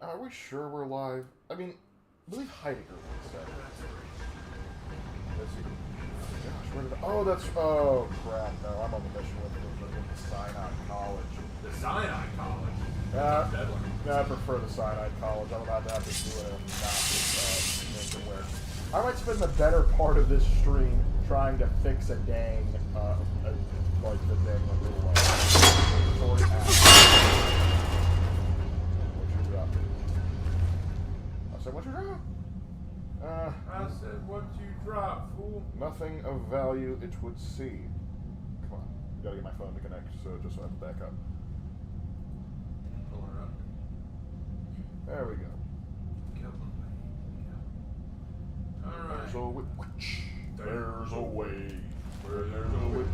Are we sure we're live? I mean, I believe Heidegger once said. Let's see. Oh, gosh, where did I... Oh, that's... Oh, crap. No, I'm on the mission with the Sinai College. The Sinai College? I prefer the Sinai College. I'm about to have to do it and not just where. I might spend the better part of this stream trying to fix a dang, like the dang little, story app. What you drop? I said, what you drop? I said, what you drop, fool? Nothing of value it would seem. Come on. Gotta get my phone to connect, so just so I have to back up. Pull her up. There we go. Alright. There's a witch. There's a way. Where there's a witch.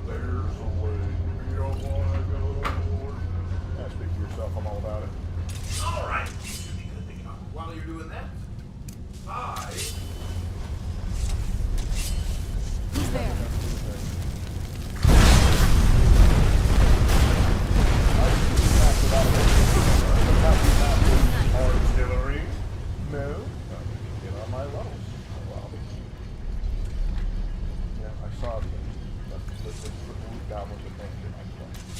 There's a way. You don't wanna go. Yeah, speak to yourself. I'm all about it. Alright. You should be good to go. While you're doing that, Who's there? Artillery. No. Get on my levels. Yeah, I saw the goblins and things in my place.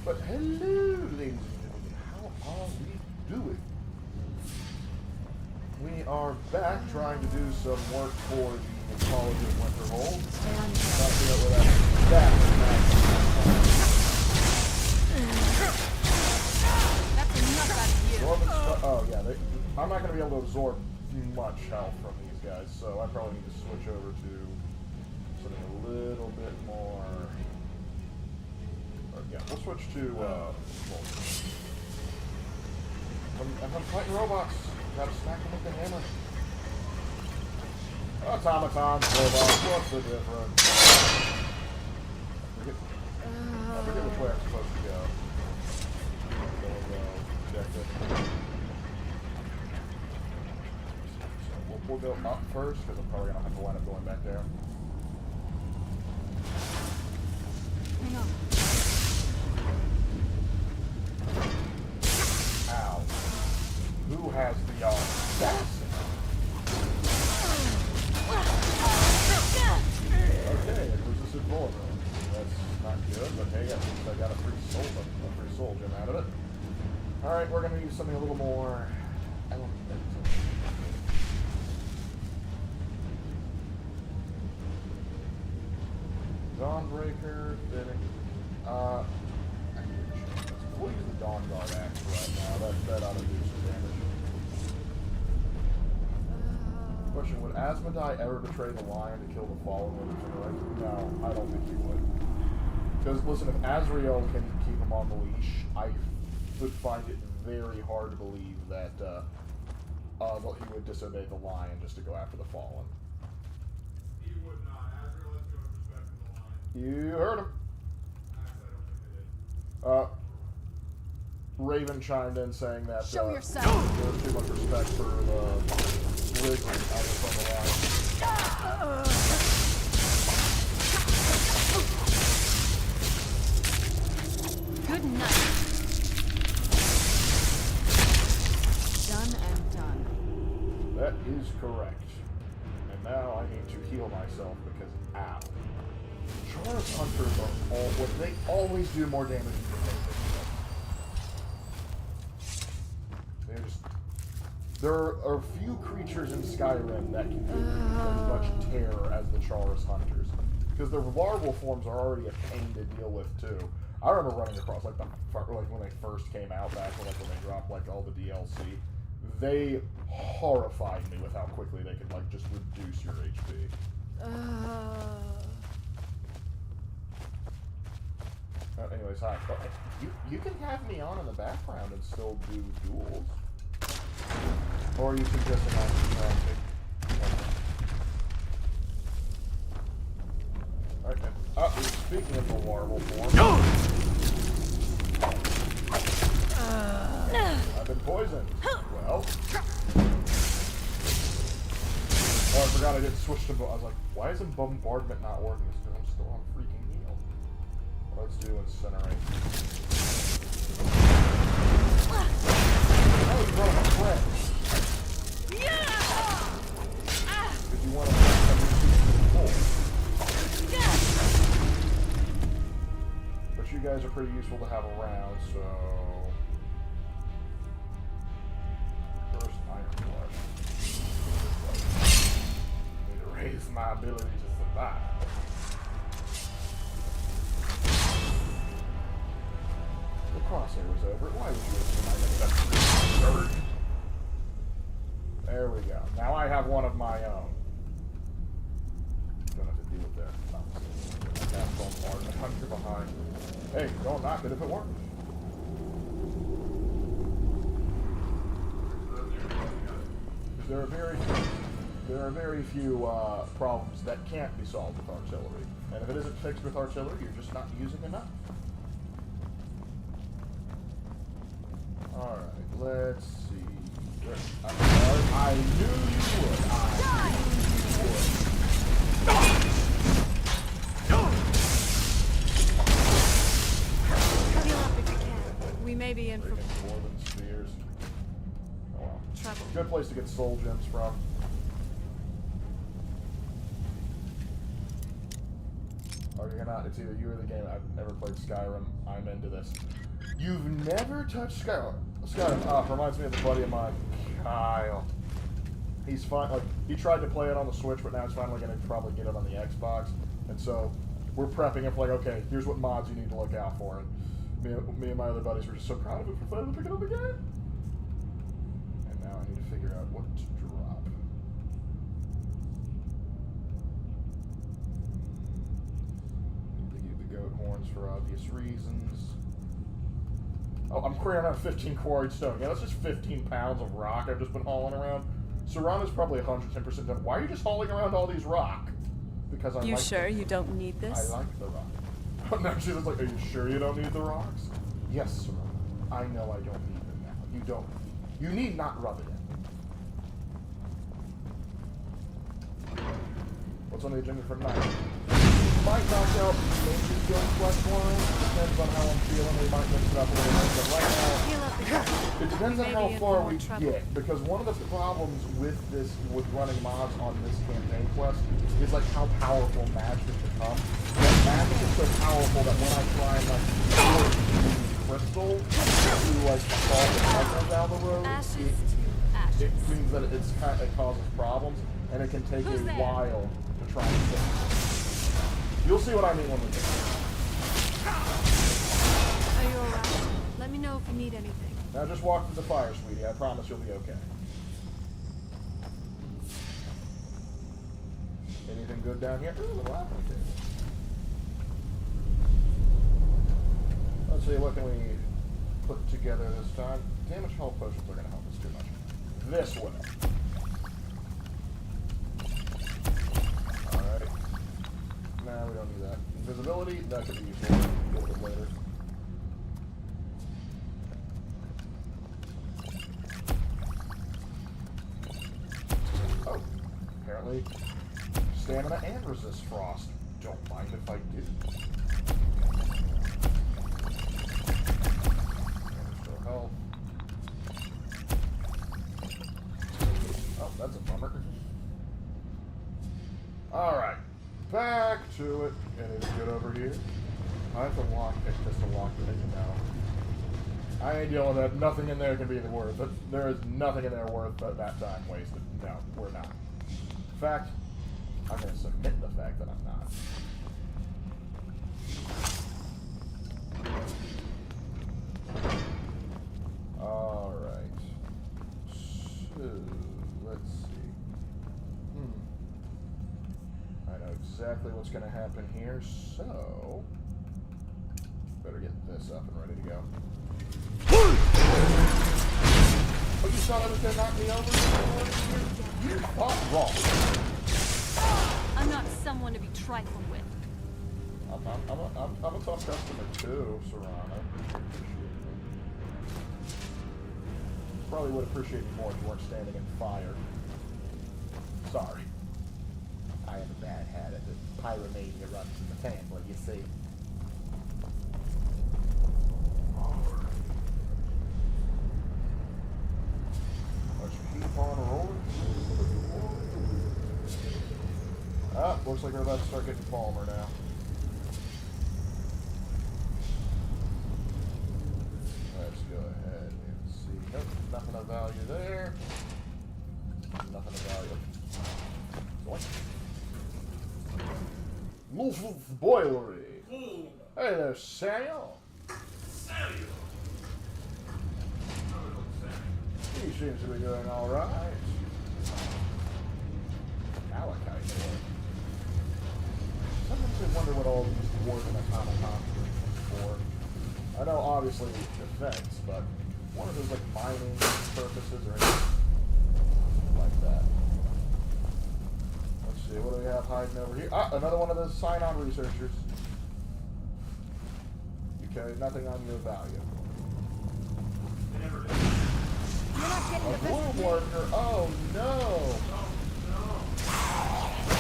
But hello, ladies and gentlemen. How are we doing? We are back trying to do some work for the College of Winterhold. Trying to figure out where That's enough out of you. Oh, yeah. I'm not going to be able to absorb much health from these guys, so I probably need to switch over to something a little bit more... yeah, we'll switch to... if I'm fighting robots, gotta smack them with the hammer. Automatons, robots, what's the difference? I forget which way I'm supposed to go. So we'll go up first, because I'm probably going to have to wind up going back there. Hang on. Ow. Who has the assassin? Okay, it was a vulnerable. That's not good, but hey, at least I got a free soul gem out of it. Alright, we're gonna use something a little more elemental. Dawnbreaker, fitting. We'll use the Dawn Guard axe right now. That ought to do some damage. Question, would Asmodai ever betray the lion to kill the fallen with his right? No, I don't think he would. Because, listen, if Azrael can keep him on the leash, I would find it very hard to believe that he would disobey the lion just to go after the fallen. He would not. Azrael has too much respect for the lion. You heard him. Actually, I don't think they did. Raven chimed in saying that Show yourself. there was too much respect for the grizzly out from the lion. Good night. Done and done. That is correct. And now I need to heal myself because, ow. Chaurus Hunters are they always do more damage than you think they do. There are few creatures in Skyrim that can do as much terror as the Chaurus Hunters. Because their larval forms are already a pain to deal with, too. I remember running across, like when they first came out, back when they dropped, all the DLC. They horrified me with how quickly they could, just reduce your HP. Anyways, hi. You can have me on in the background and still do duels. Or you can just imagine okay. Speaking of the larval form, I've been poisoned. Well. Oh, I forgot I didn't switch to... I was like, why isn't bombardment not working? It's because I'm still on freaking heal. Let's do incinerate. pretty useful to have around, so... First, iron blood. Need to raise my ability to survive. The crosshair was over. Why would you assume I got There we go. Now I have one of my own. Don't have to deal with that. You're behind. Hey, don't knock it if it works. There are very few problems that can't be solved with artillery. And if it isn't fixed with artillery, you're just not using enough. Alright, let's see. I knew you would. I knew you would. Heal up if you can. We may be in for Dwarven spears. Oh well. trouble. Good place to get soul gems from. Oh, you're not. It's either you or the game. I've never played Skyrim. I'm into this. You've never touched Skyrim. Skyrim reminds me of a buddy of mine, Kyle. He's fine. Like, he tried to play it on the Switch, but now he's finally going to probably get it on the Xbox. And so we're prepping him for like, okay, here's what mods you need to look out for. And me and my other buddies were just so proud of him for finally picking up the game. And now I need to figure out what to drop. Need to use the goat horns for obvious reasons. Oh, I'm carrying around 15 quarried stone. Yeah, that's just 15 pounds of rock I've just been hauling around. Serrano's probably 110% done. Why are you just hauling around all these rock? Because I You like sure them. you don't need this? I like the rock. Oh, now she's just like, are you sure you don't need the rocks? Yes, Serrano. I know I don't need them now. You don't. You need not rub it in. What's on the agenda for tonight? Might knock out maybe doing quest line. Depends on how I'm feeling. We might mix it up a little bit. But right now, Heal up if you can. it depends on We may how be in far for we trouble. get. Because one of the problems with running mods on this campaign quest is like how powerful magic can become. That magic is so powerful that when I try and like force crystal to like solve the puzzle down the road, Ashes it to ashes. means that it causes problems, and it can take Who's a there? while to try and fix it. You'll see what I mean when we get there. Are you alright? Let me know if you need anything. Now just walk through the fire, sweetie. I promise you'll be okay. Anything good down here? Ooh, the laughing table. Let's see, what can we put together this time? Damage health potions are going to help us too much. This will. Alright. Nah, we don't need that. Invisibility, that could be useful a little bit later. Oh, apparently stamina and resist frost. Don't mind if I do. Restore health. Oh, that's a bummer. Alright, back to it. Anything good over here? I have to lock it just to lock it, you know. I ain't dealing with that. Nothing in there can be worth it. There is nothing in there worth that time wasted. No, we're not. In fact, I'm going to submit the fact that I'm not. Alright. So, let's see. I know exactly what's going to happen here, so... better get this up and ready to go. Oh, you thought I was going to knock me over? You thought wrong. I'm not someone to be trifled with. I'm a tough customer too, Serrano. Probably would appreciate you more if you weren't standing in fire. Sorry. I have a bad habit that pyromania runs in the family, you see. Let's keep on rolling. Ah, looks like we're about to start getting calmer now. Boilery. Ooh, Hey there, Samuel. Samuel. Oh, Samuel. He seems to be doing all right. Malachite boy. Sometimes I wonder what all these dwarves and automatons are for. I know, obviously, defense, but I wonder if there's like mining purposes or anything like that. Let's see, what do we have hiding over here? Ah, another one of those sign-on researchers. Okay, nothing on your value. They never did. You're not getting A the best bloom of me. worker. Oh no! Oh, no.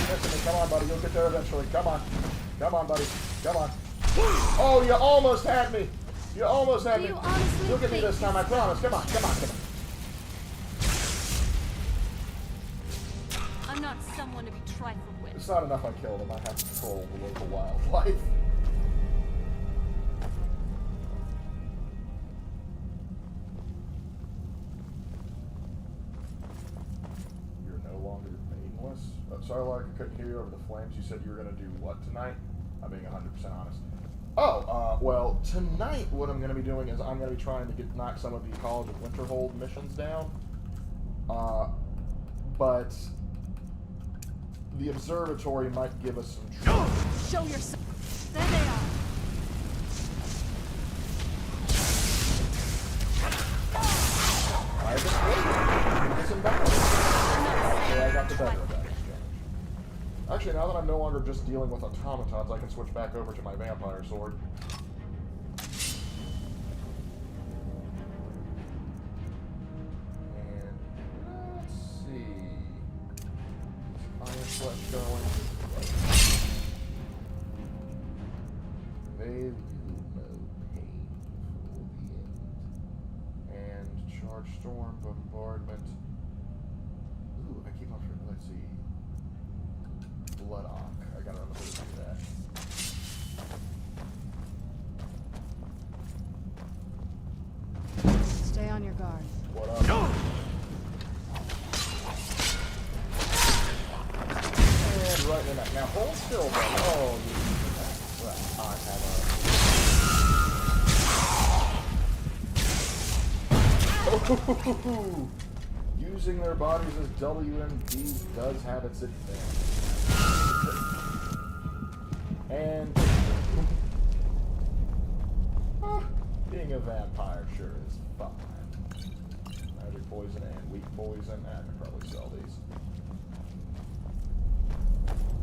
Listen to me. Come on, buddy. You'll get there eventually. Come on. Come on, buddy. Come on. Oh, you almost had me. You almost had Do me. you honestly You'll get me think this time, I promise. Come on. Come on. Come on. I'm not someone to be trifled with. It's not enough I killed him. I have to control the local wildlife. You're no longer nameless. Sorry, Lark, I couldn't hear you over the flames. You said you were going to do what tonight? I'm being 100% honest. Oh, well, tonight what I'm going to be doing is I'm going to be trying to knock some of the College of Winterhold missions down. But the observatory might give us some truth. Show yourself. There they are. I've been waiting. Get some back. Okay, I got the better of that exchange. Actually, now that I'm no longer just dealing with automatons, I can switch back over to my vampire sword. And let's see. Iron flesh going. They no pain for the end. And charge storm, bombardment. Ooh, I keep on forgetting. Let's see. Blood Arc. I gotta remember to do that. Stay on your guard. What up? And right in the neck. Now hold still, bro. Oh, well, I have a... Using their bodies as WMDs does have its advantage. And being a vampire sure is fun. Magic poison and weak poison. I could probably sell these.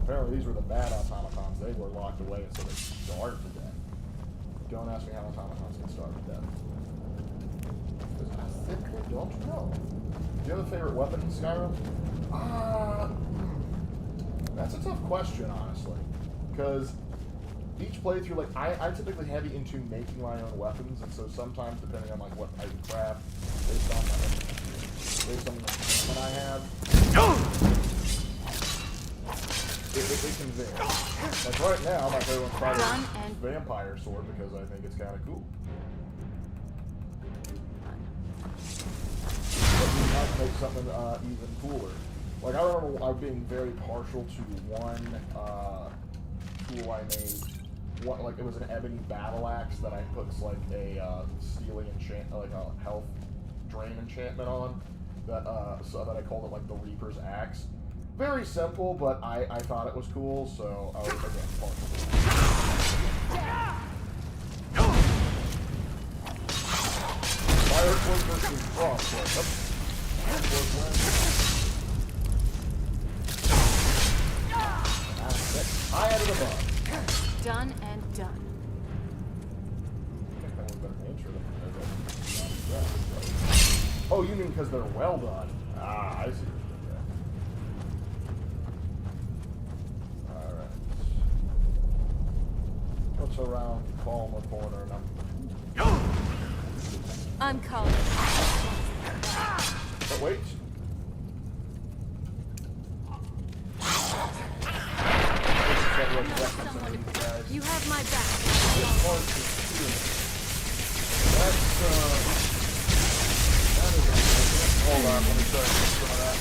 Apparently these were the bad automatons. They were locked away and so they starved to death. Don't ask me how automatons can starve to death. Because I simply don't know. Do you have a favorite weapon in Skyrim? That's a tough question, honestly. Because each playthrough, like, I'm typically heavy into making my own weapons, and so sometimes, depending on, like, what I can craft, based on the equipment I have, it can vary. Like, right now, my favorite one's probably Vampire Sword, because I think it's kind of cool. But we might make something even cooler. Like, I remember I being very partial to one tool I made. Like, it was an ebony battle axe that I put like a stealing like a health drain enchantment on. That so that I called it like the Reaper's Axe. Very simple, but I thought it was cool, so I was again partial to it. Fire Sword versus Frost Sword. I added a bug. Done and done. Oh, you mean because they're well done? Ah, I see. Alright. What's around Palmer Corner number 2? I'm calling. But wait. You have my back. This part is human. That's, that is amazing. Hold on, let me try to get some of that.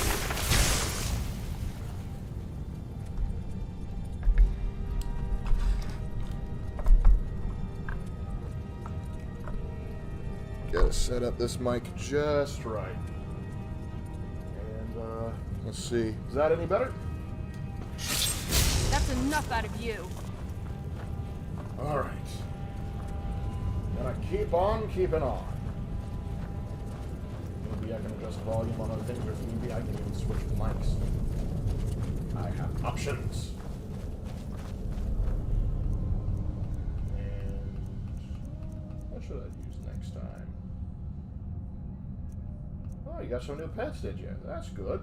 Gotta set up this mic just right. And, let's see. Is that any better? That's enough out of you. Alright. Gonna keep on keeping on. Maybe I can adjust volume on other things, or maybe I can even switch mics. I have options. And what should I use next time? Oh, you got some new pets, did you? That's good.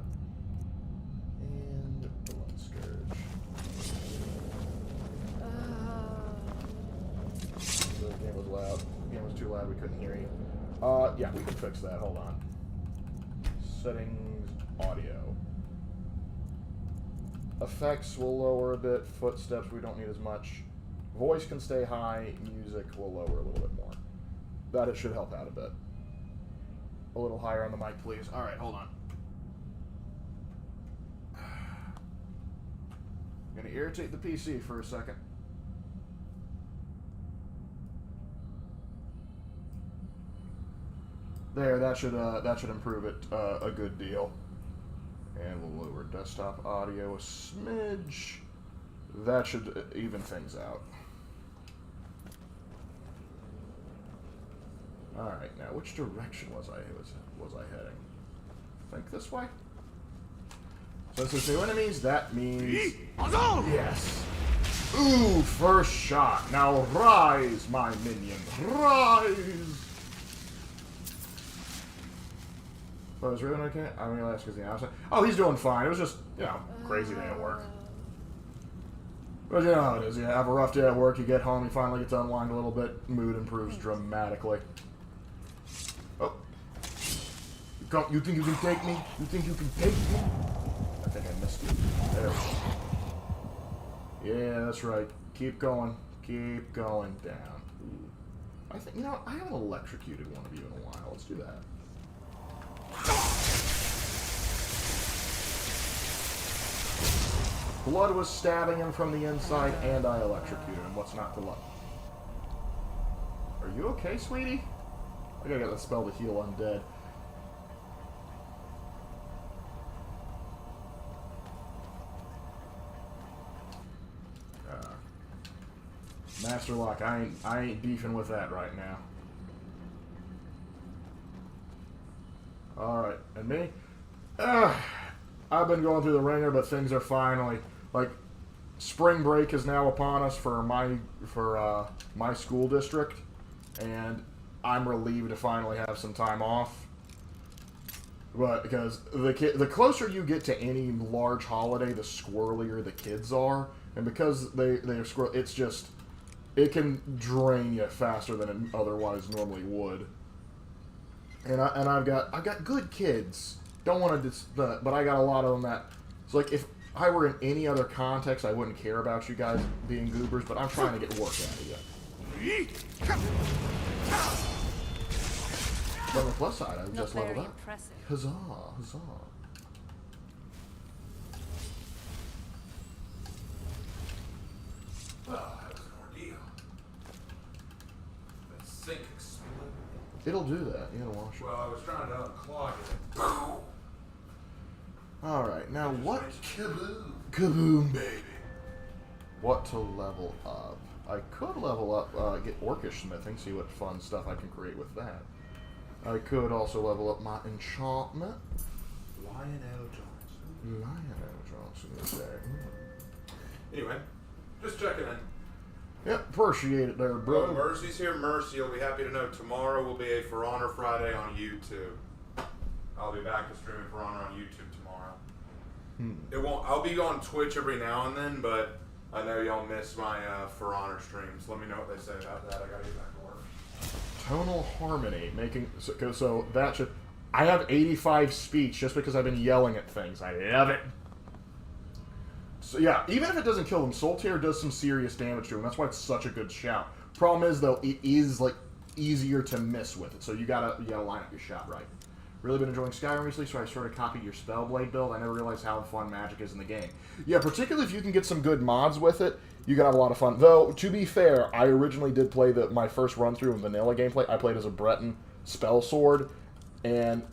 And Blood Scourge. The game was loud. The game was too loud, we couldn't hear you. Yeah, we can fix that. Hold on. Settings, audio. Effects will lower a bit. Footsteps, we don't need as much. Voice can stay high. Music will lower a little bit more. That it should help out a bit. A little higher on the mic, please. Alright, hold on. I'm gonna irritate the PC for a second. There, that should improve it a good deal. And we'll lower desktop audio a smidge. That should even things out. All right, now which direction was I heading? I think this way. Since there's new enemies, that means yes. Ooh, first shot. Now rise, my minion, rise. Oh, is Riven okay? I mean, that's because the outside. Oh, he's doing fine. It was just, you know, crazy day at work. But you know how it is. You have a rough day at work, you get home, you finally get to unwind a little bit, mood improves dramatically. Oh. You think you can take me? You think you can take me? I think I missed you. There we go. Yeah, that's right. Keep going. Keep going down. Ooh. I think, you know, I haven't electrocuted one of you in a while. Let's do that. Blood was stabbing him from the inside, and I electrocuted him. What's not to love? Are you okay, sweetie? I gotta get the spell to heal undead. Master Lock, I ain't beefing with that right now. Alright, and me? I've been going through the ringer, but things are finally, like, spring break is now upon us for my school district, and I'm relieved to finally have some time off. But because the closer you get to any large holiday, the squirrelier the kids are, and because they're squirrel, it's just, it can drain you faster than it otherwise normally would. And I've got good kids. Don't want to but I got a lot of them that. It's like if I were in any other context, I wouldn't care about you guys being goobers. But I'm trying to get work out of you. But on the plus side, I just leveled up. Impressive. Huzzah! Huzzah! Oh, that was an ordeal. That sink exploded. It'll do that. You gotta wash it. Well, I was trying to unclog it. Alright, now what? Kaboom. Kaboom, baby. What to level up? I could level up, get Orcish Smithing, see what fun stuff I can create with that. I could also level up my enchantment. Lionel Johnson. Lionel Johnson is there. Anyway, just checking in. Yep, appreciate it there, bro. Oh, Mercy's here. Mercy, you'll be happy to know tomorrow will be a For Honor Friday on YouTube. I'll be back to streaming For Honor on YouTube tomorrow. It won't. I'll be on Twitch every now and then, but I know y'all miss my For Honor streams. Let me know what they say about that. I gotta get back to work. Tonal harmony, making so that should. I have 85 speech just because I've been yelling at things. I love it. So yeah, even if it doesn't kill them, Soul Tear does some serious damage to him. That's why it's such a good shout. Problem is though, it is like easier to miss with it, so you gotta line up your shot right. Really been enjoying Skyrim recently, so I sort of copied your Spellblade build. I never realized how fun magic is in the game. Yeah, particularly if you can get some good mods with it, you can have a lot of fun. Though, to be fair, I originally did play my first run-through of vanilla gameplay. I played as a Breton spell sword, and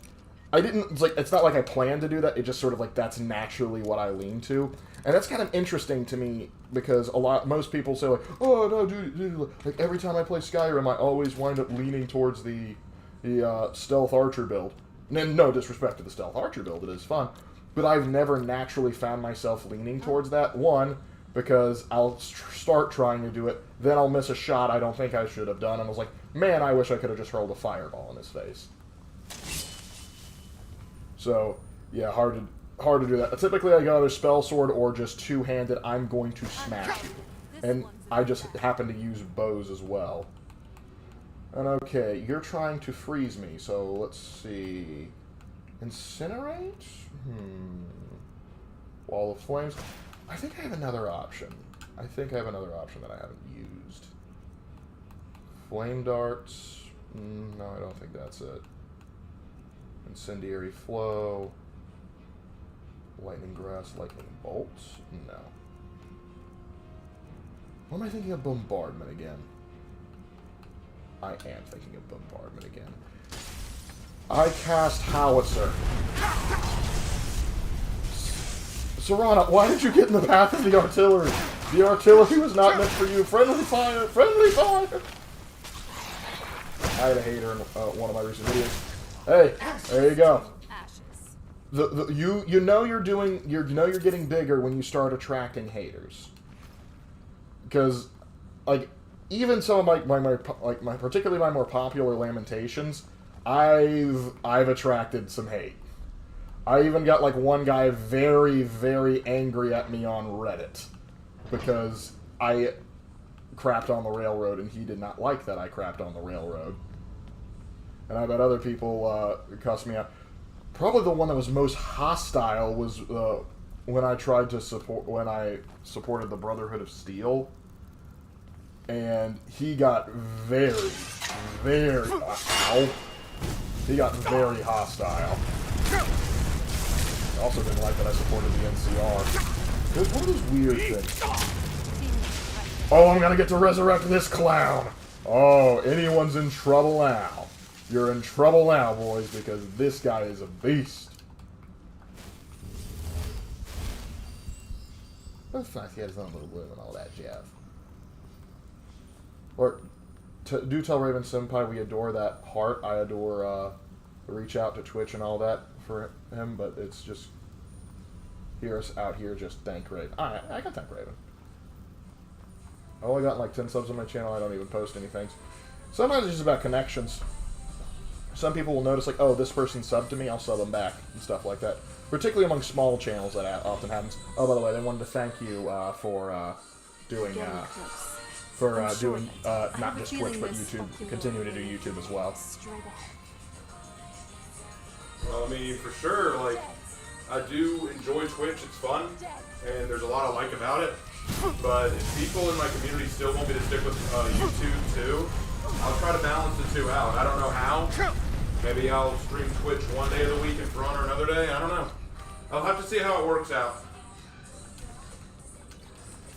I didn't. It's not like I planned to do that. It just sort of like that's naturally what I lean to, and that's kind of interesting to me because most people say like, oh no, dude, like every time I play Skyrim, I always wind up leaning towards the stealth archer build. And no disrespect to the stealth archer build, it is fun, but I've never naturally found myself leaning towards that. One, because I'll start trying to do it, then I'll miss a shot I don't think I should have done, and I was like, man, I wish I could have just hurled a fireball in his face. So, yeah, hard to do that. Typically, I go either spell sword or just two-handed, I'm going to smash you. And I just happen to use bows as well. And okay, you're trying to freeze me, so let's see. Incinerate? Wall of flames. I think I have another option. I think I have another option that I haven't used. Flame darts. No, I don't think that's it. Incendiary flow. Lightning grass, lightning bolts. No. What am I thinking of? Bombardment again. I am thinking of bombardment again. I cast howitzer. Serana, why did you get in the path of the artillery? The artillery was not meant for you. Friendly fire! Friendly fire! I had a hater in one of my recent videos. Hey, there you go. You know you're getting bigger when you start attracting haters. Because, like, even some of my particularly my more popular Lamentations, I've attracted some hate. I even got like one guy very, very angry at me on Reddit because I crapped on the railroad and he did not like that I crapped on the railroad. And I bet other people cussed me out. Probably the one that was most hostile was when I supported the Brotherhood of Steel. And he got very hostile. I also didn't like that I supported the NCR. It was one of those weird things. Oh, I'm gonna get to resurrect this clown! Oh, anyone's in trouble now. You're in trouble now, boys, because this guy is a beast. That's nice, he had his own little room and all that jazz. Or, do tell Raven Senpai we adore that heart. I adore, reach out to Twitch and all that for him, but it's just, hear us out here, just thank Raven. I can thank Raven. I only got like 10 subs on my channel, I don't even post anything. Sometimes it's just about connections. Some people will notice, like, oh, this person subbed to me, I'll sub them back, and stuff like that. Particularly among small channels, that often happens. Oh, by the way, they wanted to thank you for doing not just Twitch, but YouTube, continuing to do YouTube as well. Well, I mean, for sure, like, I do enjoy Twitch, it's fun, and there's a lot I like about it, but if people in my community still want me to stick with YouTube too, I'll try to balance the two out. I don't know how. Maybe I'll stream Twitch one day of the week and For Honor another day, I don't know. I'll have to see how it works out.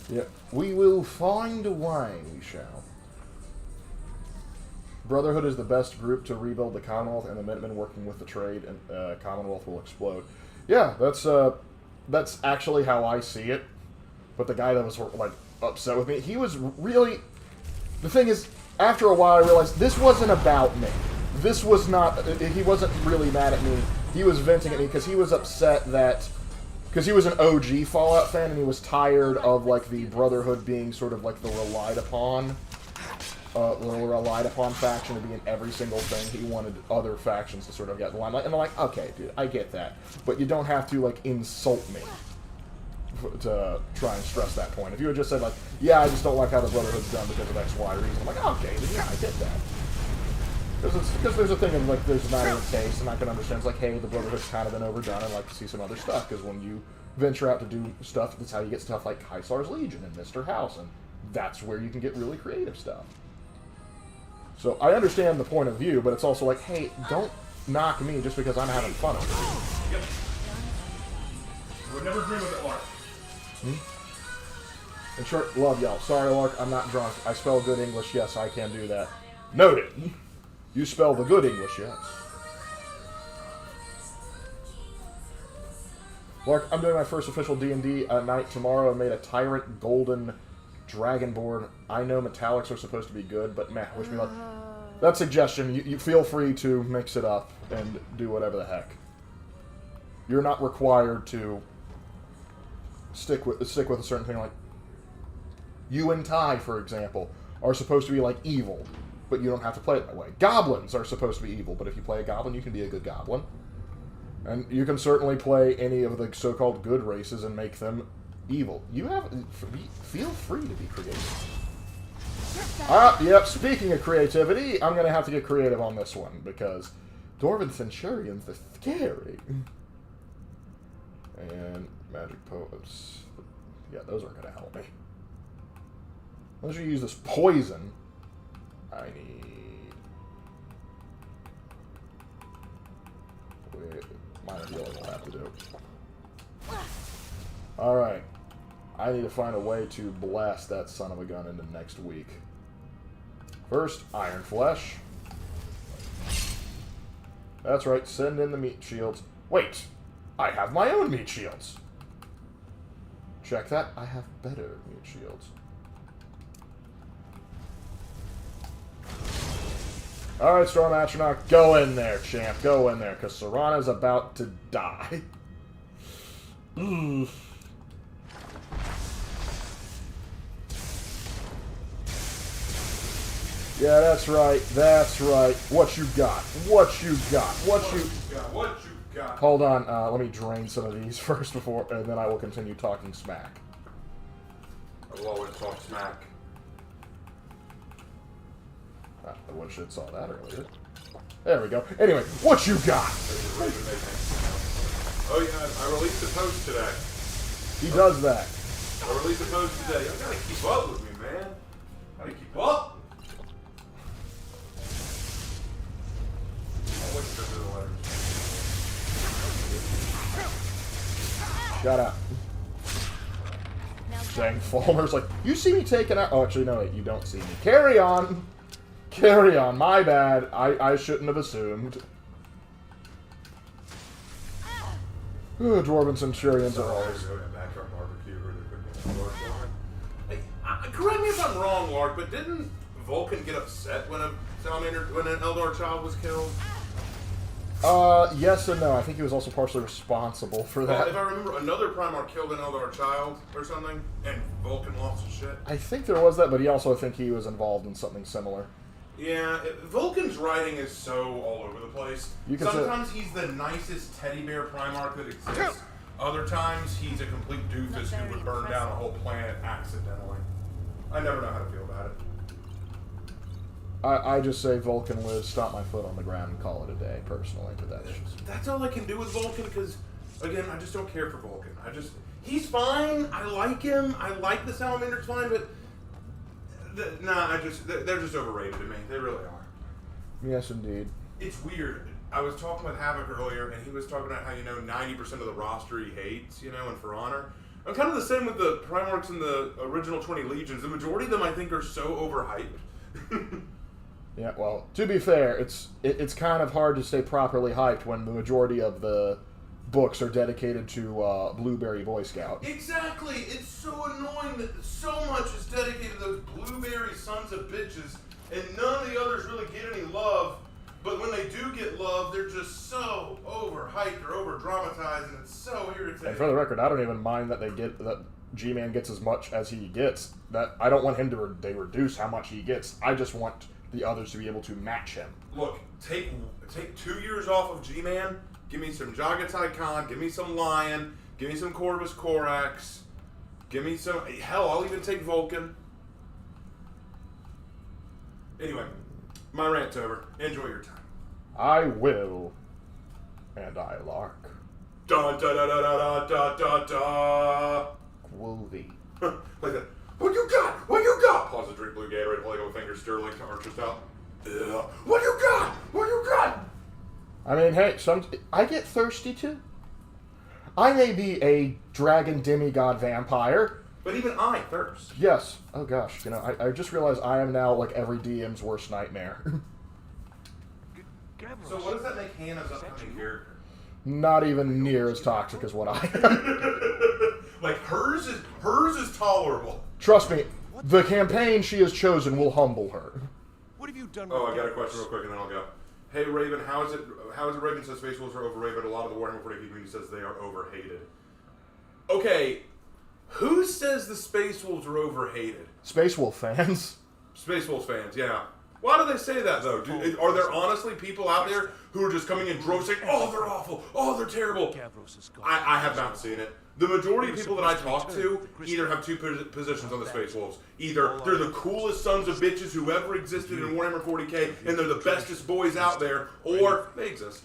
Yeah, we will find a way, we shall. Brotherhood is the best group to rebuild the Commonwealth, and the Minutemen working with the trade, and Commonwealth will explode. Yeah, that's actually how I see it. But the guy that was, like, upset with me, he was really... The thing is, after a while I realized this wasn't about me. This was not... He wasn't really mad at me. He was venting at me because he was upset that... Because he was an OG Fallout fan, and he was tired of, like, the Brotherhood being sort of, like, the relied upon faction to be in every single thing. He wanted other factions to sort of get the limelight. And I'm like, okay, dude, I get that. But you don't have to, like, insult me to try and stress that point. If you had just said, like, yeah, I just don't like how the Brotherhood's done because of X, Y reason, I'm like, okay, then yeah, I get that. Because there's a thing of, like, there's a matter of taste, and I can understand, it's like, hey, the Brotherhood's kind of been overdone, I'd like to see some other stuff, because when you venture out to do stuff, that's how you get stuff like Kaisar's Legion and Mr. House, and that's where you can get really creative stuff. So I understand the point of view, but it's also like, hey, don't knock me just because I'm having fun with it. Yep. Would never dream of it, Lark. In short, love y'all. Sorry, Lark, I'm not drunk. I spell good English. Yes, I can do that. Noted. You spell the good English, yes. Lark, I'm doing my first official D&D night tomorrow. I made a Tyrant Golden Dragonborn. I know metallics are supposed to be good, but meh, wish me luck. That suggestion, you feel free to mix it up and do whatever the heck. You're not required to stick with a certain thing. Like you and Ty, for example, are supposed to be like evil, but you don't have to play it that way. Goblins are supposed to be evil, but if you play a goblin, you can be a good goblin. And you can certainly play any of the so-called good races and make them evil. You have... Feel free to be creative. Yep, speaking of creativity, I'm going to have to get creative on this one, because Dwarven Centurions are scary. And Magic Poets... Yeah, those aren't going to help me. Unless you use this poison, I need... Minor healing will have to do. Alright. I need to find a way to blast that son of a gun into next week. First, Iron Flesh. That's right, send in the meat shields. Wait! I have my own meat shields! Check that, I have better meat shields. Alright, Storm Astronaut, go in there, champ. Go in there, because Serana's about to die. Yeah, that's right. That's right. What you got? What you got? What you got? Hold on. Let me drain some of these first before, and then I will continue talking smack. I will always talk smack. I wish I saw that earlier. There we go. Anyway, what you got? Oh yeah, I released a post today. He does that. I released a post today. You gotta keep up with me, man. Gotta keep up. I'll wait for the letters. Shut up. Dang, Fulmer's like, you see me taking out... Oh, actually, no, wait, you don't see me. Carry on. Carry on. My bad. I shouldn't have assumed. Dwarven Centurions are always... Correct me if I'm wrong, Lark, but didn't Vulcan get upset when an Eldar child was killed? Yes and no. I think he was also partially responsible for that. Well, if I remember, another Primarch killed an Eldar child or something, and Vulcan lost his shit. I think there was that, but he also, I think he was involved in something similar. Yeah, Vulcan's writing is so all over the place. Sometimes he's the nicest teddy bear Primarch that exists. Other times, he's a complete doofus who would burn down a whole planet accidentally. I never know how to feel about it. I just say Vulcan lives, stomp my foot on the ground, and call it a day, personally. But that's all I can do with Vulcan, because, again, I just don't care for Vulcan. He's fine. I like him. I like the Salamander's fine, but they're just overrated to me. They really are. Yes, indeed. It's weird. I was talking with Havoc earlier, and he was talking about how, 90% of the roster he hates, and For Honor. I'm kind of the same with the Primarchs in the original 20 Legions. The majority of them, I think, are so overhyped. Yeah, well, to be fair, it's kind of hard to stay properly hyped when the majority of the books are dedicated to Blueberry Boy Scout. Exactly! It's so annoying that so much is dedicated to those Blueberry sons of bitches, and none of the others really get any love. But when they do get love, they're just so overhyped or over-dramatized, and it's so irritating. And for the record, I don't even mind that that G-Man gets as much as he gets. That I don't want him to they reduce how much he gets. I just want the others to be able to match him. Look, take 2 years off of G-Man. Give me some Jagatai Khan. Give me some Lion. Give me some Corvus Corax. Give me some... Hell, I'll even take Vulcan. Anyway, my rant's over. Enjoy your time. I will. And I lark. Da da da da da da da da. Groovy. Like that. What you got? What you got? Pause to drink blue Gatorade, holding a finger Sterling to Archer style. What you got? What you got? I mean, hey, I get thirsty too. I may be a dragon demigod vampire. But even I thirst. Yes. Oh gosh, I just realized I am now like every DM's worst nightmare. So what does that make Hannah's upcoming character? Not even near as toxic as what I am. Like hers is tolerable. Trust me, the campaign she has chosen will humble her. What have you done? Oh, I got a question real quick, and then I'll go. Hey Raven, how is it? Raven says Space Wolves are overrated. A lot of the Warhammer 40K community says they are overhated. Okay, who says the Space Wolves are overhated? Space Wolf fans. Space Wolves fans, yeah. Why do they say that though? Are there honestly people out there who are just coming in droves saying, "Oh, they're awful. Oh, they're terrible"? I have not seen it. The majority of people that I talk to either have two positions on the Space Wolves. Either they're the coolest sons of bitches who ever existed in Warhammer 40K, and they're the bestest boys out there, or they exist.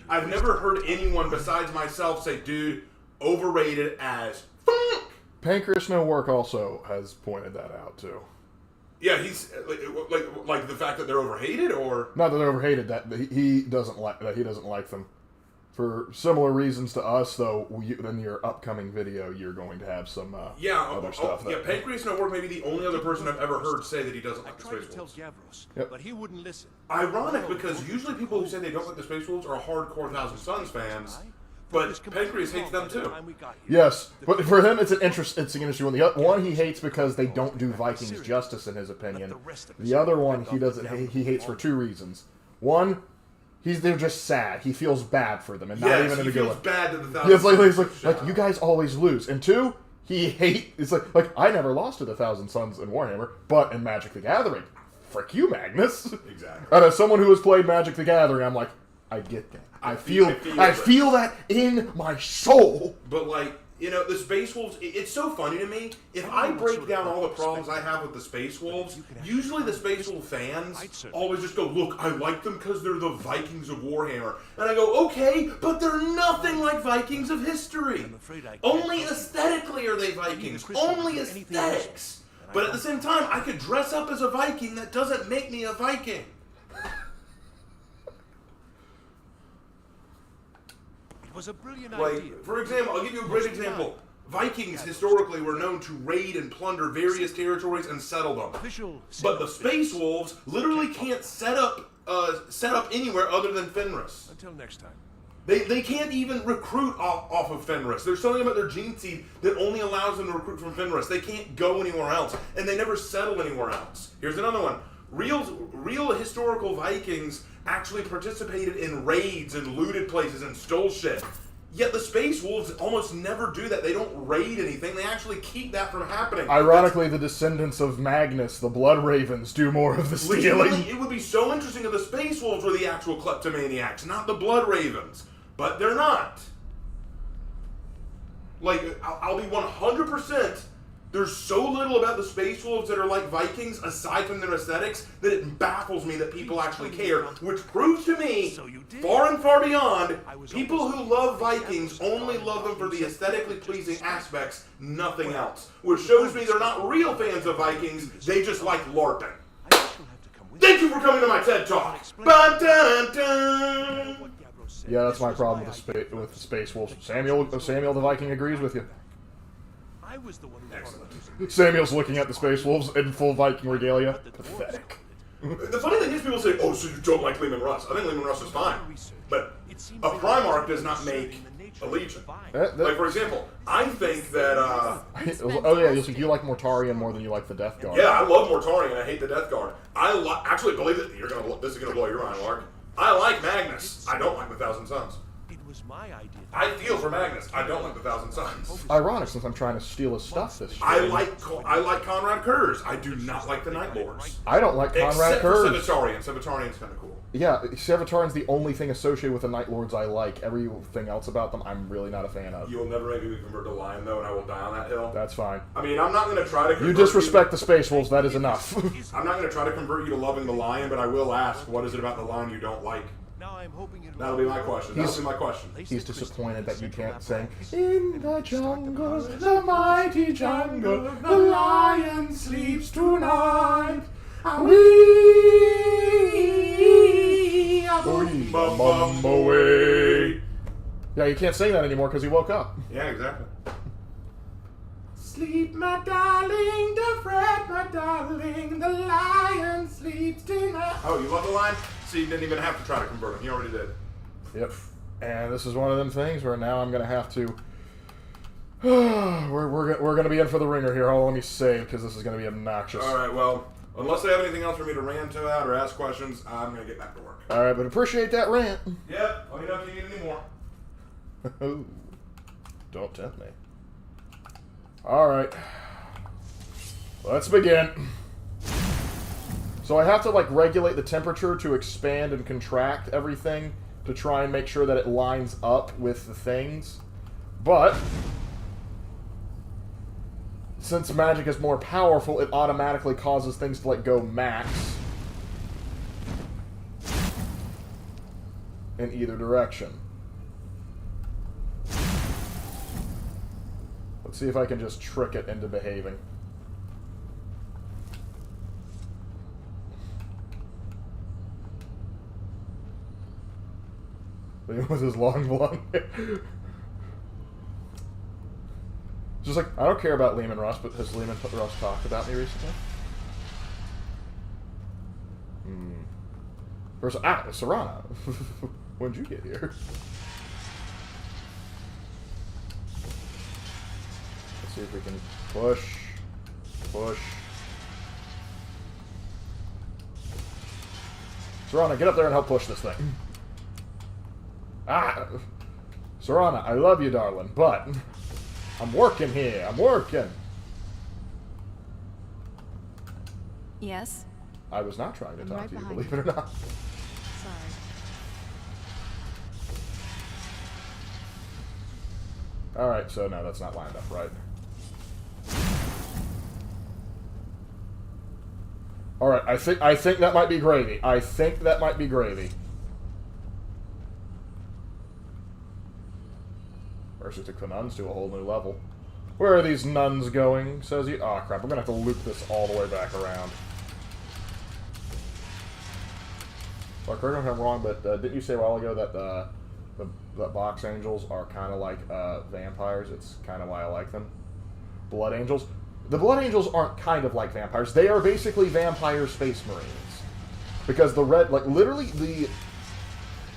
I've never heard anyone besides myself say, "Dude, overrated as fuck." Pancreas No Work also has pointed that out too. Yeah, he's like the fact that they're overhated, or not that they're overhated. That he doesn't like them. For similar reasons to us, though, in your upcoming video, you're going to have some other stuff. Yeah, Pancreas No Work may be the only other person I've ever heard say that he doesn't like the Space Wolves. Yep. But he wouldn't listen. Ironic, because usually people who say they don't like the Space Wolves are hardcore Thousand Suns fans, but Pancreas hates them too. Yes, but for him, it's an interesting one. The one he hates because they don't do Vikings justice, in his opinion. The other one he hates for two reasons. One, they're just sad. He feels bad for them, and not even in a good way. He feels bad that the Thousand He's like you guys always lose. And two, it's like I never lost to the Thousand Suns in Warhammer, but in Magic the Gathering, frick you, Magnus. Exactly. And as someone who has played Magic the Gathering, I'm like, I get that. I feel that in my soul. But the Space Wolves, it's so funny to me. If I break down all the problems I have with the Space Wolves, usually the Space Wolf fans always just go, "Look, I like them because they're the Vikings of Warhammer." And I go, "Okay, but they're nothing like Vikings of history. Only aesthetically are they Vikings. Only aesthetics. But at the same time, I could dress up as a Viking. That doesn't make me a Viking." Was a brilliant idea. For example, I'll give you a great example. Vikings historically were known to raid and plunder various territories and settle them. But the Space Wolves literally can't set up anywhere other than Fenris. Until next time. They can't even recruit off of Fenris. There's something about their gene seed that only allows them to recruit from Fenris. They can't go anywhere else, and they never settle anywhere else. Here's another one. Real historical Vikings actually participated in raids and looted places and stole shit. Yet the Space Wolves almost never do that. They don't raid anything. They actually keep that from happening. Ironically, the descendants of Magnus, the Blood Ravens, do more of the stealing. It would be so interesting if the Space Wolves were the actual kleptomaniacs, not the Blood Ravens. But they're not. I'll be 100%. There's so little about the Space Wolves that are like Vikings, aside from their aesthetics, that it baffles me that people actually care, which proves to me, far and far beyond, people who love Vikings only love them for the aesthetically pleasing aspects, nothing else. Which shows me they're not real fans of Vikings, they just like LARPing. Thank you for coming to my TED Talk! Ba-dun-dun! Yeah, that's my problem with the Space Wolves. Samuel the Viking agrees with you. I was the one who Excellent. Samuel's looking at the Space Wolves in full Viking regalia. Pathetic. The funny thing is, people say, "Oh, so you don't like Lehman Russ?" I think Lehman Russ is fine, but a Primarch does not make a Legion. For example, I think that. Oh yeah, you like Mortarion more than you like the Death Guard. Yeah, I love Mortarion. I hate the Death Guard. Actually believe it. This is gonna blow your mind, Lark. I like Magnus. I don't like the Thousand Suns. It was my idea. I feel for Magnus. I don't like the Thousand Suns. Ironic, since I'm trying to steal his stuff this year. I like Conrad Kurz. I do not like the Night Lords. I don't like Conrad Kurz. Except for Sevitarian. Sevitarian's kind of cool. Yeah, Sevitarian's the only thing associated with the Night Lords I like. Everything else about them, I'm really not a fan of. You'll never make me convert to Lion, though, and I will die on that hill. That's fine. I mean, I'm not going to try to convert you disrespect the Space Wolves, that is enough. I'm not going to try to convert you to loving the Lion, but I will ask, what is it about the Lion you don't like? Now I'm hoping that'll be my question. That'll be my question. He's disappointed that you can't sing "In the jungle, the mighty jungle, the lion sleeps tonight. Away." Yeah, you can't sing that anymore because he woke up. Yeah, exactly. Sleep, my darling, don't fret, my darling, the lion sleeps tonight. Oh, you love the Lion? See, you didn't even have to try to convert him. He already did. Yep. And this is one of them things where now I'm going to have to... we're going to be in for the ringer here. Hold on, let me save, because this is going to be obnoxious. Alright, well, unless they have anything else for me to rant about or ask questions, I'm going to get back to work. Alright, but appreciate that rant. Yep, let me know if you need any more. Don't tempt me. Alright. Let's begin. So I have to, like, regulate the temperature to expand and contract everything to try and make sure that it lines up with the things. But since magic is more powerful, it automatically causes things to, like, go max in either direction. Let's see if I can just trick it into behaving. With his long blonde hair. Just like, I don't care about Lehman Russ, but has Lehman Russ talked about me recently? First, Serrano. When'd you get here? Let's see if we can push. Serrano, get up there and help push this thing. Serrana, I love you, darling, but I'm working here. I'm working. Yes? I was not trying to I'm talk right to you, behind believe you. it or not. Sorry. Alright, so no, that's not lined up right. Alright, I think that might be gravy. I think that might be gravy. Versus took the nuns to a whole new level. Where are these nuns going? Says he. Oh crap! I'm gonna have to loop this all the way back around. Well, correct me if I'm wrong, but didn't you say a while ago that that box angels are kind of like vampires? It's kind of why I like them. Blood angels. The blood angels aren't kind of like vampires. They are basically vampire space marines. Because the red, like literally the.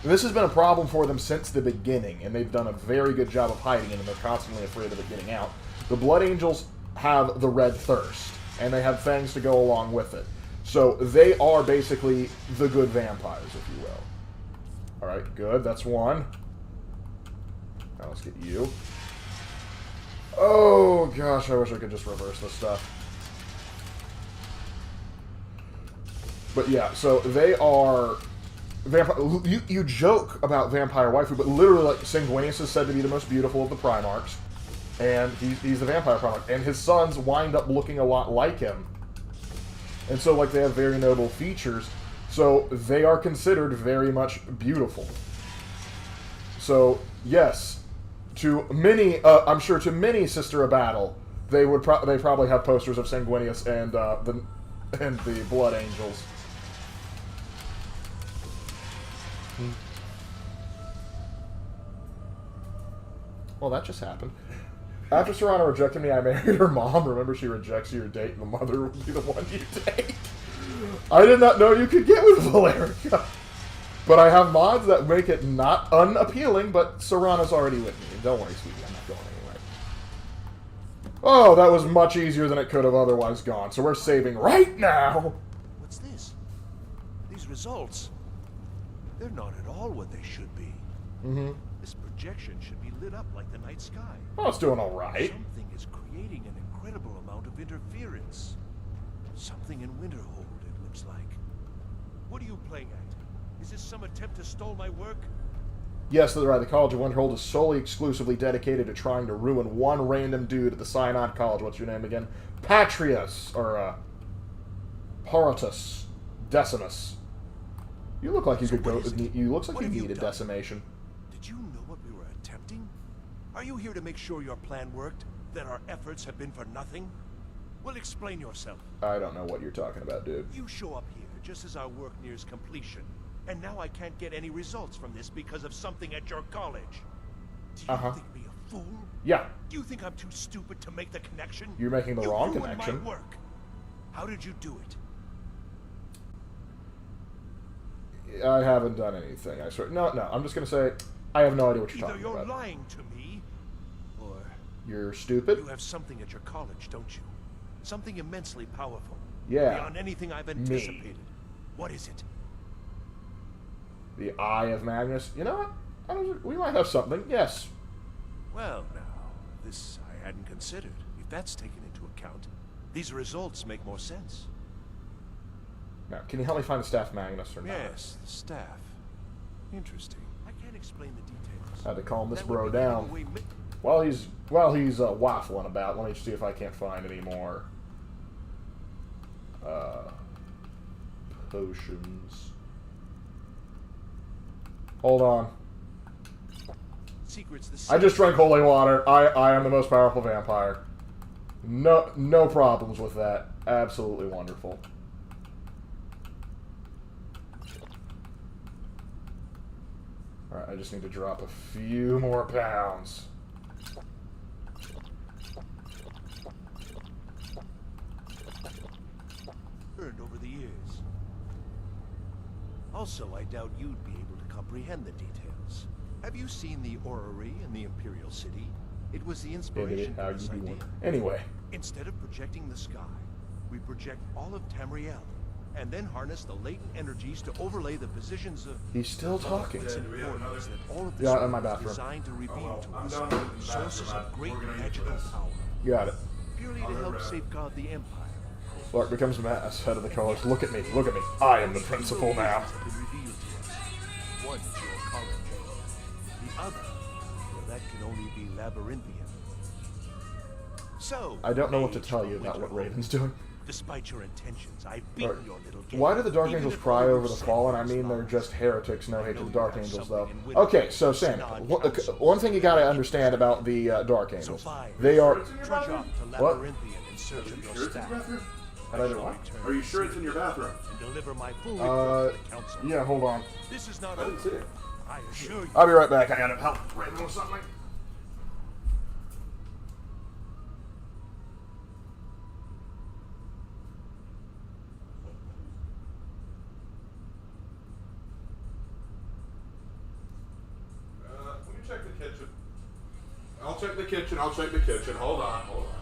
This has been a problem for them since the beginning, and they've done a very good job of hiding it, and they're constantly afraid of it getting out. The Blood Angels have the red thirst, and they have fangs to go along with it. So they are basically the good vampires, if you will. Alright, good. That's one. Now let's get you. Oh, gosh, I wish I could just reverse this stuff. But yeah, so they are... You joke about vampire waifu, but literally, like, Sanguinius is said to be the most beautiful of the Primarchs, and he's the vampire Primarch, and his sons wind up looking a lot like him. And so, like, they have very noble features, so they are considered very much beautiful. So, yes, to many, I'm sure to many Sister of Battle, they would they probably have posters of Sanguinius and the Blood Angels. Well, that just happened. After Serrano rejected me, I married her mom. Remember, she rejects you, your date, and the mother will be the one you date. I did not know you could get with Valerica. But I have mods that make it not unappealing, but Serrano's already with me. Don't worry, sweetie, I'm not going anywhere. Oh, that was much easier than it could have otherwise gone, so we're saving right now! What's this? These results. They're not at all what they should be. Mm-hmm. This projection should be lit up like the night sky. Oh, it's doing alright. Something is creating an incredible amount of interference. Something in Winterhold, it looks like. What are you playing at? Is this some attempt to stall my work? Yes, that's right. The College of Winterhold is solely exclusively dedicated to trying to ruin one random dude at the Synod College. What's your name again? Patrius, or, Paratus Decimus. You look like you could go. You looks like you need a decimation. Did you know what we were attempting? Are you here to make sure your plan worked? That our efforts have been for nothing? Well, explain yourself. I don't know what you're talking about, dude. You show up here just as our work nears completion, and now I can't get any results from this because of something at your college. Do you think me a fool? Yeah. Do you think I'm too stupid to make the connection? You're making the wrong ruined connection. my work. How did you do it? I haven't done anything, I swear. No, I'm just going to say, I have no idea what you're Either talking you're about. lying to me, or You're stupid? you have something at your college, don't you? Something immensely powerful. Yeah. Beyond anything I've anticipated. What is it? The Eye of Magnus? You know what? We might have something, yes. Well, now, this I hadn't considered. If that's taken into account, these results make more sense. Now, can you help me find the Staff Magnus or not? Yes, the staff. Interesting. I can't explain the details. Had to calm this That bro would be the down. way While he's waffling about, let me see if I can't find any more potions. Hold on. Secrets the I just drank holy water. I am the most powerful vampire. No problems with that. Absolutely wonderful. Alright, I just need to drop a few more pounds. Earned over the years. Also, I doubt you'd be able to comprehend the details. Have you seen the orrery in the Imperial City? It was the inspiration How for you this idea. doing? Anyway. Instead of projecting the sky, we project all of Tamriel, and then harness the latent energies to overlay the positions of... He's still talking. It's important that all of this Yeah, in my work is bathroom. designed to reveal I'm to done us with the sources bathroom. of great We're gonna use magical this. power, Got it. purely to help safeguard the Empire. Lark becomes mass, head of the college. Look at me, look at me. I am the principal now. Have been revealed to us. One is your college. The other, well, that can only be labyrinthian. So, I don't know what to Mage tell from you about what Winterhold, Raven's doing. Despite your intentions, I've beaten Lark, your little game. why do the Dark Even Angels if cry all over your the Fallen? I sins mean, they're lost. just heretics. No I hate to know the you Dark have Angels, something though. in Winterhold Okay, so Sam, Synod Council. one thing you gotta understand about the Dark So Angels. fire, They are... trudge off to What? Labyrinthian in search of your Sure it's in your staff. bathroom? How did I do what? Are you sure it's in your bathroom? And deliver my full report to the council. Yeah, hold on. This is not I didn't see over. it. I assure you. I'll be right back. I gotta help Raven with something. Let me check the kitchen. I'll check the kitchen. I'll check the kitchen. Hold on. Hold on.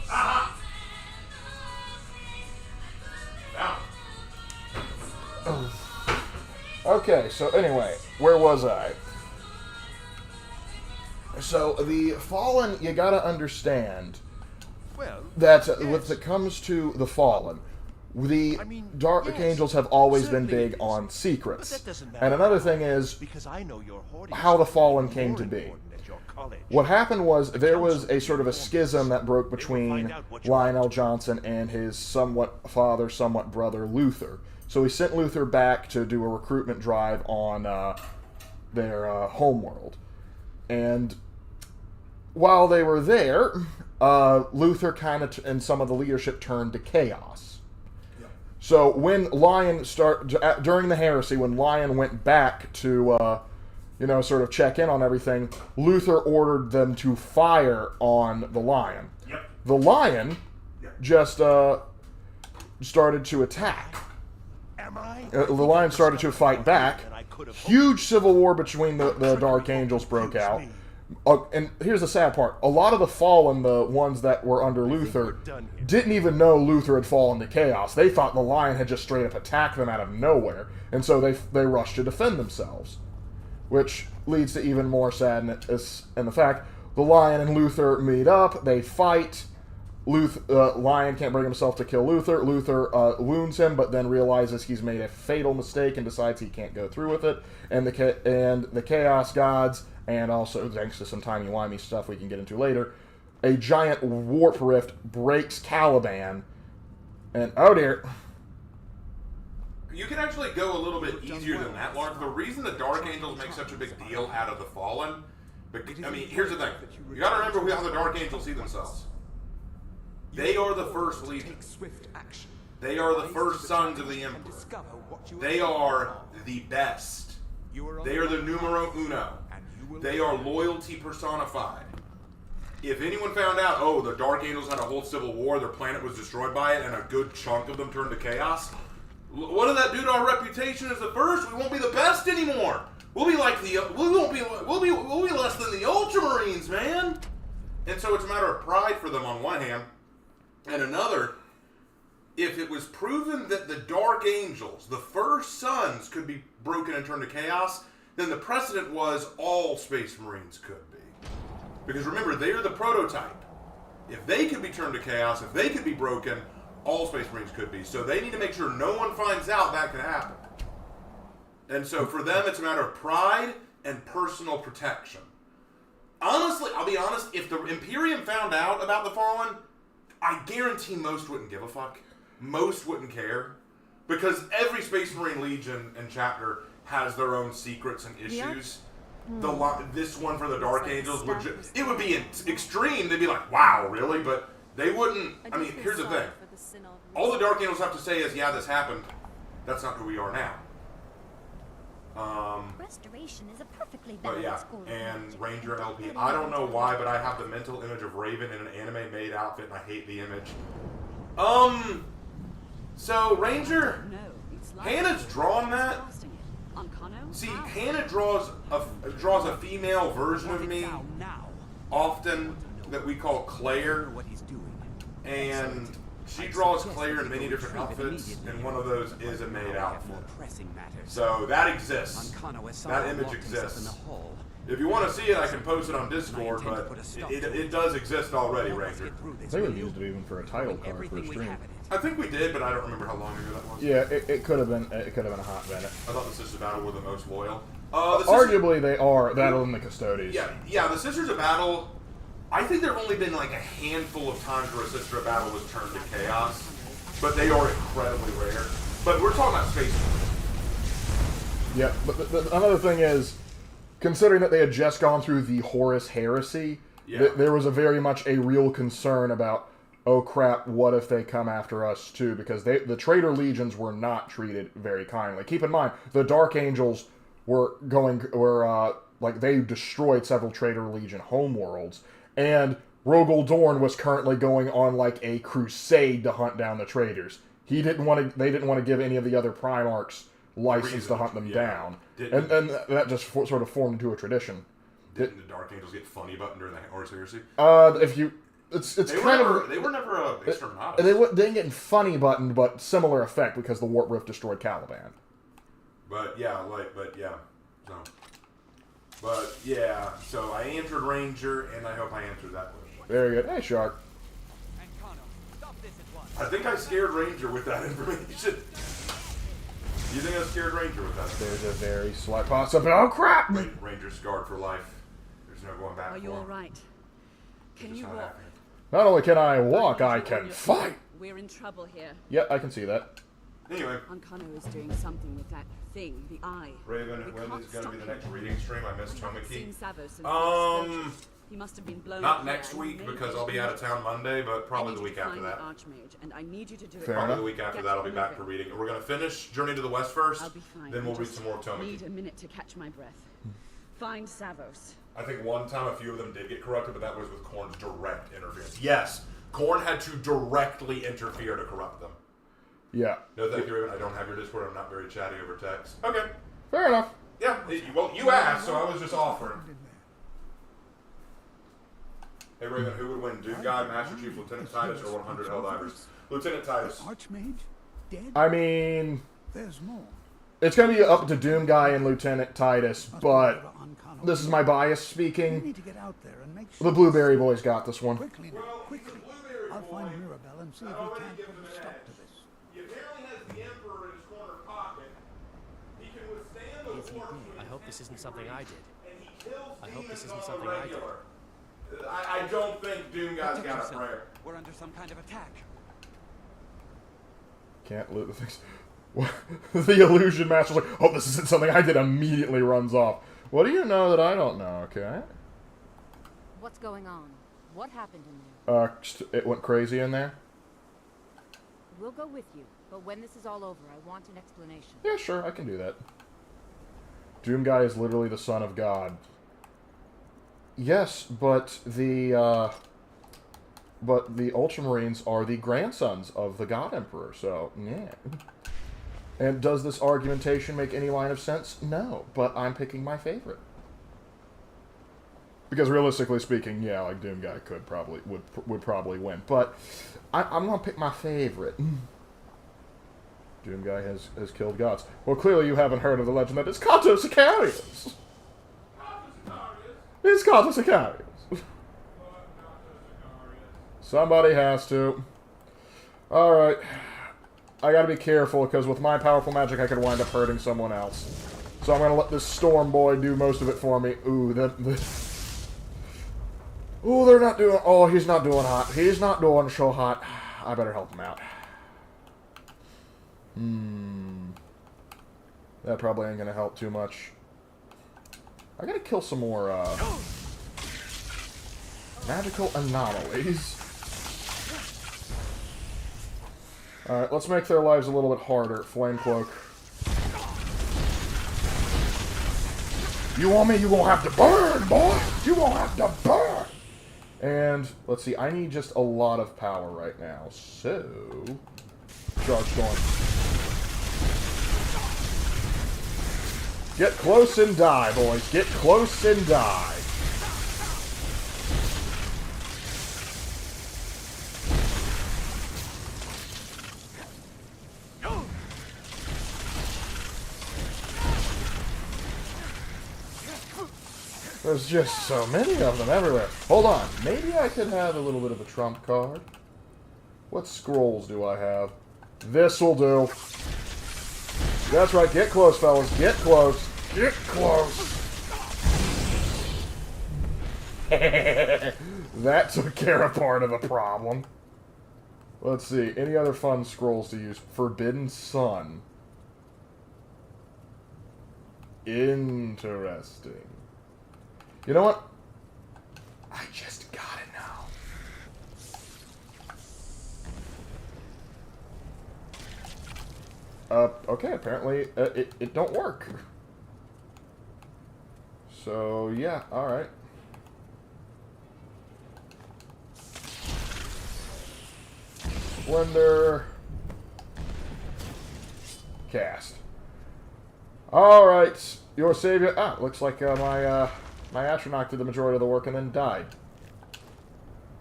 Aha! Down. Okay, so anyway, where was I? So the Fallen, you gotta understand Well, that yes. when it comes to the Fallen, the I mean, Dark yes, Angels have always been certainly big it is. on But secrets. that doesn't matter And another now, thing is, because I know your hoarding how the is Fallen more came to be. important at your college. what happened was there was council a sort of a schism that broke between find out what you're Lionel up to. Johnson and his somewhat father, somewhat brother, Luther. So he sent Luther back to do a recruitment drive on their homeworld. And while they were there, Luther kind of and some of the leadership turned to chaos. So when during the heresy, when Lion went back to, sort of check in on everything, Luther ordered them to fire on the Lion. Yep. The Lion just started to attack. Am I? The Lion started to fight back. Huge civil war between the Dark Angels broke out. And here's the sad part. A lot of the Fallen, the ones that were under Luther, didn't even know Luther had fallen to chaos. They thought the Lion had just straight up attacked them out of nowhere. And so they rushed to defend themselves. Which leads to even more sadness in the fact the Lion and Luther meet up, they fight. Lion can't bring himself to kill Luther. Luther wounds him, but then realizes he's made a fatal mistake and decides he can't go through with it. And the Chaos Gods, and also thanks to some timey-wimey stuff we can get into later, a giant warp rift breaks Caliban. And oh dear. You can actually go a little bit easier than that, Lark. The reason the Dark Angels make such a big deal out of the Fallen, I mean, here's the thing. You gotta remember how the Dark Angels see themselves. They are the first legion. They are the first sons of the Emperor. They are the best. They are the numero uno. They are loyalty personified. if anyone found out, oh, the Dark Angels had a whole civil war, their planet was destroyed by it, and a good chunk of them turned to chaos, what did that do to our reputation as the first? We won't be the best anymore. We'll be like we'll be less than the Ultramarines, man. And so it's a matter of pride for them on one hand, and another, if it was proven that the Dark Angels, the first sons, could be broken and turned to chaos, then the precedent was all Space Marines could be. Because remember, they're the prototype. If they could be turned to chaos, if they could be broken, all Space Marines could be. So they need to make sure no one finds out that can happen. And so for them, it's a matter of pride and personal protection. Honestly, I'll be honest, if the Imperium found out about the Fallen, I guarantee most wouldn't give a fuck. Most wouldn't care. Because every Space Marine Legion and chapter has their own secrets and issues. This one for the Dark Angels, it would be extreme. They'd be like, wow, really? But they wouldn't. I mean, here's the thing. All the Dark Angels have to say is, yeah, this happened. That's not who we are now. Restoration is a perfectly But yeah, and Ranger LP. I don't know why, but I have the mental image of Raven in an anime-made outfit, and I hate the image. So Ranger, Hannah's drawn that. See, Hannah draws a female version of me often that we call Claire, and she draws Claire in many different outfits, and one of those is a maid outfit. So that exists. That image exists. If you want to see it, I can post it on Discord, but it does exist already, Ranger. They would have used it even for a title card for a stream. I think we did, but I don't remember how long ago that was. Yeah, it could have been. It could have been a hot minute. I thought the Sisters of Battle were the most loyal. Arguably, they are. That and the Custodies. Yeah. The Sisters of Battle. I think there have only been like a handful of times where a Sister of Battle was turned to chaos, but they are incredibly rare. But we're talking about Space Marines. Yeah, but another thing is, considering that they had just gone through the Horus Heresy, there was a very much a real concern about, oh crap, what if they come after us too? Because the Traitor Legions were not treated very kindly. Keep in mind, the Dark Angels they destroyed several Traitor Legion homeworlds, and Rogel Dorn was currently going on like a crusade to hunt down the traitors. They didn't want to give any of the other Primarchs license to hunt them down. And that just sort of formed into a tradition. Didn't the Dark Angels get funny button during the Horus Heresy? They were never exterminatus. They didn't get funny buttoned, but similar effect because the Warp Rift destroyed Caliban. So I answered Ranger, and I hope I answered that question. Very good. Hey, Shark. I think I scared Ranger with that information. You think I scared Ranger with that? There's a very slight possibility. Oh, crap! Ranger's scarred for life. There's no going back. Are you all right? Can you walk? Not only can I walk, I can fight! We're in trouble here. Yeah, I can see that. Anyway. Ancano is doing something with that thing, the eye. Raven, when is going to be the next reading stream? I missed Tomiki. He must have been blown not next week because I'll be out of town Monday, but probably the week after that. And I need you to do it. Probably the week after that, I'll be back for reading. We're going to finish Journey to the West first, then we'll read some more Tomiki. Need a minute to catch my breath. Find Savos. I think one time a few of them did get corrupted, but that was with Khorne's direct interference. Yes, Khorne had to directly interfere to corrupt them. Yeah. No, thank you, Raven. I don't have your Discord. I'm not very chatty over text. Okay. Fair enough. Yeah. Well, you asked, so I was just offering. Hey, Raven, who would win? Doom Guy, Master Chief, Lieutenant Titus, or 100 Helldivers? Lieutenant Titus. Archmage? Dead? I mean... There's more. It's going to be up to Doom Guy and Lieutenant Titus, but this is my bias speaking. You need to get out there and make sure the Blueberry Boys got this one. Quickly, I'll find Mirabelle and see if he can't put a stop to this. He apparently has the Emperor in his corner pocket. He can withstand the force. I hope this isn't something I did. And he kills I hope this isn't demons something on a I did. regular. I don't think Doom Guy's got a prayer. We're under some kind of attack. Can't loot the things. The Illusion Master's like, oh, this isn't something I did, immediately runs off. What do you know that I don't know, okay? What's going on? What happened in there? It went crazy in there? We'll go with you, but when this is all over, I want an explanation. Yeah, sure, I can do that. Doom Guy is literally the son of God. Yes, but the Ultramarines are the grandsons of the God Emperor, so, yeah. And does this argumentation make any line of sense? No, but I'm picking my favorite. Because realistically speaking, yeah, like Doom Guy would probably win, but I'm gonna pick my favorite. Doom Guy has killed gods. Well, clearly you haven't heard of the legend that it's Kato Sicarius. It's Kato Sicarius. Somebody has to. Alright. I gotta be careful, because with my powerful magic I could wind up hurting someone else. So I'm gonna let this Storm Boy do most of it for me. Ooh, ooh, they're not doing... Oh, he's not doing hot. He's not doing so hot. I better help him out. That probably ain't gonna help too much. I gotta kill some more, magical anomalies. Alright, let's make their lives a little bit harder. Flame Cloak. You want me? You gonna have to burn, boy! You gonna have to burn! And, let's see, I need just a lot of power right now. So... Charge Storm. Get close and die, boys. Get close and die. There's just so many of them everywhere. Hold on. Maybe I could have a little bit of a trump card. What scrolls do I have? This will do. That's right. Get close, fellas. Get close. Get close. That took care of part of the problem. Let's see. Any other fun scrolls to use? Forbidden Sun. Interesting. You know what? I just got it now. Okay, apparently it don't work. So, yeah, alright. Blender. Cast. Alright, your savior. Ah, looks like my astronaut did the majority of the work and then died.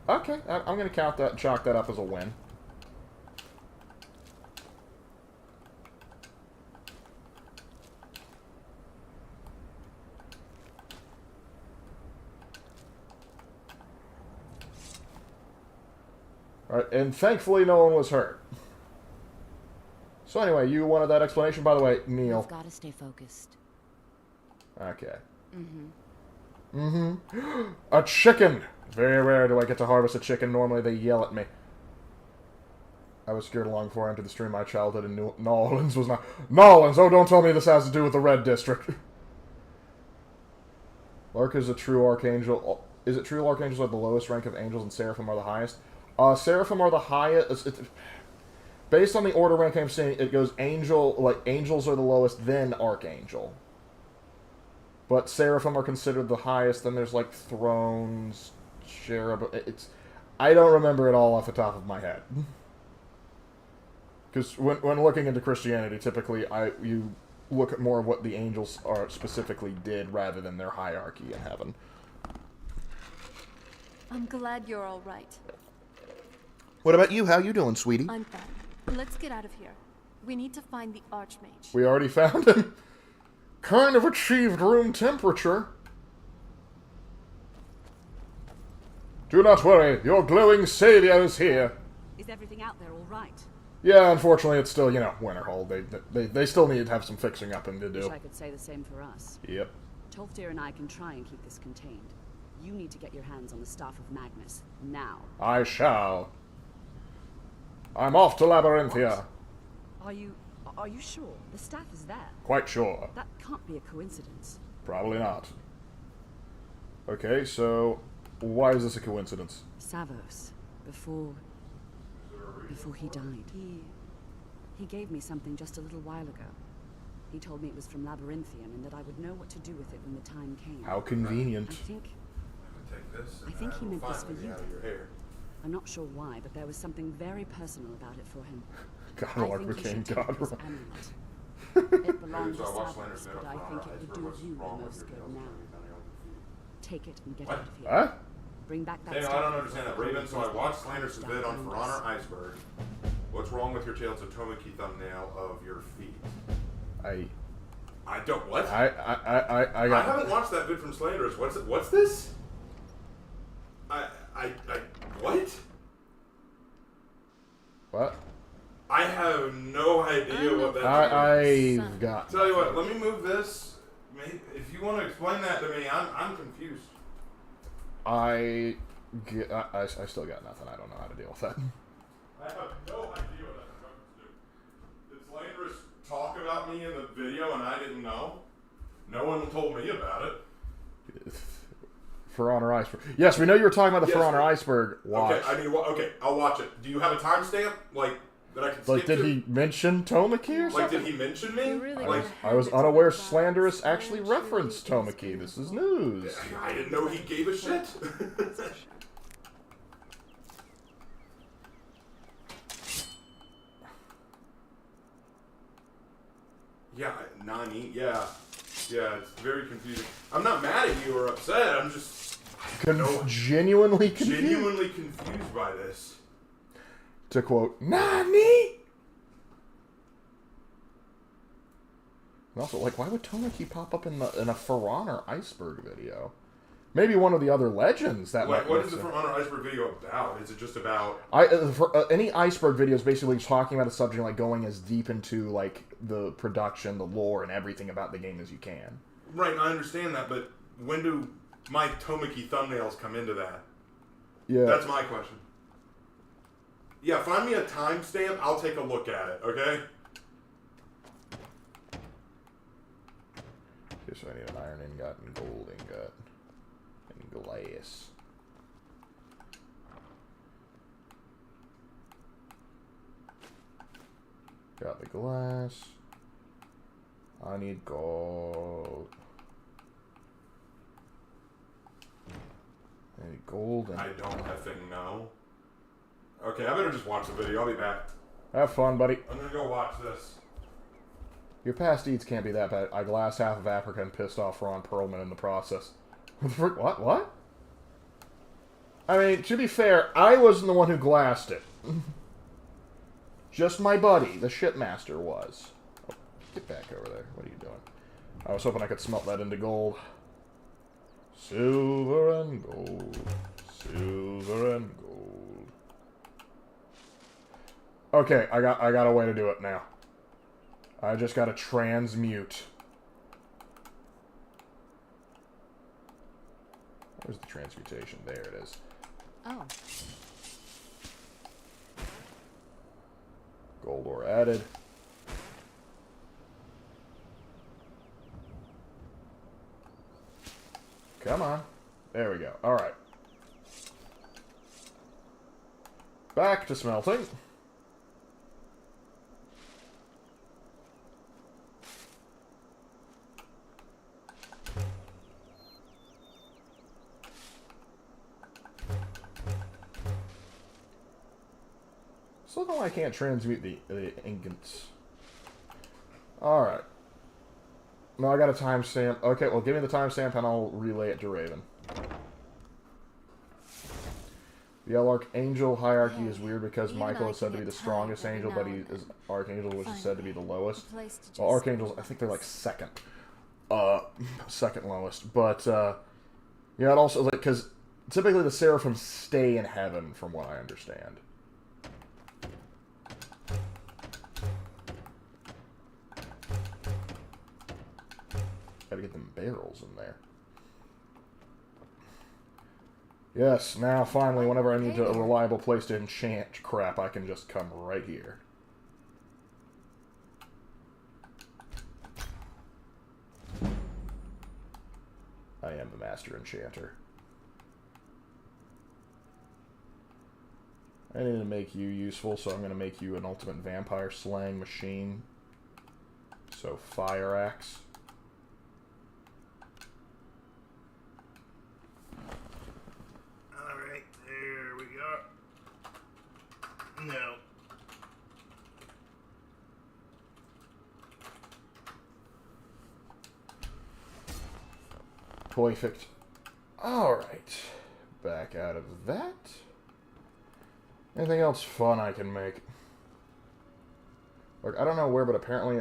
Okay, I'm going to count that and chalk that up as a win. Alright, and thankfully no one was hurt. So anyway, you wanted that explanation? By the way, Neil. You've got to stay focused. Okay. A chicken! Very rare do I get to harvest a chicken. Normally they yell at me. I was scared long before I entered the stream. My childhood in New Orleans was not... Nolans! Oh, don't tell me this has to do with the Red District. Lark is a true archangel. Is it true archangels are the lowest rank of angels and seraphim are the highest? Seraphim are the highest... based on the order rank I'm seeing, it goes angel... Like, angels are the lowest, then archangel. But seraphim are considered the highest, then there's, like, thrones, cherub... It's... I don't remember it all off the top of my head. Because when looking into Christianity, typically you look at more of what the angels are specifically did rather than their hierarchy in heaven. I'm glad you're all right. What about you? How you doing, sweetie? I'm fine. Let's get out of here. We need to find the Archmage. We already found him. Kind of achieved room temperature. Do not worry, your glowing savior is here. Is everything out there all right? Yeah, unfortunately, it's still, you know, Winterhold. They still need to have some fixing up and to do. Wish I could say the same for us. Yep. Tolfdir and I can try and keep this contained. You need to get your hands on the Staff of Magnus, now. I shall. I'm off to Labyrinthia. Are you sure? The staff is there. Quite sure. That can't be a coincidence. Probably not. Okay, so why is this a coincidence? Savos, before he died. He gave me something just a little while ago. He told me it was from Labyrinthian and that I would know what to do with it when the time came. How convenient. I think this. I think he meant this for you. Out of your hair. I'm not sure why, but there was something very personal about it for him. God, I Lark think you became should take God. this amulet. It belonged So to I watched Cerberus, Slender's but I Minute think for it would Iceberg. do What's you the wrong with most your good tails? now. Take it and get What? out of here. Huh? Bring back that Daniel, I stuff don't before understand that. the Raven, so I Raven watched goes Slander's down vid on below For us. Honor Iceberg. What's wrong with your Tales of Tomiki thumbnail of your feet? I don't. What? I got. I haven't watched that vid from Slanderous. What's this? What? What? I have no idea what that I've got. Tell you what, let me move this. Maybe, if you want to explain that to me, I'm confused. I still got nothing. I don't know how to deal with that. I have no idea what that reference to. Did Slanderous talk about me in the video and I didn't know? No one told me about it. For Honor Iceberg. Yes, we know you were talking about the For Honor Iceberg. Watch. Okay, I'll watch it. Do you have a timestamp like that I can skip Like, did to? he mention Tomiki or Like, something? did he mention me? Really I was unaware Slanderous actually referenced Tomiki. This is news. I didn't know he gave a shit. Yeah, Nani. Yeah, it's very confusing. I'm not mad at you or upset. I'm just Genuinely confused. genuinely confused by this. To quote, Nani? And also, like, why would Tomiki pop up in a For Honor Iceberg video? Maybe one of the other legends that Like, might what make is the sense. For Honor Iceberg video about? Is it just about... Any Iceberg video is basically talking about a subject, like going as deep into like the production, the lore, and everything about the game as you can. Right, I understand that, but when do my Tomiki thumbnails come into that? Yeah. That's my question. Yeah, find me a timestamp. I'll take a look at it, okay? Okay, so I need an iron ingot and gold ingot. And glass. Got the glass. I need gold. I need gold and... I don't effing know. Okay, I better just watch the video. I'll be back. Have fun, buddy. I'm gonna go watch this. Your past deeds can't be that bad. I glassed half of Africa and pissed off Ron Perlman in the process. What? What? I mean, to be fair, I wasn't the one who glassed it. Just my buddy, the shipmaster, was. Oh, get back over there. What are you doing? I was hoping I could smelt that into gold. Silver and gold. Silver and gold. Okay, I got a way to do it now. I just gotta transmute. Where's the transmutation? There it is. Oh. Gold ore added. Come on. There we go. Alright. Back to smelting. Still don't I can't transmute the ingots. Alright. No, I got a timestamp. Okay, well, give me the timestamp and I'll relay it to Raven. The Archangel hierarchy is weird because Michael is said to be the strongest angel, but he is Archangel, which is said to be the lowest. Well, Archangels, I think they're like second. Second lowest. But, yeah, it also, like, because typically the Seraphim stay in heaven, from what I understand. Gotta get them barrels in there. Yes, now finally, whenever I need a reliable place to enchant crap, I can just come right here. I am the master enchanter. I need to make you useful, so I'm going to make you an ultimate vampire slaying machine. So, fire axe. No. Perfect. Alright. Back out of that. Anything else fun I can make? Look, I don't know where, but apparently...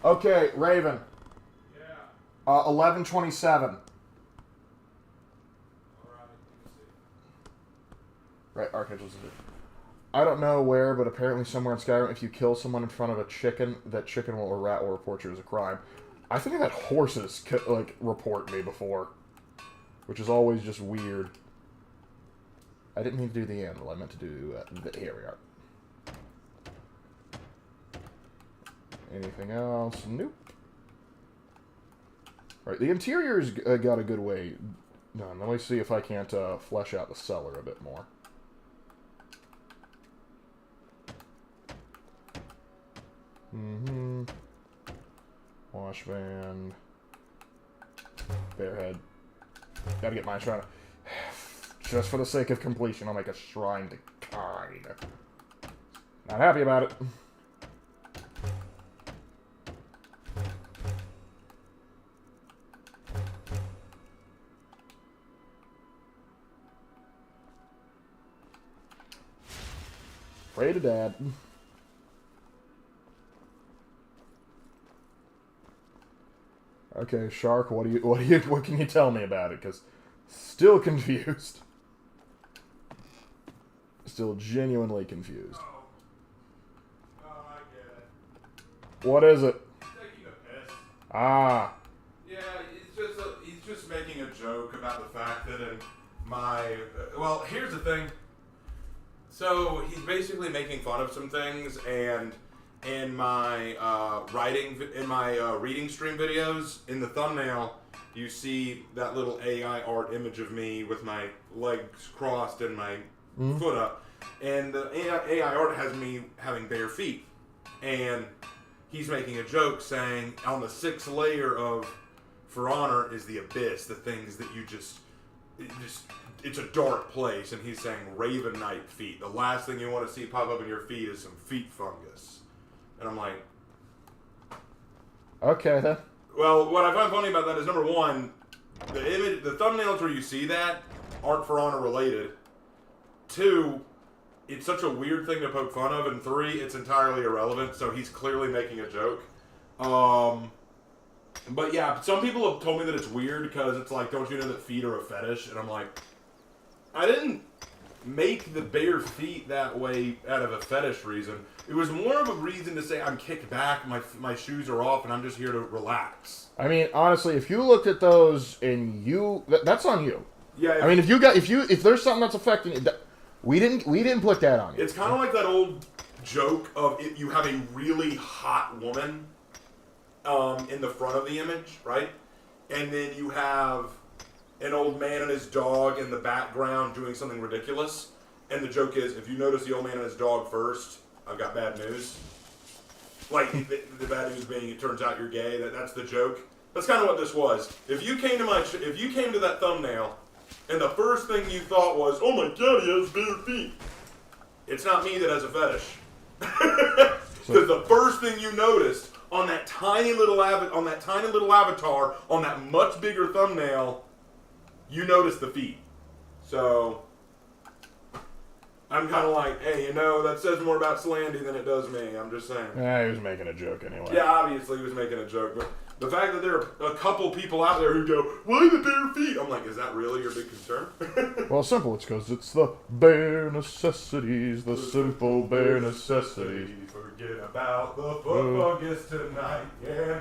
okay, Raven. Yeah. 1127. Right, Archangel. I don't know where, but apparently somewhere in Skyrim, if you kill someone in front of a chicken, that chicken will, or rat will report you as a crime. I think I've had horses, like, report me before. Which is always just weird. I didn't mean to do the animal, I meant to do here we are. Anything else? Nope. Right, the interior's got a good way done. Let me see if I can't flesh out the cellar a bit more. Mm-hmm. Wash van. Bearhead. Gotta get my shrine. Just for the sake of completion, I'll make a shrine to Kine. Not happy about it. Afraid of Dad. Okay, Shark, what can you tell me about it? Because still confused. Still genuinely confused. Oh, I get it. What is it? Taking a piss. Ah. Yeah, he's just making a joke about the fact that in my well, here's the thing. So he's basically making fun of some things, and in my reading stream videos, in the thumbnail, you see that little AI art image of me with my legs crossed and my foot up, and the AI art has me having bare feet, and he's making a joke saying on the 6th layer of For Honor is the abyss, the things that you it's a dark place, and he's saying Raven Knight feet. The last thing you want to see pop up in your feet is some feet fungus. And I'm like, okay then. well, what I find funny about that is, number one, the thumbnails where you see that aren't For Honor related. 2, it's such a weird thing to poke fun of, and 3, it's entirely irrelevant, so he's clearly making a joke. But yeah, some people have told me that it's weird because it's like, don't you know that feet are a fetish? And I'm like, I didn't make the bare feet that way out of a fetish reason. It was more of a reason to say I'm kicked back, my shoes are off, and I'm just here to relax. I mean, honestly, if you looked at those and that's on you. Yeah. I mean, if there's something that's affecting you, we didn't put that on you. It's kind of like that old joke of if you have a really hot woman in the front of the image, right? And then you have an old man and his dog in the background doing something ridiculous. And the joke is, if you notice the old man and his dog first, I've got bad news. Like, the bad news being, it turns out you're gay. That's the joke. That's kind of what this was. If you came to that thumbnail, and the first thing you thought was, oh my god, he has bare feet. It's not me that has a fetish. Because the first thing you noticed on that tiny little avatar, on that much bigger thumbnail, you noticed the feet. So I'm kind of like, hey, that says more about Slandy than it does me. I'm just saying. Yeah, he was making a joke anyway. Yeah, obviously he was making a joke, but the fact that there are a couple people out there who go, why the bare feet? I'm like, is that really your big concern? Well, simple. It's because it's the bare necessities, the simple bare necessities. Forget about the foot fungus tonight, yeah.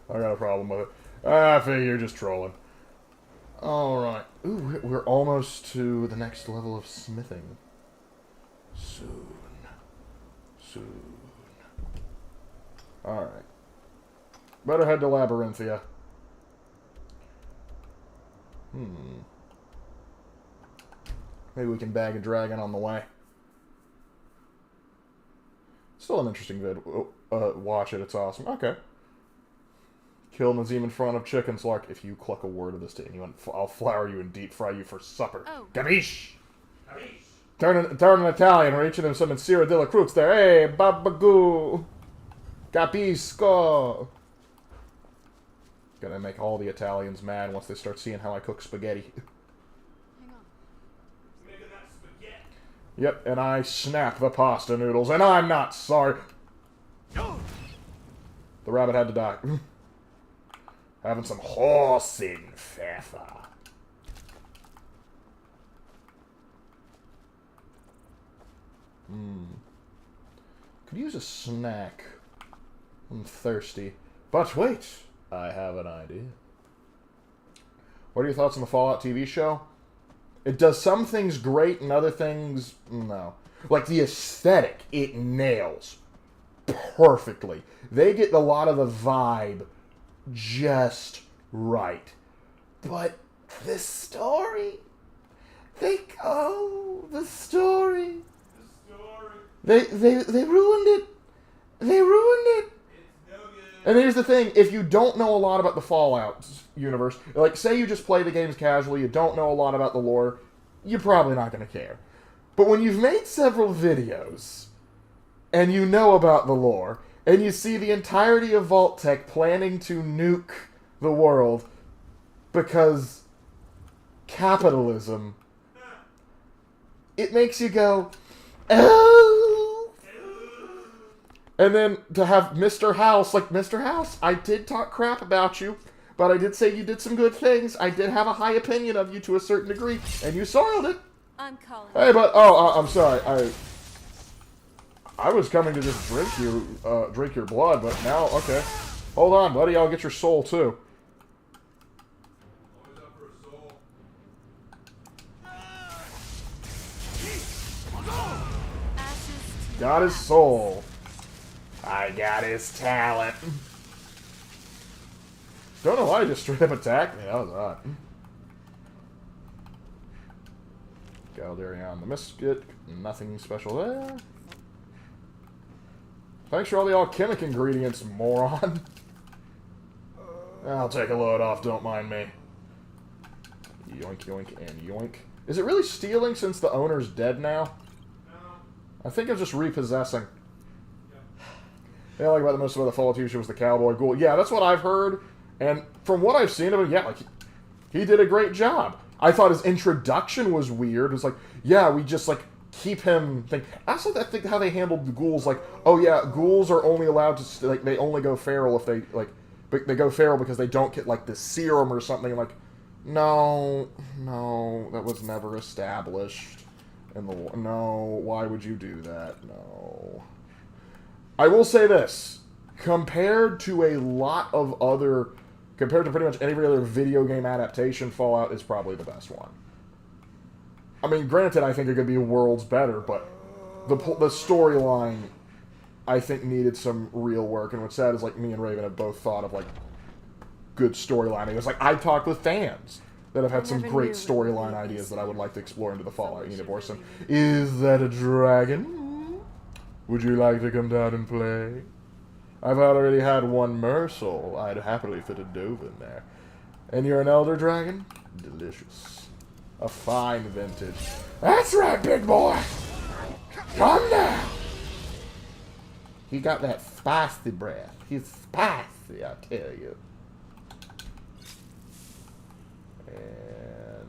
I got a problem with it. I figure you're just trolling. Alright. Ooh, we're almost to the next level of smithing. Soon. Alright. Better head to Labyrinthia. Maybe we can bag a dragon on the way. Still an interesting vid. Watch it, it's awesome. Okay. Kill Nazim in front of chickens, Lark. If you cluck a word of this to anyone, I'll flour you and deep fry you for supper. Oh. Gabish! Gabish! Turning Italian, reaching him some Insira della Cruz there. Hey, babagoo. Capisco. Gonna make all the Italians mad once they start seeing how I cook spaghetti. Hang on. Making that spaghetti. Yep, and I snap the pasta noodles, and I'm not sorry. The rabbit had to die. Having some Horsenpfeffer. Could use a snack. I'm thirsty. But wait, I have an idea. What are your thoughts on the Fallout TV show? It does some things great and other things, no. Like the aesthetic, it nails perfectly. They get a lot of the vibe just right. But the story, the story. They ruined it. They ruined it. It's no good. And here's the thing, if you don't know a lot about the Fallout universe, like say you just play the games casually, you don't know a lot about the lore, you're probably not going to care. But when you've made several videos, and you know about the lore, and you see the entirety of Vault-Tec planning to nuke the world because capitalism, it makes you go, oh. And then to have Mr. House, like, Mr. House, I did talk crap about you, but I did say you did some good things. I did have a high opinion of you to a certain degree, and you soiled it. I'm calling. Hey, but, oh, I'm sorry, I was coming to just drink your blood, but now, okay. Hold on, buddy, I'll get your soul, too. Always up for a soul. Got his soul. I got his talent. Don't know why he just straight up attacked me. That was odd. Galdarion the Misfit. Nothing special there. Thanks for all the alchemic ingredients, moron. I'll take a load off, don't mind me. Yoink, yoink, and yoink. Is it really stealing since the owner's dead now? No. I think it's just repossessing. Yeah, like about the most of the Fallout TV show was the cowboy ghoul. Yeah, that's what I've heard. And from what I've seen of him, yeah, like he did a great job. I thought his introduction was weird. It was like, yeah, we just like keep him. I also think how they handled the ghouls. Like, oh yeah, ghouls are only allowed to like they only go feral if they like. But they go feral because they don't get like the serum or something. Like, no, that was never established. No, why would you do that? No. I will say this. Compared to pretty much any other video game adaptation, Fallout is probably the best one. I mean, granted, I think it could be worlds better, but the storyline, I think, needed some real work. And what's sad is, like, me and Raven have both thought of, like, good storyline. It was like, I talked with fans that have had some great storyline ideas that I would like to explore into the Fallout universe. And is that a dragon? Would you like to come down and play? I've already had one Mersul. I'd happily fit a dove in there. And you're an Elder Dragon? Delicious. A fine vintage. That's right, big boy! Come down! He got that spicy breath. He's spicy, I tell you. And...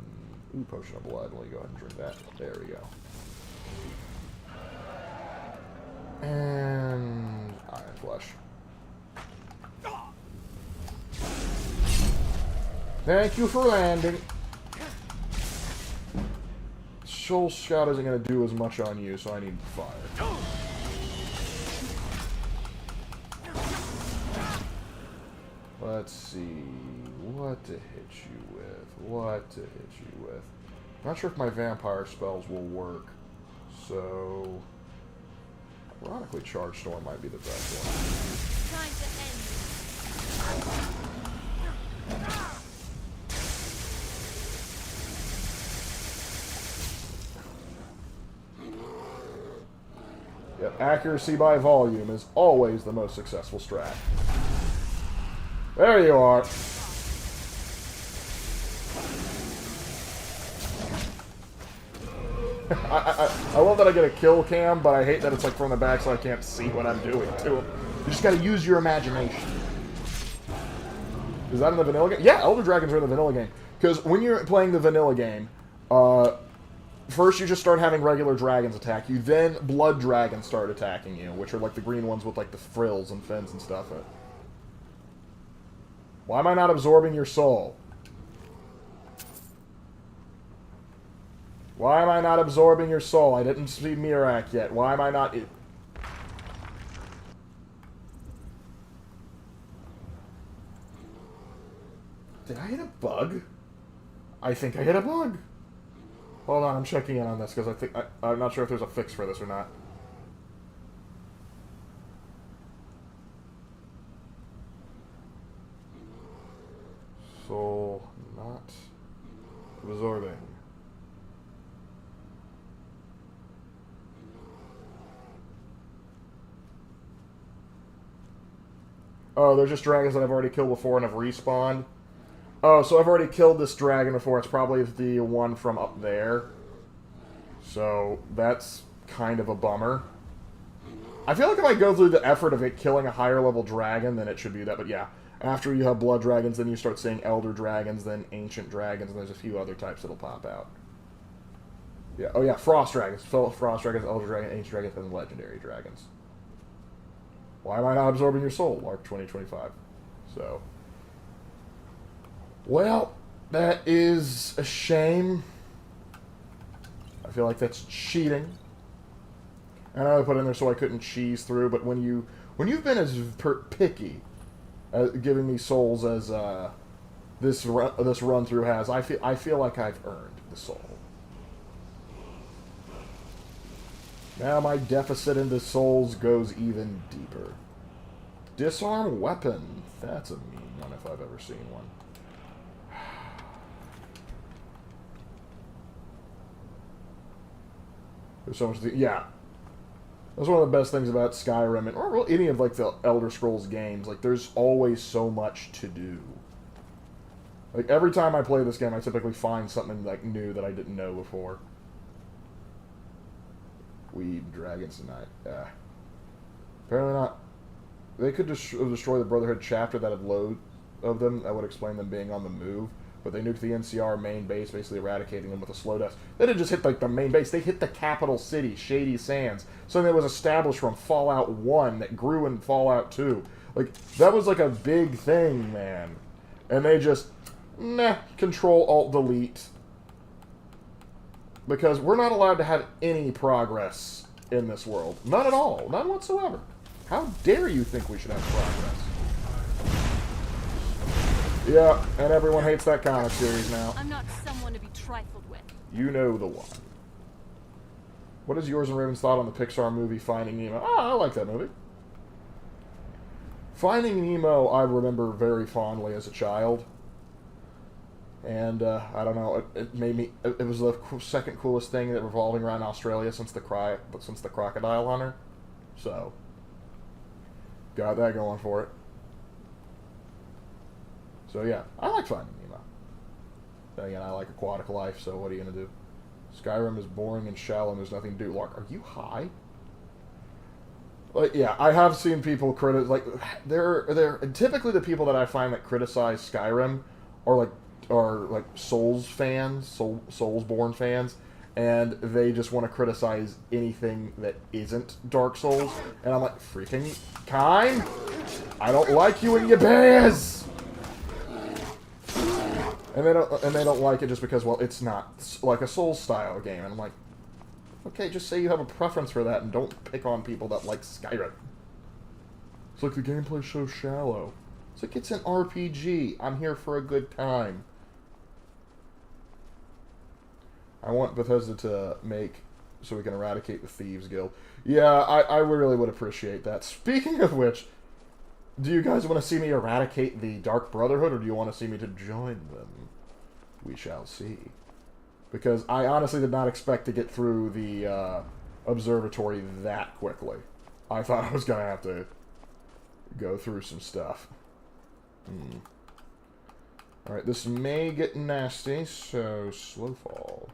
ooh, potion of blood. Let me go ahead and drink that. There we go. And Iron Flesh. Thank you for landing. Soul Scout isn't going to do as much on you, so I need fire. Let's see what to hit you with. I'm not sure if my vampire spells will work, so... ironically, Charge Storm might be the best one. Time to end. Yep, accuracy by volume is always the most successful strat. There you are. I love that I get a kill cam, but I hate that it's like from the back so I can't see what I'm doing to him. You just gotta use your imagination. Is that in the vanilla game? Yeah, Elder Dragons are in the vanilla game. Because when you're playing the vanilla game, first you just start having regular dragons attack you, then blood dragons start attacking you, which are like the green ones with like the frills and fins and stuff. Why am I not absorbing your soul? Why am I not absorbing your soul? I didn't see Mirak yet. Why am I not... Did I hit a bug? I think I hit a bug. Hold on, I'm checking in on this because I'm not sure if there's a fix for this or not. Soul not absorbing. Oh, they're just dragons that I've already killed before and have respawned. Oh, so I've already killed this dragon before. It's probably the one from up there. So, that's kind of a bummer. I feel like if I go through the effort of it killing a higher level dragon, then it should be that. But yeah, after you have blood dragons, then you start seeing elder dragons, then ancient dragons, and there's a few other types that'll pop out. Yeah. Oh yeah, frost dragons. Frost dragons, elder dragons, ancient dragons, and legendary dragons. Why am I not absorbing your soul? Lark 2025. So. Well, that is a shame. I feel like that's cheating. I know I put it in there so I couldn't cheese through, but when you've been as picky at giving me souls as this run through has, I feel like I've earned the soul. Now my deficit into souls goes even deeper. Disarm weapon. That's a mean one if I've ever seen one. There's so much. Yeah. That's one of the best things about Skyrim, and or any of like the Elder Scrolls games. Like, there's always so much to do. Like, every time I play this game, I typically find something like new that I didn't know before. Weed dragons tonight. Yeah. Apparently not. They could destroy the Brotherhood chapter that had loads of them. That would explain them being on the move. But they nuked the NCR main base, basically eradicating them with a slow death. They didn't just hit like the main base. They hit the capital city, Shady Sands. Something that was established from Fallout 1 that grew in Fallout 2. Like, that was like a big thing, man. And they just, nah, Control-Alt-Delete. Because we're not allowed to have any progress in this world. None at all. None whatsoever. How dare you think we should have progress? Yeah, and everyone hates that comic series now. I'm not someone to be trifled with. You know the one. What is yours and Raven's thought on the Pixar movie Finding Nemo? Oh, I like that movie. Finding Nemo I remember very fondly as a child. And, I don't know, it made me... It was the second coolest thing that revolving around Australia since the Crocodile Hunter. So, got that going for it. So yeah, I like Finding Nemo. Then again, I like aquatic life, so what are you going to do? Skyrim is boring and shallow and there's nothing to do. Lark, are you high? Like, yeah, I have seen people criticize, like, they're typically the people that I find that criticize Skyrim are like Souls fans, Soulsborne fans, and they just want to criticize anything that isn't Dark Souls, and I'm like, freaking kind? I don't like you and your bears! And they don't like it just because, well, it's not like a Souls-style game. And I'm like, okay, just say you have a preference for that and don't pick on people that like Skyrim. It's like the gameplay's so shallow. It's like, it's an RPG. I'm here for a good time. I want Bethesda to make so we can eradicate the Thieves Guild. Yeah, I really would appreciate that. Speaking of which, do you guys want to see me eradicate the Dark Brotherhood, or do you want to see me to join them? We shall see. Because I honestly did not expect to get through the observatory that quickly. I thought I was going to have to go through some stuff. Alright, this may get nasty, so slow fall.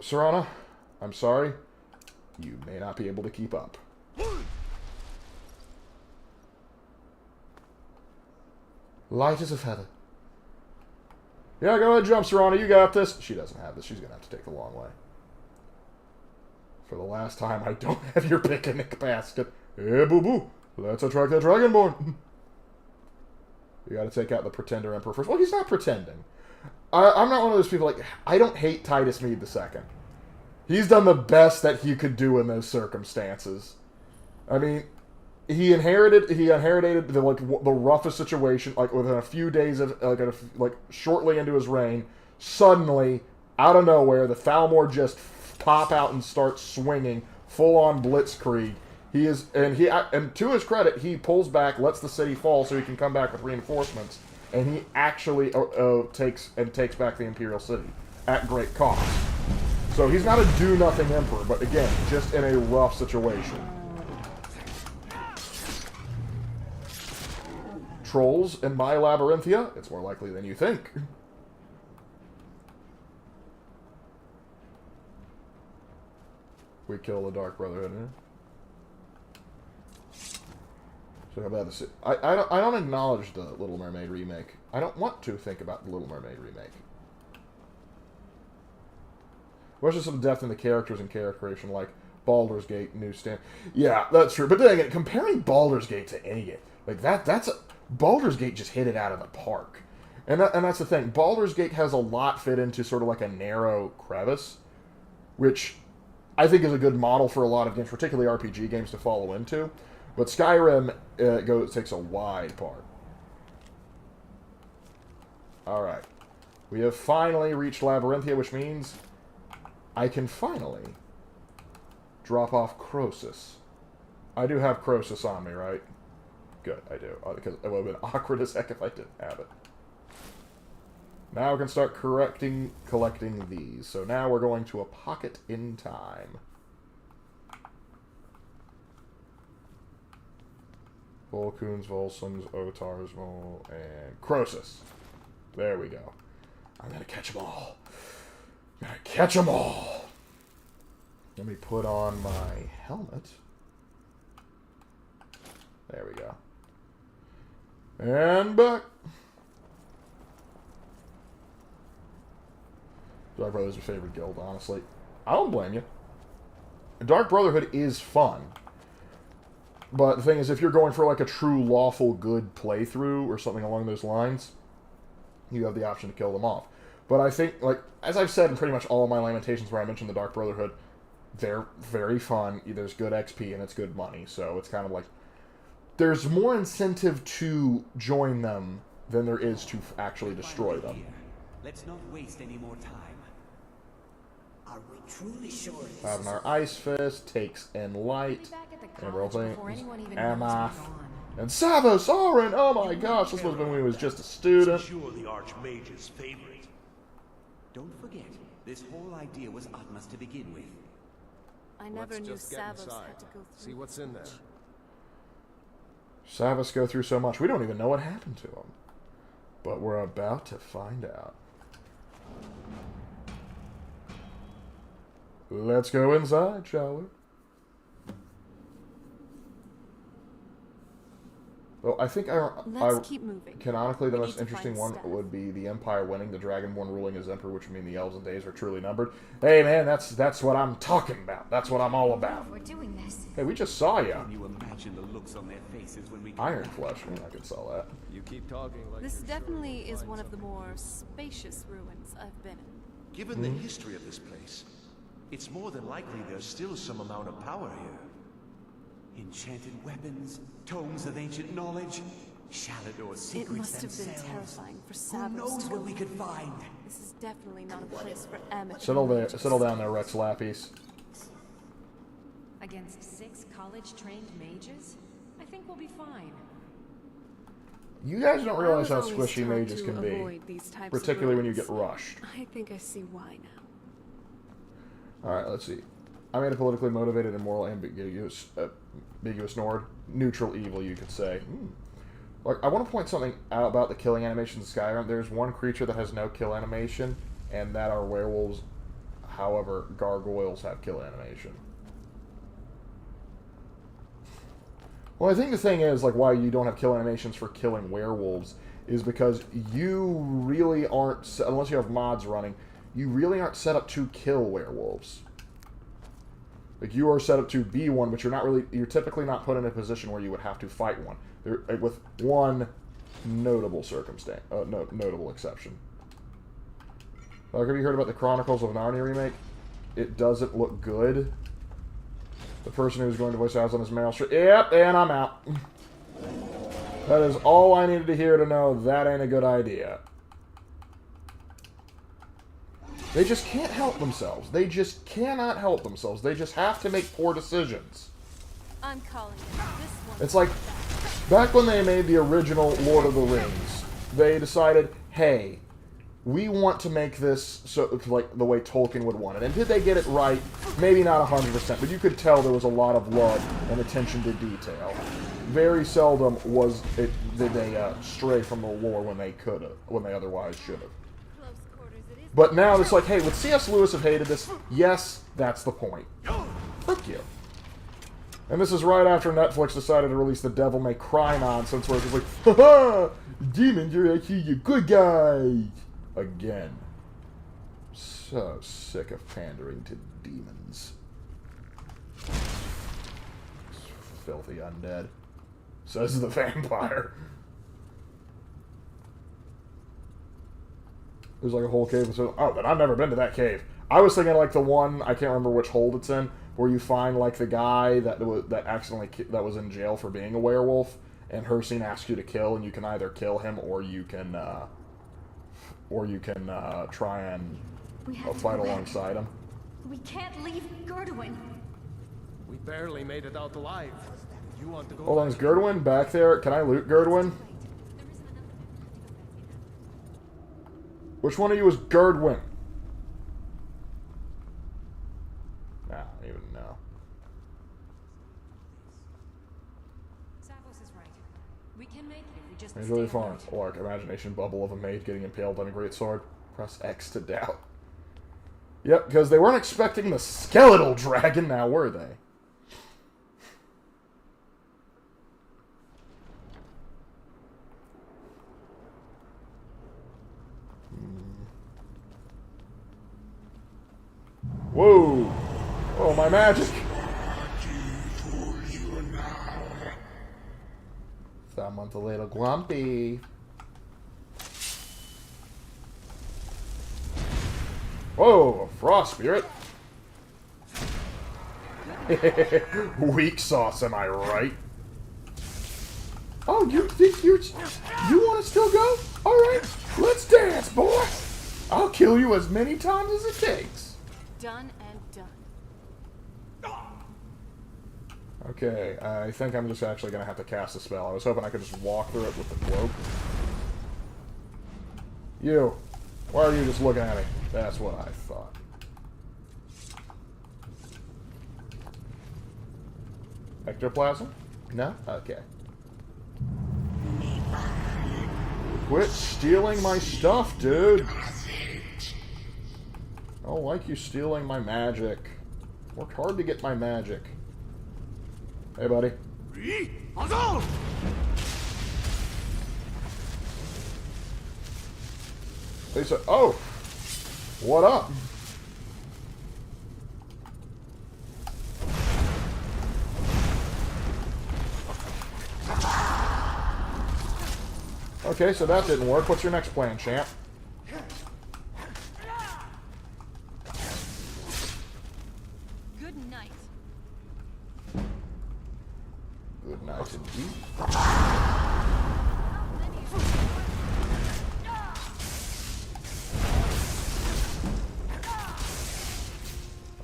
Serana, I'm sorry. You may not be able to keep up. Light as a feather. Yeah, go ahead, jump, Serana. You got this. She doesn't have this. She's going to have to take the long way. For the last time, I don't have your picnic basket. Hey, boo-boo. Let's attract that Dragonborn. You got to take out the Pretender Emperor first. Well, he's not pretending. I'm not one of those people, like, I don't hate Titus Mead II. He's done the best that he could do in those circumstances. I mean, he inherited the roughest situation, like, within a few days of, shortly into his reign. Suddenly, out of nowhere, the Thalmor just pop out and start swinging, full-on blitzkrieg. And to his credit, he pulls back, lets the city fall so he can come back with reinforcements, and he actually takes back the Imperial City at great cost. So he's not a do-nothing emperor, but again, just in a rough situation. Trolls in my Labyrinthia? It's more likely than you think. We kill the Dark Brotherhood here. So how about this? I don't acknowledge the Little Mermaid remake. I don't want to think about the Little Mermaid remake. Where's just some depth in the characters and character creation, like Baldur's Gate, New Stand. Yeah, that's true. But then again, comparing Baldur's Gate to any game, like Baldur's Gate just hit it out of the park. And that's the thing. Baldur's Gate has a lot fit into sort of like a narrow crevice, which I think is a good model for a lot of games, particularly RPG games, to follow into. But Skyrim takes a wide part. Alright. We have finally reached Labyrinthia, which means I can finally drop off Croesus. I do have Croesus on me, right? Good, I do. Because it would have been awkward as heck if I didn't have it. Now we can start collecting these. So now we're going to a pocket in time. Volkuns, Volsums, Otars, and Croesus. There we go. I'm gonna catch them all. I'm gonna catch them all. Let me put on my helmet. There we go. And back. Dark Brotherhood's my favorite guild, honestly. I don't blame you. Dark Brotherhood is fun. But the thing is, if you're going for like a true lawful good playthrough or something along those lines, you have the option to kill them off. But I think, like, as I've said in pretty much all of my Lamentations where I mentioned the Dark Brotherhood, they're very fun. There's good XP and it's good money. So it's kind of like, there's more incentive to join them than there is to actually destroy them. Let's not waste any more time. Are we truly sure? Having our Ice Fist takes in Light, and we're playing Amath, and Savos Oren. Oh my gosh, this was when we was just a student. Sure, the Archmage's favorite. Don't forget, this whole idea was Atma's to begin with. I never knew Savos had to go through. See what's in there. Savos go through so much, we don't even know what happened to him. But we're about to find out. Let's go inside, shall we? Well, I think Let's keep moving. Canonically, the most interesting one would be the Empire winning, the Dragonborn ruling as Emperor, which would mean the Elves and Days are truly numbered. Hey, man, that's what I'm talking about. That's what I'm all about. We're doing this. Hey, we just saw ya. Can you imagine the looks on their faces when we Iron Flesh. I could sell that. You keep talking like This you're definitely sure is we'll one find of the more spacious ruins I've been in. Given the history of this place, it's more than likely there's still some amount of power here. enchanted weapons, tomes of ancient knowledge, Shalador's secrets It must have been themselves. terrifying for Who Savos knows to what go we could find? This is definitely not a place for amateurs. Settle down there, Rex Lappies. Against 6 college-trained mages? I think we'll be fine. You guys don't realize how I was always squishy taught mages to can be. avoid these types of Particularly when you ruins. get rushed. I think I see why now. Alright, let's see. I made a politically motivated and moral ambiguous Nord. Neutral evil, you could say. Like, I want to point something out about the killing animations in Skyrim. There's one creature that has no kill animation, and that are werewolves. However, gargoyles have kill animation. Well, I think the thing is, like, why you don't have kill animations for killing werewolves is because you really aren't, unless you have mods running, you really aren't set up to kill werewolves. Like, you are set up to be one, but you're typically not put in a position where you would have to fight one. With one notable circumstance, notable exception. Like, have you heard about the Chronicles of Narnia remake? It doesn't look good. The person who's going to voice Aslan is Meryl Streep. Yep, and I'm out. That is all I needed to hear to know that ain't a good idea. They just can't help themselves. They just cannot help themselves. They just have to make poor decisions. I'm calling it. This one. It's like, back when they made the original Lord of the Rings, they decided, hey, we want to make this so like the way Tolkien would want it. And did they get it right? Maybe not 100%, but you could tell there was a lot of love and attention to detail. Very seldom did they stray from the lore when they could have, when they otherwise should have. But now it's like, hey, would C.S. Lewis have hated this? Yes, that's the point. Frick you. And this is right after Netflix decided to release the Devil May Cry nonsense, where it's like, ha-ha! Demons are actually you good guys! Again. So sick of pandering to demons. Filthy undead. Says the vampire. There's like a whole cave. So, oh, but I've never been to that cave. I was thinking like the one, I can't remember which hold it's in, where you find like the guy that was in jail for being a werewolf, and Hercene asks you to kill, and you can either kill him or you can try and fight alongside him. We can't leave Gerdwin. We barely made it out alive. You want to go? Hold on, is Gerdwin back there? Can I loot Gerdwin? Which one of you is Gerdwin? Nah, I don't even know. Savos is right. We can make it if we just It's really fun. Lark, imagination bubble of a maid getting impaled on a great sword. Press X to doubt. Yep, because they weren't expecting the skeletal dragon now, were they? Whoa! Oh, my magic! Someone's a little grumpy. Whoa! A frost spirit! Weak sauce, am I right? Oh, you think you want to still go? Alright, let's dance, boy! I'll kill you as many times as it takes. Done and done. Okay, I think I'm just actually going to have to cast a spell. I was hoping I could just walk through it with the cloak. You. Why are you just looking at me? That's what I thought. Ectoplasm? No? Okay. Quit stealing my stuff, dude! I don't like you stealing my magic. Worked hard to get my magic. Hey, buddy. They said, oh! What up? Okay, so that didn't work. What's your next plan, champ? Good night. Good night indeed.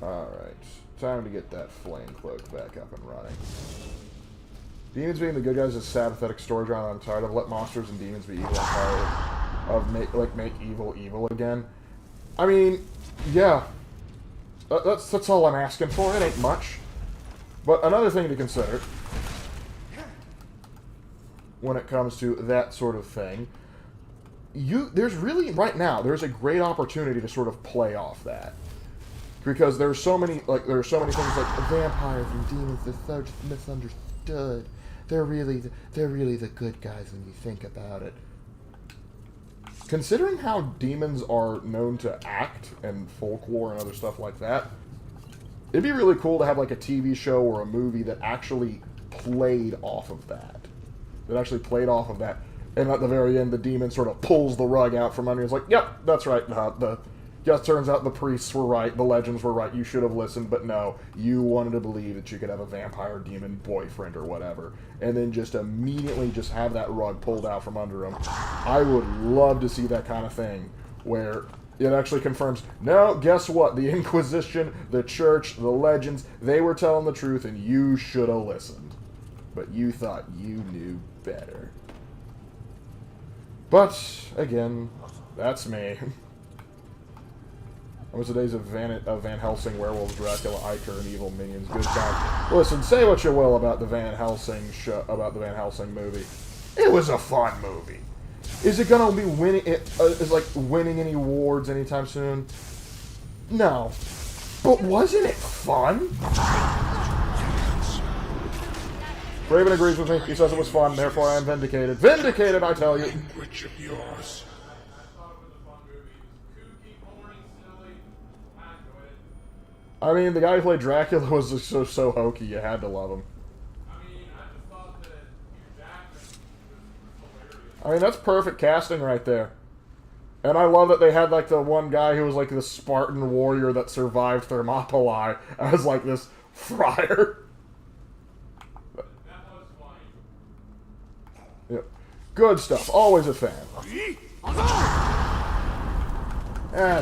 Alright. Time to get that flame cloak back up and running. Demons being the good guys is a sad, pathetic story genre I'm tired of. Let monsters and demons be evil. I'm tired of make evil evil again. I mean, yeah. That's all I'm asking for. It ain't much. But another thing to consider when it comes to that sort of thing, there's really, right now, there's a great opportunity to sort of play off that. Because there's so many things like vampires and demons. They're so misunderstood. They're really the good guys when you think about it. Considering how demons are known to act and folklore and other stuff like that, it'd be really cool to have like a TV show or a movie that actually played off of that. And at the very end, the demon sort of pulls the rug out from under. It's like, yep, that's right. Turns out the priests were right. The legends were right. You should have listened, but no. You wanted to believe that you could have a vampire demon boyfriend or whatever. And then just immediately just have that rug pulled out from under them. I would love to see that kind of thing where it actually confirms, no, guess what? The Inquisition, the Church, the legends, they were telling the truth and you should have listened. But you thought you knew better. But, again, that's me. It was the days of Van Helsing, werewolves, Dracula, Iker, and evil minions. Good time. Listen, say what you will about the Van Helsing movie. It was a fun movie. Is it gonna be winning any awards anytime soon? No. But wasn't it fun? Raven agrees with me. He says it was fun, therefore I am vindicated. Vindicated, I tell you. Which of yours? I mean, the guy who played Dracula was just so hokey, you had to love him. I mean, that's perfect casting right there. And I love that they had, like, the one guy who was, like, the Spartan warrior that survived Thermopylae as, like, this friar. Yep. Good stuff. Always a fan.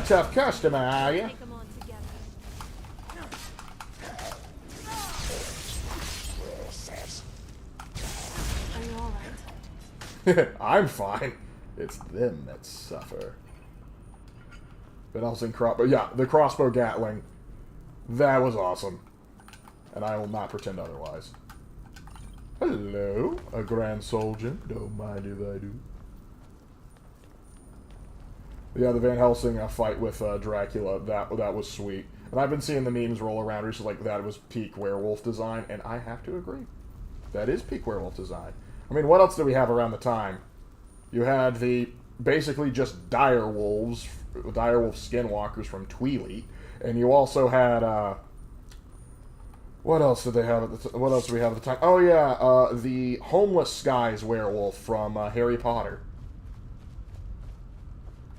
Tough customer, are you? I'm fine. It's them that suffer. But also the crossbow Gatling. That was awesome. And I will not pretend otherwise. Hello, a grand soldier. Don't mind if I do. Yeah, the Van Helsing fight with Dracula, that was sweet. And I've been seeing the memes roll around recently like that was peak werewolf design, and I have to agree. That is peak werewolf design. I mean, what else did we have around the time? You had the basically just dire wolf skinwalkers from Tweely, and you also had what else did they have what else do we have at the time? Oh yeah, the homeless skies werewolf from Harry Potter.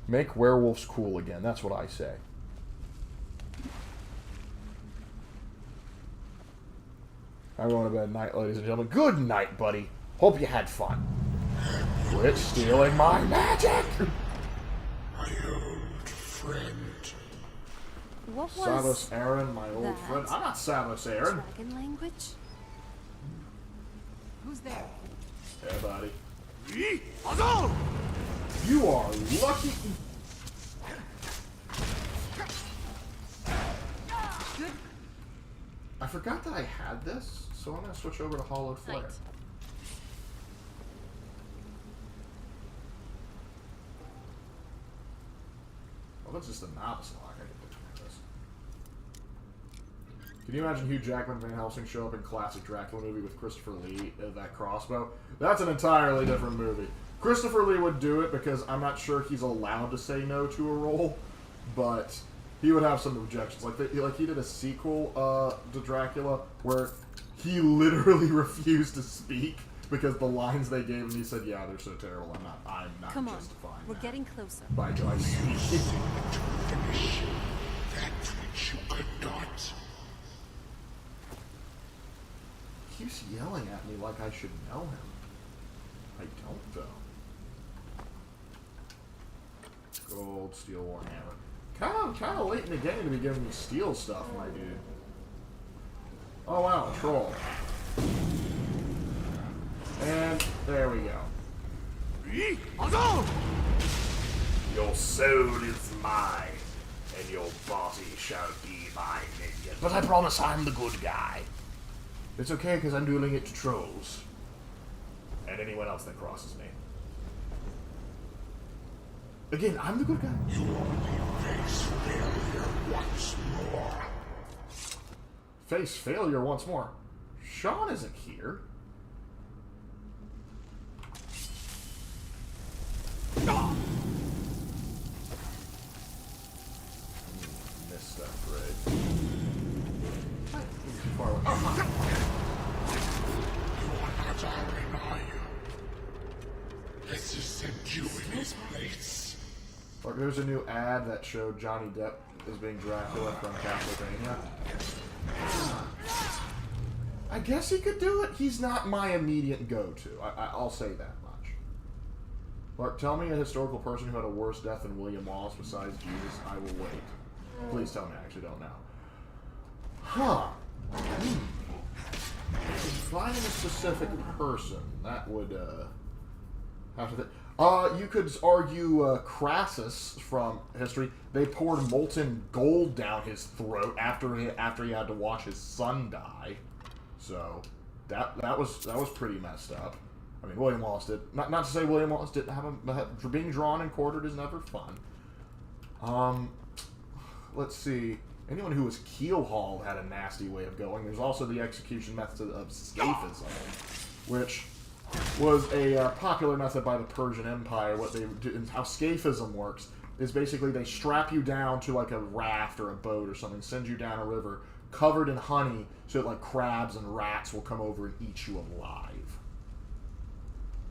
Make werewolves cool again. That's what I say. I'm going to bed night, ladies and gentlemen. Good night, buddy. Hope you had fun. Quit stealing my magic! My old friend. What was Savos Aaron, my old that? friend. I'm not Savos Aaron. Dragon language? Who's there? Hey, buddy. You are lucky. I forgot that I had this, so I'm going to switch over to Hollowed Flare. Right. Well, that's just a novice lock. I can between this. Can you imagine Hugh Jackman Van Helsing show up in classic Dracula movie with Christopher Lee that crossbow? That's an entirely different movie. Christopher Lee would do it because I'm not sure he's allowed to say no to a role, but he would have some objections. Like he did a sequel to Dracula where he literally refused to speak because the lines they gave him, he said, "Yeah, they're so terrible. I'm not Come on, justifying we're that getting closer. by Joyce." Finish that which you could not. He keeps yelling at me like I should know him. I don't, though. Gold, steel, warhammer. Kind of late in the game to be giving me steel stuff, my dude. Oh wow, troll. And there we go. Your soul is mine, and your body shall be my minion. But I promise I'm the good guy. It's okay, because I'm dueling it to trolls. And anyone else that crosses me. Again, I'm the good guy. You only face failure once more. Face failure once more. Sean isn't here. Misstep, right? Far away. Not alone, are you? Let's just send you in his place. Look, there's a new ad that showed Johnny Depp as being Dracula from Castlevania. I guess he could do it. He's not my immediate go-to. I'll say that much. Lark, tell me a historical person who had a worse death than William Wallace besides Jesus. I will wait. Please tell me. I actually don't know. Huh. Finding a specific person, that would have to think. You could argue Crassus from history. They poured molten gold down his throat after he had to watch his son die. So that was pretty messed up. I mean, William Wallace did not to say William Wallace didn't have being drawn and quartered is never fun. Let's see. Anyone who was keel-hauled had a nasty way of going. There's also the execution method of scaphism, which was a popular method by the Persian Empire. What they do, and how scaphism works is basically they strap you down to like a raft or a boat or something, send you down a river covered in honey, so that like crabs and rats will come over and eat you alive.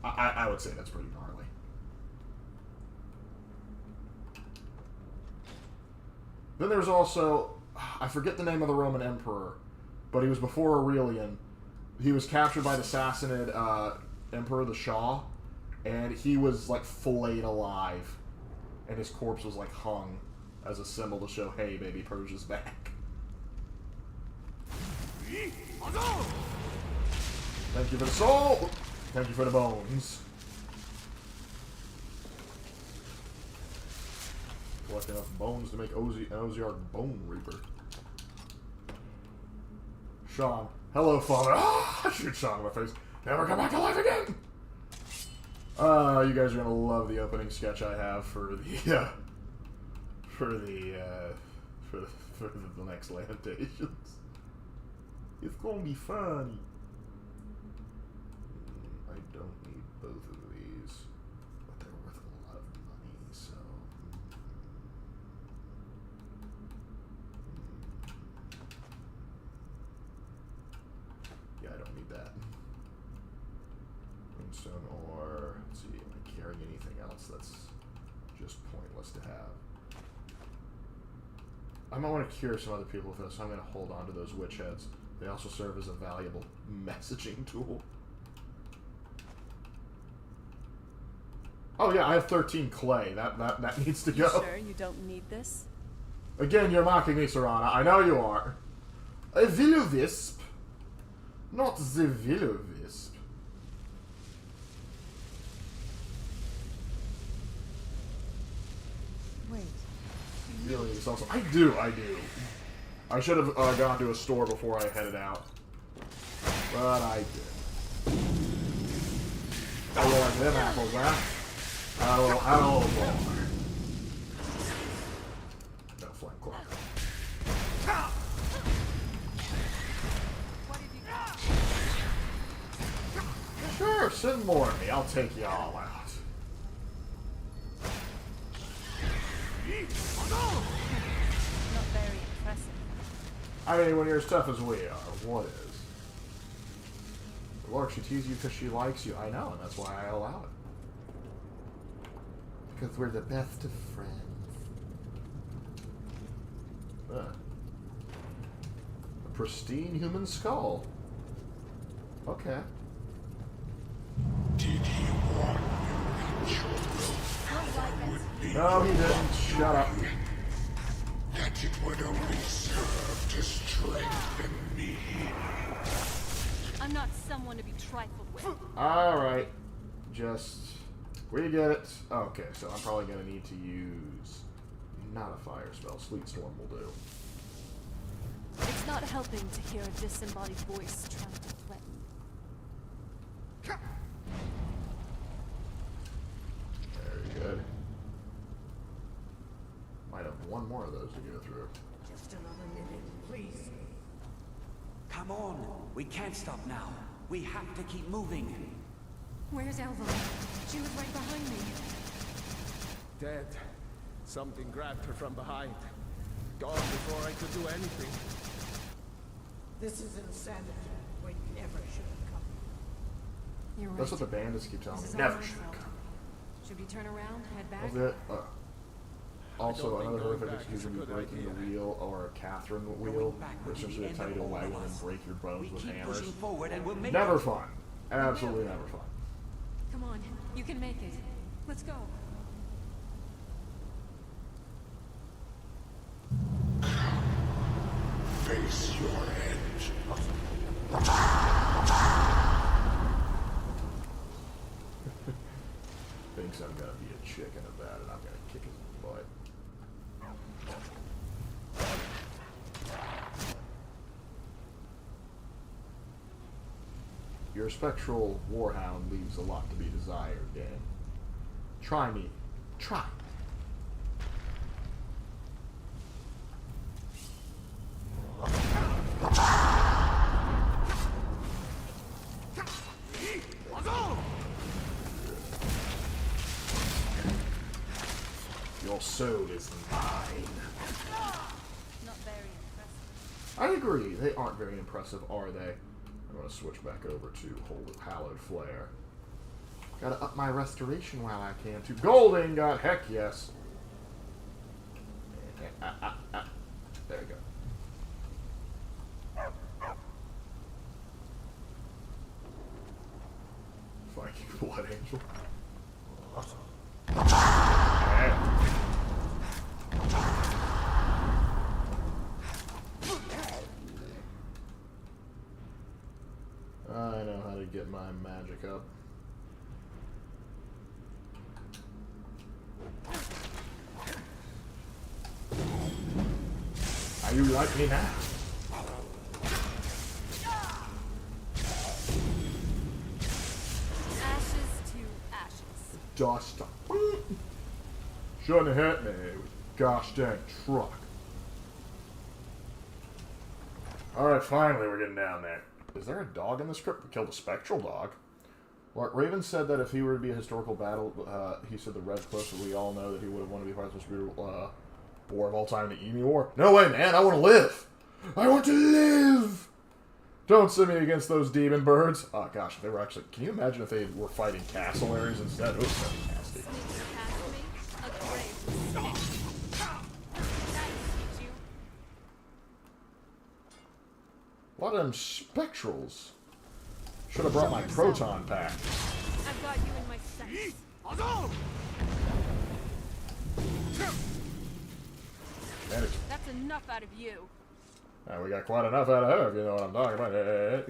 I would say that's pretty gnarly. Then there's also, I forget the name of the Roman emperor, but he was before Aurelian. He was captured by the Sassanid emperor, the Shah, and he was like filleted alive, and his corpse was like hung as a symbol to show, hey baby, Persia's back. Thank you for the soul! Thank you for the bones. Collect enough bones to make an Oziark Bone Reaper. Sean. Hello, father. Ah, shoot Sean in my face. Never come back alive again! You guys are gonna love the opening sketch I have for the, for the next Lamentations. It's gonna be funny. I don't need both of these, but they're worth a lot of money, so... Yeah, I don't need that. Moonstone ore. Let's see, am I carrying anything else that's just pointless to have? I might want to cure some other people with this, so I'm going to hold on to those witch heads. They also serve as a valuable messaging tool. Oh yeah, I have 13 clay. That needs to go. You sure you don't need this? Again, you're mocking me, Serana. I know you are. A Villuvisp. Not the Villuvisp. Wait. Really, it's also... I do. I should have gone to a store before I headed out. But I did. Oh, you like them apples, huh? Add a little more. No flame clock. Sure, send more at me. I'll take you all out. Not very impressive. I mean, when you're as tough as we are, what is? Lark, she teases you because she likes you. I know, and that's why I allow it. Because we're the best of friends. A pristine human skull. Okay. Did he warn you No, he didn't. Shut up. that it would only serve to strengthen me? I'm not someone to be trifled with. Alright. Just... where you get it? Okay, so I'm probably going to need to use... not a fire spell. Sleet Storm will do. It's not helping to hear a disembodied voice trying to threaten. Very good. Might have one more of those to go through. Just another minute, please. Come on. We can't stop now. We have to keep moving. Where's Elva? She was right behind me. Dead. Something grabbed her from behind. Gone before I could do anything. This is insanity. We never should have come. You're right. That's what the bandits keep telling me. This is Never all my should have fault. come. Should we turn around, head back? Was it? Also, don't think another going horrific back excuse is a would be good breaking the idea. wheel or a Catherine wheel, Going back would which be is the a end tie of to a all wagon of and us. break your bones We with keep hammers. pushing forward and we'll make Never it. fun. Absolutely never fun. Come on, you can make it. Let's go. Face your end. Thinks I'm gonna be a chicken about it. I'm gonna kick his butt. Your spectral warhound leaves a lot to be desired, Dan. Try me. Try. Your soul is mine. Not very impressive. I agree. They aren't very impressive, are they? I'm going to switch back over to Hallowed Flare. Gotta up my restoration while I can, too. Golden got heck yes. There you go. Viking Blood Angel. I know how to get my magic up. How you like me now? Ashes to ashes. Dust. Shouldn't have hit me with gosh dang truck. Alright, finally we're getting down there. Is there a dog in the script? We killed a spectral dog. Lark Raven said that if he were to be a historical battle, he said the Red Cliffs, that we all know that he would have wanted to be part of this brutal war of all time, the Emu War. No way, man, I want to live! I want to live! Don't send me against those demon birds. Oh gosh, if they were actually... Can you imagine if they were fighting castellaries instead? It was so nasty. A lot of them spectrals. Should have brought my proton pack. I've got you in my sights. That's enough out of you. We got quite enough out of her, if you know what I'm talking about.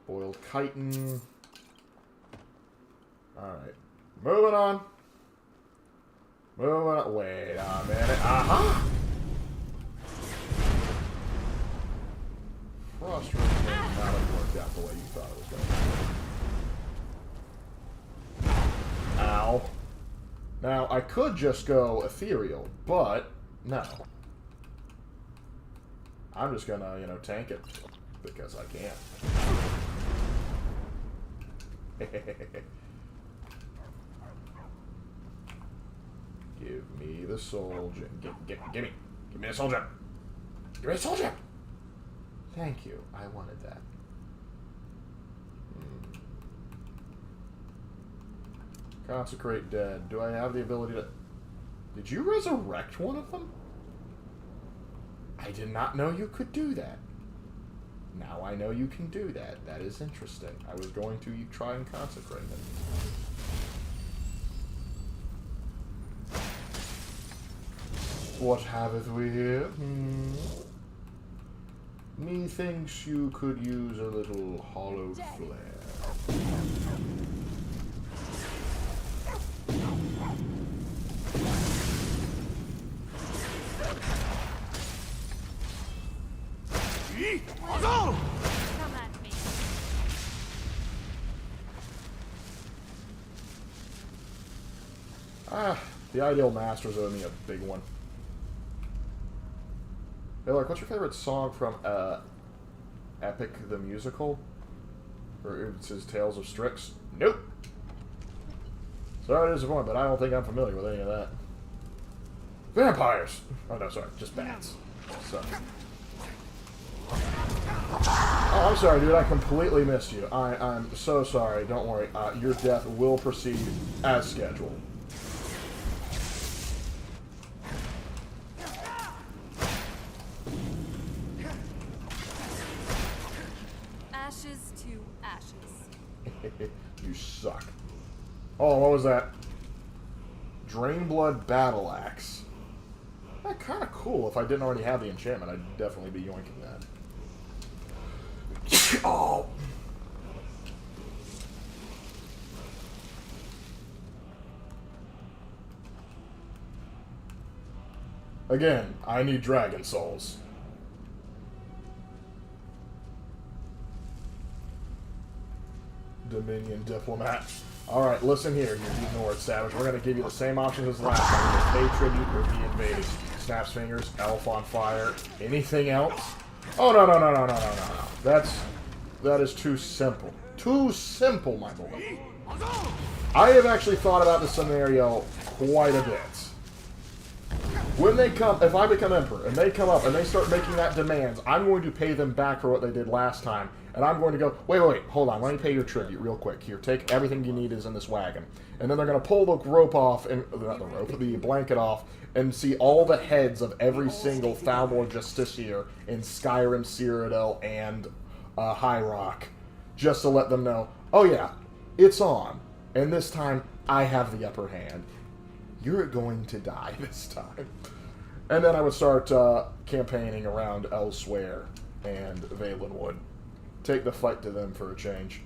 Boiled chitin. Alright. Moving on. Moving on. Wait a minute. Aha! Frustrating. Not have worked out the way you thought it was going to. Ow. Now, I could just go ethereal, but no. I'm just gonna, tank it. Because I can. Give me the soul gem. Give me the soul gem. Give me the soul gem. Thank you. I wanted that. Consecrate dead. Do I have the ability to... Did you resurrect one of them? I did not know you could do that. Now I know you can do that. That is interesting. I was going to try and consecrate it. What haveth we here? Methinks you could use a little hollowed flare. Come at me. The Ideal Masters owe me a big one. Hey, Lark, what's your favorite song from Epic the Musical? Or it says Tales of Strix? Nope. Sorry to disappoint, but I don't think I'm familiar with any of that. Vampires! Oh, no, sorry. Just bats. So. Oh, I'm sorry, dude. I completely missed you. I'm so sorry. Don't worry. Your death will proceed as scheduled. Ashes to ashes. You suck. Oh, what was that? Drainblood Battle Axe. That's kind of cool. If I didn't already have the enchantment, I'd definitely be yoinking that. Oh! Again, I need dragon souls. Dominion Diplomat. Alright, listen here, you ignored savage. We're going to give you the same options as last time. Pay tribute or be invaded. Snaps fingers, elf on fire. Anything else? Oh, no. That is too simple. Too simple, my boy. I have actually thought about this scenario quite a bit. When they come, if I become Emperor, and they come up and they start making that demands, I'm going to pay them back for what they did last time. And I'm going to go, wait, hold on, let me pay your tribute real quick. Here, take everything you need is in this wagon. And then they're going to pull the rope off, and not the rope, the blanket off, and see all the heads of every single Thalmor Justiciar in Skyrim, Cyrodiil, and High Rock. Just to let them know, oh yeah, it's on. And this time, I have the upper hand. You're going to die this time. And then I would start campaigning around elsewhere and Valenwood. Take the fight to them for a change.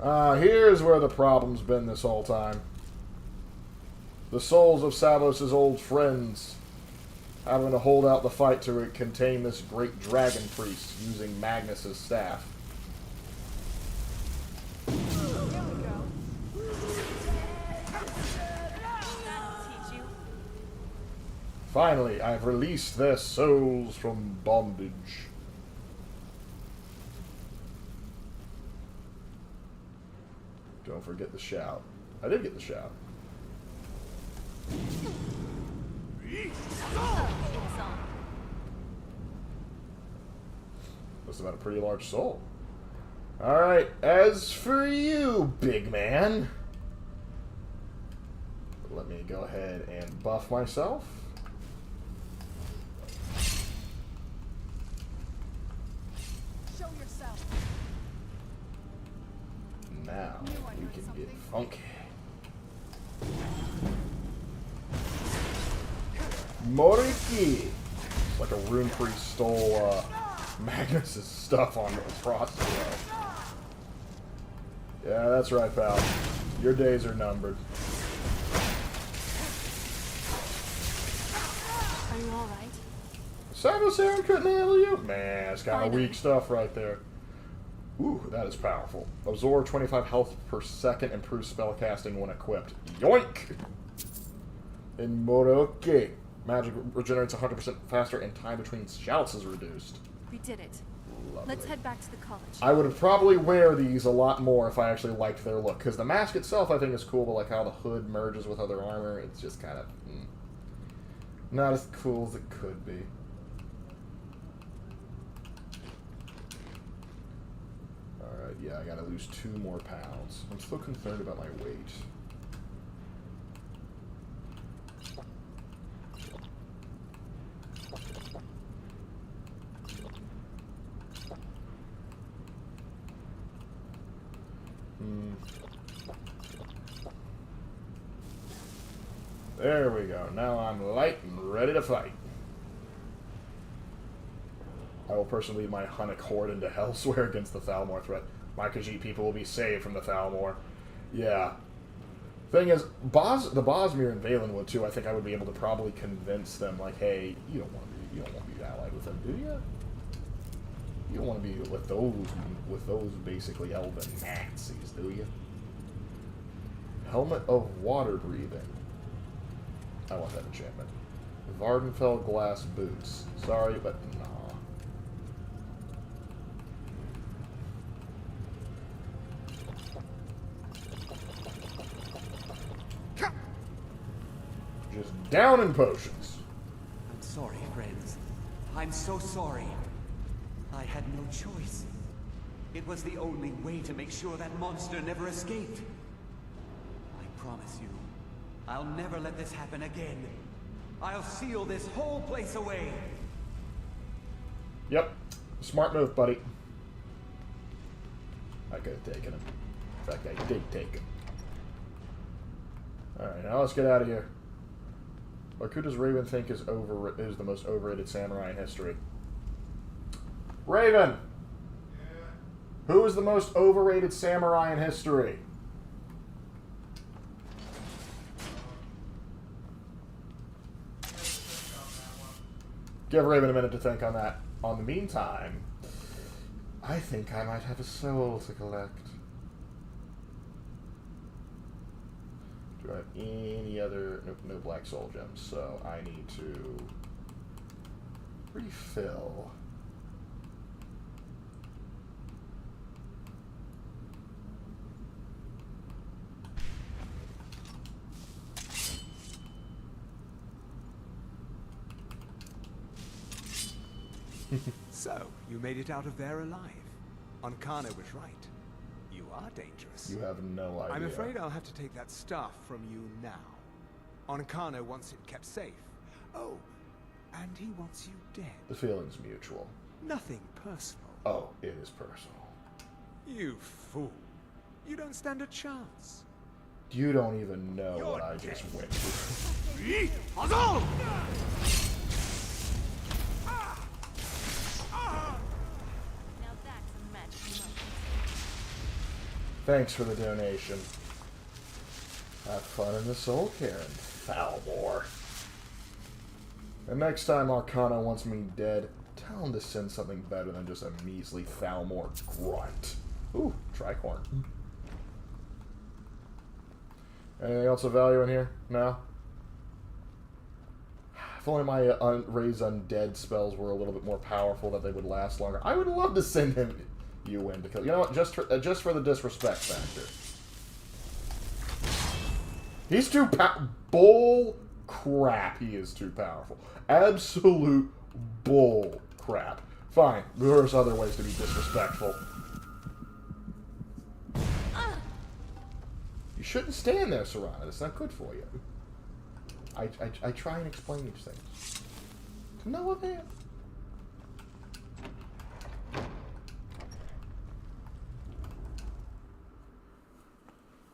Here's where the problem's been this whole time. The souls of Savos' old friends having to hold out the fight to contain this great dragon priest using Magnus' staff. Finally, I've released their souls from bondage. Don't forget the shout. I did get the shout. Must have had a pretty large soul. Alright, as for you, big man. Let me go ahead and buff myself. Show yourself. Now, you can get funky. Moriki! It's like a rune priest stole Magnus' stuff on the Frostwell. Yeah, that's right, pal. Your days are numbered. Are you alright? Savos Aaron couldn't handle you? Man, it's kind of weak stuff right there. Ooh, that is powerful. Absorb 25 health per second, improves spellcasting when equipped. Yoink! In Moroke, magic regenerates 100% faster and time between shouts is reduced. We did it. Lovely. Let's head back to the college. I would probably wear these a lot more if I actually liked their look. Because the mask itself I think is cool, but like how the hood merges with other armor, it's just kind of not as cool as it could be. Alright, yeah, I gotta lose 2 more pounds. I'm still concerned about my weight. There we go. Now I'm light and ready to fight. I will personally lead my Hunnic horde into Hellswear against the Thalmor threat. My Khajiit people will be saved from the Thalmor. Yeah. Thing is, the Bosmere and Valenwood too. I think I would be able to probably convince them, like, hey, you don't want to be allied with them, do you? You don't want to be with those basically elven Nazis, do you? Helmet of Water Breathing. I want that enchantment. Vardenfell glass boots. Sorry, but nah. Just down in potions. I'm sorry, friends. I'm so sorry. I had no choice. It was the only way to make sure that monster never escaped. I promise you, I'll never let this happen again. I'll seal this whole place away. Yep. Smart move, buddy. I could have taken him. In fact, I did take him. Alright, now let's get out of here. Like, who does Raven think is the most overrated samurai in history? Raven! Yeah. Who is the most overrated samurai in history? Give Raven a minute to think on that. On the meantime, I think I might have a soul to collect. Do I have any other... Nope, no black soul gems, so I need to refill. So, you made it out of there alive. Ankana was right. You are dangerous. You have no idea. I'm afraid I'll have to take that stuff from you now. Ankana wants it kept safe. Oh, and he wants you dead. The feeling's mutual. Nothing personal. Oh, it is personal. You fool. You don't stand a chance. You don't even know what I just went through. Thanks for the donation. Have fun in the Soul Cairn, Falmore. And next time Arcana wants me dead, tell him to send something better than just a measly Falmore grunt. Ooh, tricorn. Anything else of value in here? No? If only my raise undead spells were a little bit more powerful, that they would last longer. I would love to send him you in to kill. You know what? Just for the disrespect factor. He's too bull crap. He is too powerful. Absolute bull crap. Fine. There's other ways to be disrespectful. You shouldn't stand there, Serana. That's not good for you. I try and explain these things. To no avail.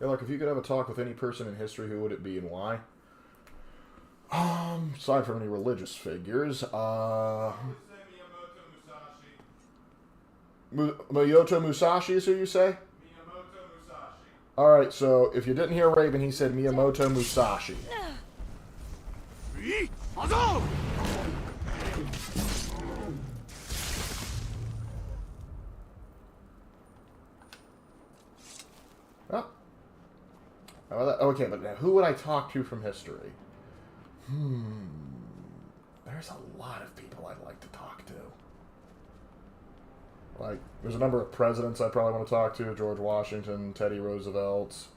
Yeah, look, if you could have a talk with any person in history, who would it be and why? Aside from any religious figures, Miyamoto Musashi is who you say? Miyamoto Musashi. Alright, so if you didn't hear Raven, he said Miyamoto Musashi. Oh. Okay, but now who would I talk to from history? There's a lot of people I'd like to talk to. Like, there's a number of presidents I probably want to talk to. George Washington, Teddy Roosevelt.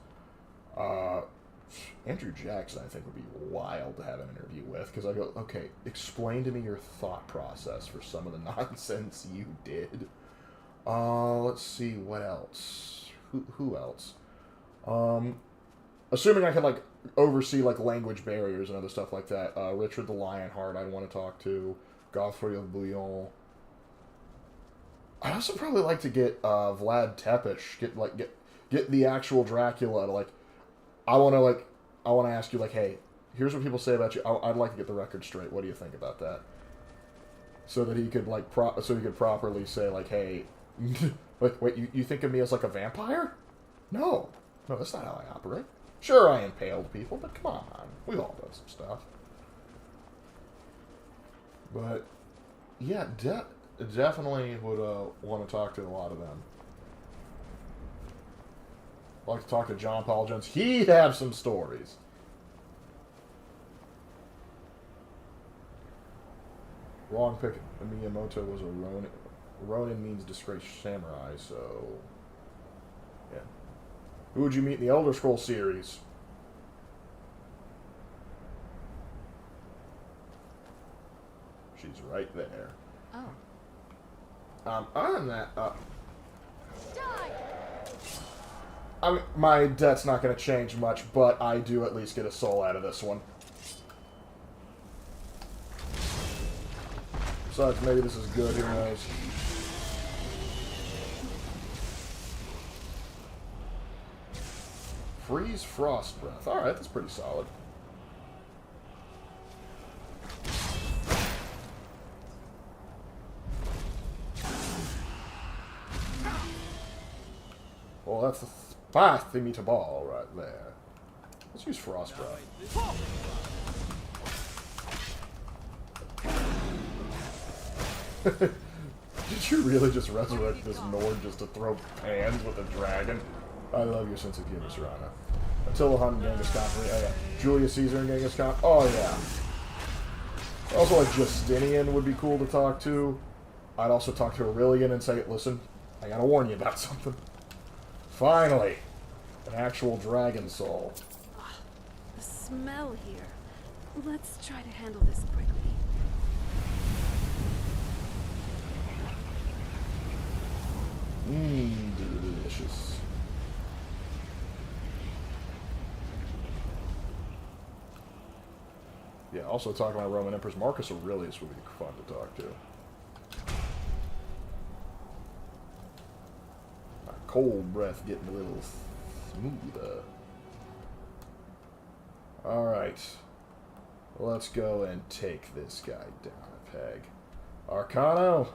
Andrew Jackson, I think, would be wild to have an interview with. Because I go, okay, explain to me your thought process for some of the nonsense you did. Let's see, what else? Who else? Assuming I can, like, oversee, like, language barriers and other stuff like that. Richard the Lionheart I'd want to talk to. Godfrey of Bouillon. I'd also probably like to get Vlad Tepes, get the actual Dracula to, like, I want to ask you, like, hey, here's what people say about you. I'd like to get the record straight. What do you think about that? So that he could, like, so he could properly say, like, hey, like, wait, you think of me as, like, a vampire? No, that's not how I operate. Sure, I impaled people, but come on, we've all done some stuff. But yeah, definitely would want to talk to a lot of them. I'd like to talk to John Paul Jones. He'd have some stories. Wrong pick. Miyamoto was a Ronin. Ronin means disgraced samurai, so... Yeah. Who would you meet in the Elder Scrolls series? She's right there. Oh. Other than that, I mean, my debt's not going to change much, but I do at least get a soul out of this one. Besides, maybe this is good, who knows. Freeze Frost Breath. Alright, that's pretty solid. Well, that's the thingy to ball right there. Let's use Frost Breath. Did you really just resurrect this Nord just to throw pans with a dragon? I love your sense of humor, Serrano. Attila Hun and Genghis Khan. Oh, yeah. Julius Caesar and Genghis Khan. Oh, yeah. Also, like, Justinian would be cool to talk to. I'd also talk to Aurelian and say, listen, I gotta warn you about something. Finally, an actual dragon soul. The smell here. Let's try to handle this quickly. Delicious. Yeah, also talking about Roman Emperors, Marcus Aurelius would be fun to talk to. My cold breath getting a little smoother. Alright. Let's go and take this guy down a peg. Arcano,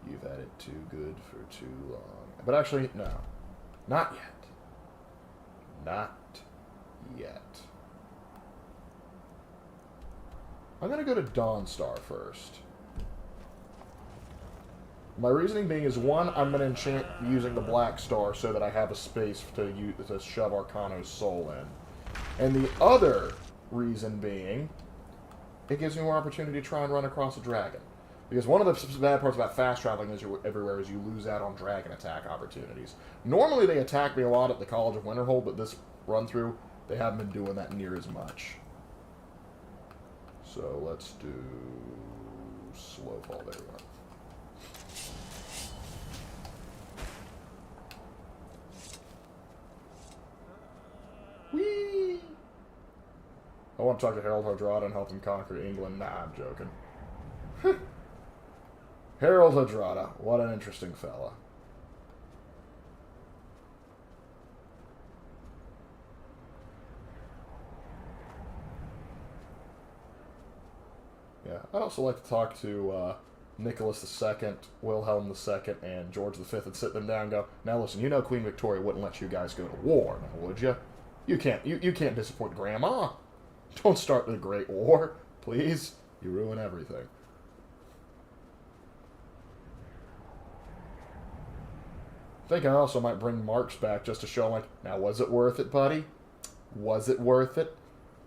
you've had it too good for too long. But actually, no. Not yet. Not yet. I'm going to go to Dawnstar first. My reasoning being is, one, I'm going to enchant using the Black Star so that I have a space to shove Arcano's soul in. And the other reason being, it gives me more opportunity to try and run across a dragon. Because one of the bad parts about fast traveling everywhere is you lose out on dragon attack opportunities. Normally they attack me a lot at the College of Winterhold, but this run-through, they haven't been doing that near as much. So let's do Slowfall. There we go. Whee! I want to talk to Harold Hardrada and help him conquer England. Nah, I'm joking. Harold Hardrada, what an interesting fella. Yeah, I'd also like to talk to Nicholas II, Wilhelm II, and George V and sit them down and go, now listen, you know Queen Victoria wouldn't let you guys go to war, now, would you? You can't disappoint Grandma. Don't start the Great War, please. You ruin everything. I think I also might bring Marx back just to show him, like, now was it worth it, buddy? Was it worth it?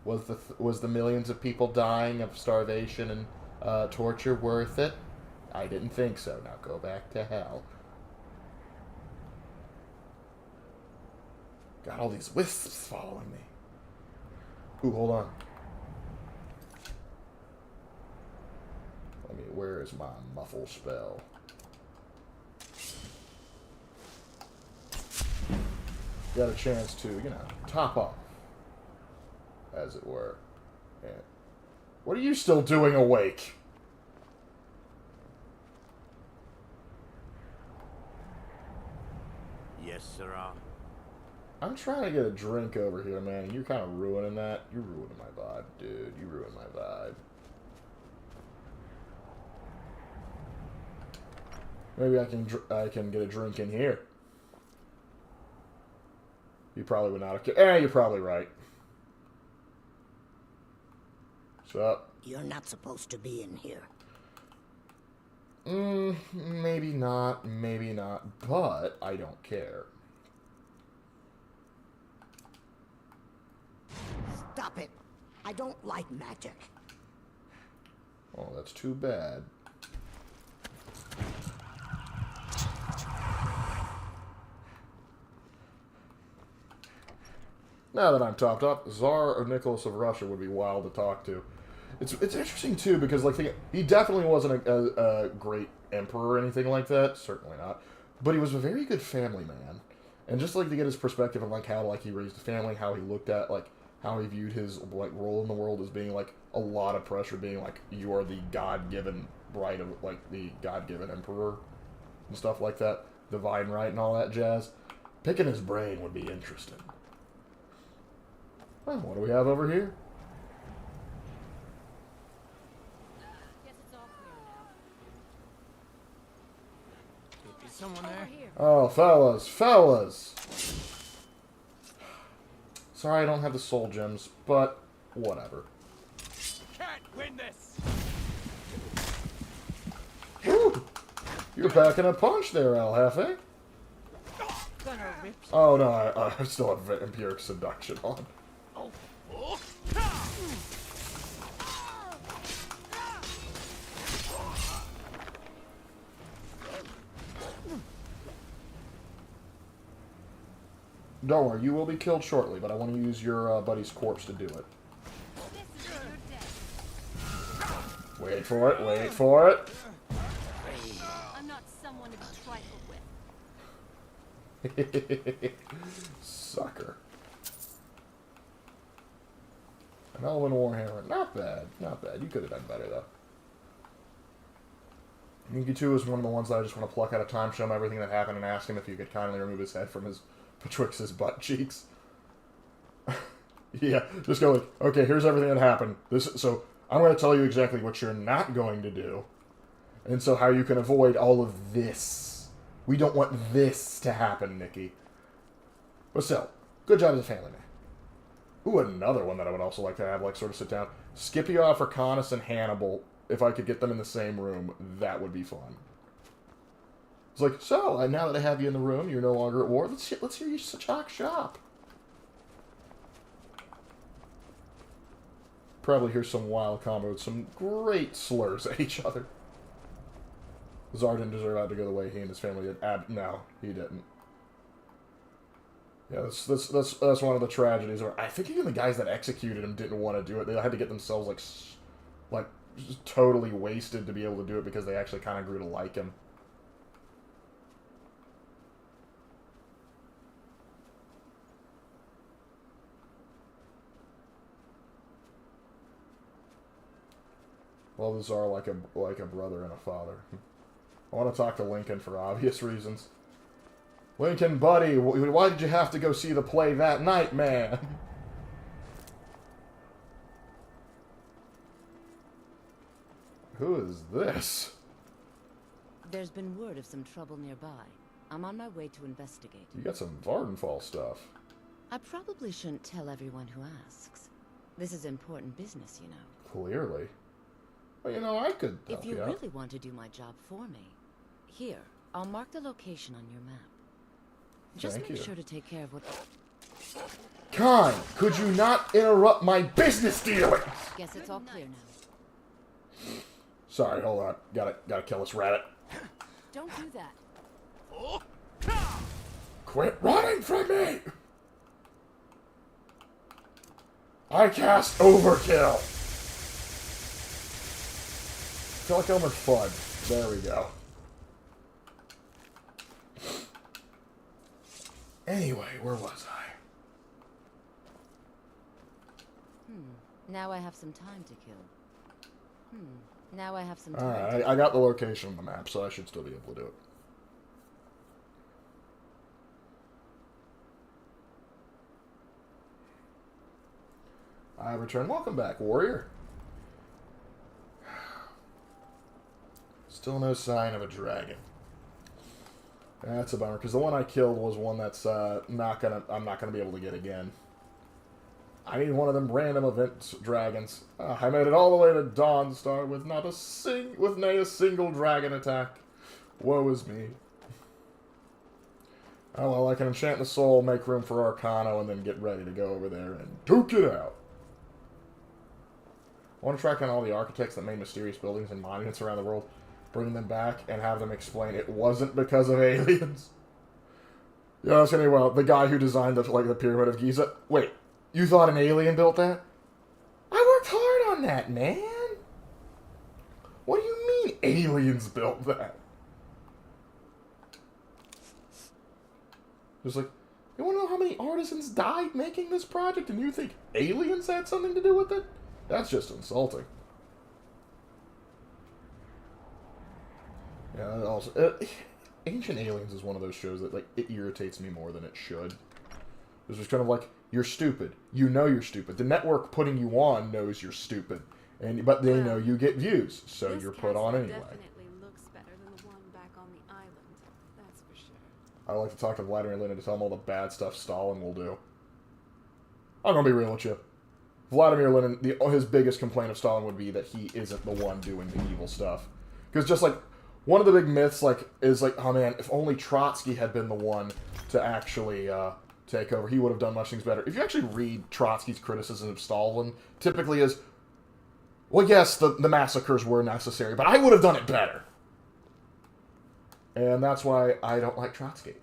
Was the millions of people dying of starvation and torture worth it? I didn't think so. Now go back to hell. Got all these wisps following me. Ooh, hold on. Where is my muffle spell? Got a chance to, you know, top off, as it were. And what are you still doing awake? Yes, sirrah. I'm trying to get a drink over here, man, and you're kind of ruining that. You're ruining my vibe, dude. You ruined my vibe. Maybe I can get a drink in here. You probably would not have... you're probably right. What's up? You're not supposed to be in here. Maybe not, but I don't care. Stop it. I don't like magic. Oh, that's too bad. Now that I'm topped up, Tsar of Nicholas of Russia would be wild to talk to. It's interesting too because like he definitely wasn't a great emperor or anything like that. Certainly not. But he was a very good family man, and just like to get his perspective on like how like he raised a family, how he looked at like how he viewed his like role in the world as being like a lot of pressure, being like you are the God-given right of like the God-given emperor and stuff like that, divine right and all that jazz. Picking his brain would be interesting. Oh, what do we have over here? Guess it's all clear now. Is someone there? Oh, fellas. Sorry I don't have the soul gems, but whatever. Can't win this. Whew. You're packing a punch there, El Jefe. Oh no, I still have Empiric Seduction on. Don't worry, you will be killed shortly, but I want to use your buddy's corpse to do it. Wait for it, wait for it. I'm not someone to be trifled with. Sucker. An Elven Warhammer. Not bad, not bad. You could have done better, though. Ninki 2 is one of the ones that I just want to pluck out of time, show him everything that happened, and ask him if he could kindly remove his head from his betwixt his butt cheeks. Yeah, just go like, okay, here's everything that happened. So I'm going to tell you exactly what you're not going to do, and so how you can avoid all of this. We don't want this to happen, Nikki. But still, good job as a family man. Ooh, another one that I would also like to have, like, sort of sit down. Scipio, Africanus, and Hannibal. If I could get them in the same room, that would be fun. It's like, so, now that I have you in the room, you're no longer at war, let's hear you talk shop. Probably hear some wild combos, some great slurs at each other. Tsar didn't deserve to go the way he and his family did. No, he didn't. Yeah, that's one of the tragedies. I think even the guys that executed him didn't want to do it. They had to get themselves like just totally wasted to be able to do it because they actually kind of grew to like him. Well, the Tsar like a brother and a father. I want to talk to Lincoln for obvious reasons. Lincoln, buddy, why did you have to go see the play that night, man? Who is this? There's been word of some trouble nearby. I'm on my way to investigate. You got some Vardenfall stuff. I probably shouldn't tell everyone who asks. This is important business, you know. Clearly. Well, you know, I could help If you you out. really want to do my job for me, here, I'll mark the location on your map. Just Thank make you. sure to take care of what... Khan, could you not interrupt my business dealings? Guess it's all clear now. Sorry, hold on. Gotta kill this rabbit. Don't do that. Quit running from me! I cast Overkill! I feel like Elmer Fudd. There we go. Anyway, where was I? Now I have some time to kill. Now I have some time Alright, I got the location on the map, so I should still be able to do it. I return. Welcome back, warrior. Still no sign of a dragon. That's a bummer, because the one I killed was one that's I'm not gonna be able to get again. I need one of them random event dragons. I made it all the way to Dawnstar with not a single dragon attack. Woe is me. Oh well, I can enchant the soul, make room for Arcano, and then get ready to go over there and duke it out. I want to track down all the architects that made mysterious buildings and monuments around the world, bring them back, and have them explain it wasn't because of aliens. Yeah, that's anyway. Well, the guy who designed the Pyramid of Giza. Wait, you thought an alien built that? I worked hard on that, man. What do you mean aliens built that? Just like, you want to know how many artisans died making this project, and you think aliens had something to do with it? That's just insulting. Yeah, also, Ancient Aliens is one of those shows that, like, it irritates me more than it should. It's just kind of like, you're stupid. You know you're stupid. The network putting you on knows you're stupid, but they know you get views, so you're put on anyway. Definitely looks better than the one back on the island. That's for sure. I like to talk to Vladimir Lenin to tell him all the bad stuff Stalin will do. I'm gonna be real with you. Vladimir Lenin, his biggest complaint of Stalin would be that he isn't the one doing the evil stuff. Because just like, one of the big myths is oh man, if only Trotsky had been the one to actually take over, he would have done much things better. If you actually read Trotsky's criticism of Stalin, typically is, well, yes, the massacres were necessary, but I would have done it better. And that's why I don't like Trotsky.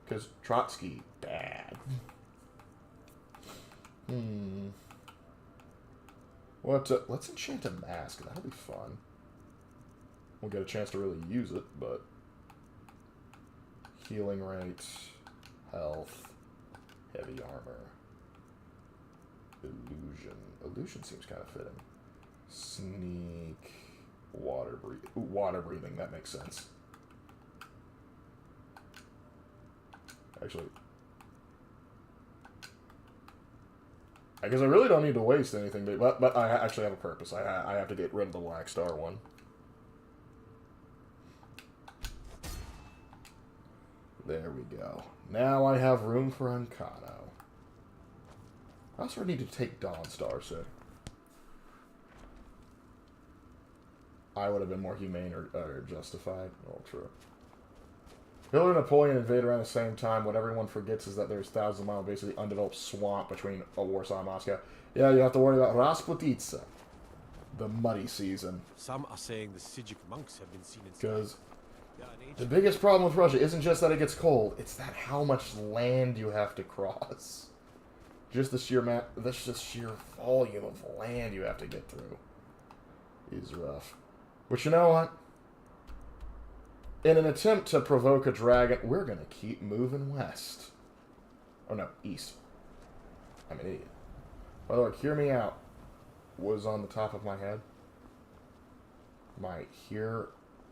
Because Trotsky, bad. Let's enchant a mask. That'll be fun. We'll get a chance to really use it, but... Healing rate, health, heavy armor, illusion. Illusion seems kind of fitting. Sneak, water breathing, that makes sense. Actually, I guess I really don't need to waste anything, but I actually have a purpose. I have to get rid of the Black Star one. There we go. Now I have room for Uncano. I also need to take Dawnstar soon. I would have been more humane or justified. Well, true. Hitler and Napoleon invade around the same time. What everyone forgets is that there's thousands-mile, basically undeveloped swamp between Warsaw and Moscow. Yeah, you have to worry about Rasputitsa, the muddy season. Some are saying the Sijic monks have been seen in Because the biggest problem with Russia isn't just that it gets cold; it's that how much land you have to cross. Just the sheer sheer volume of land you have to get through is rough. But you know what? In an attempt to provoke a dragon, we're going to keep moving west. Oh no, east. I'm an idiot. By the way, hear me out was on the top of my head. My hear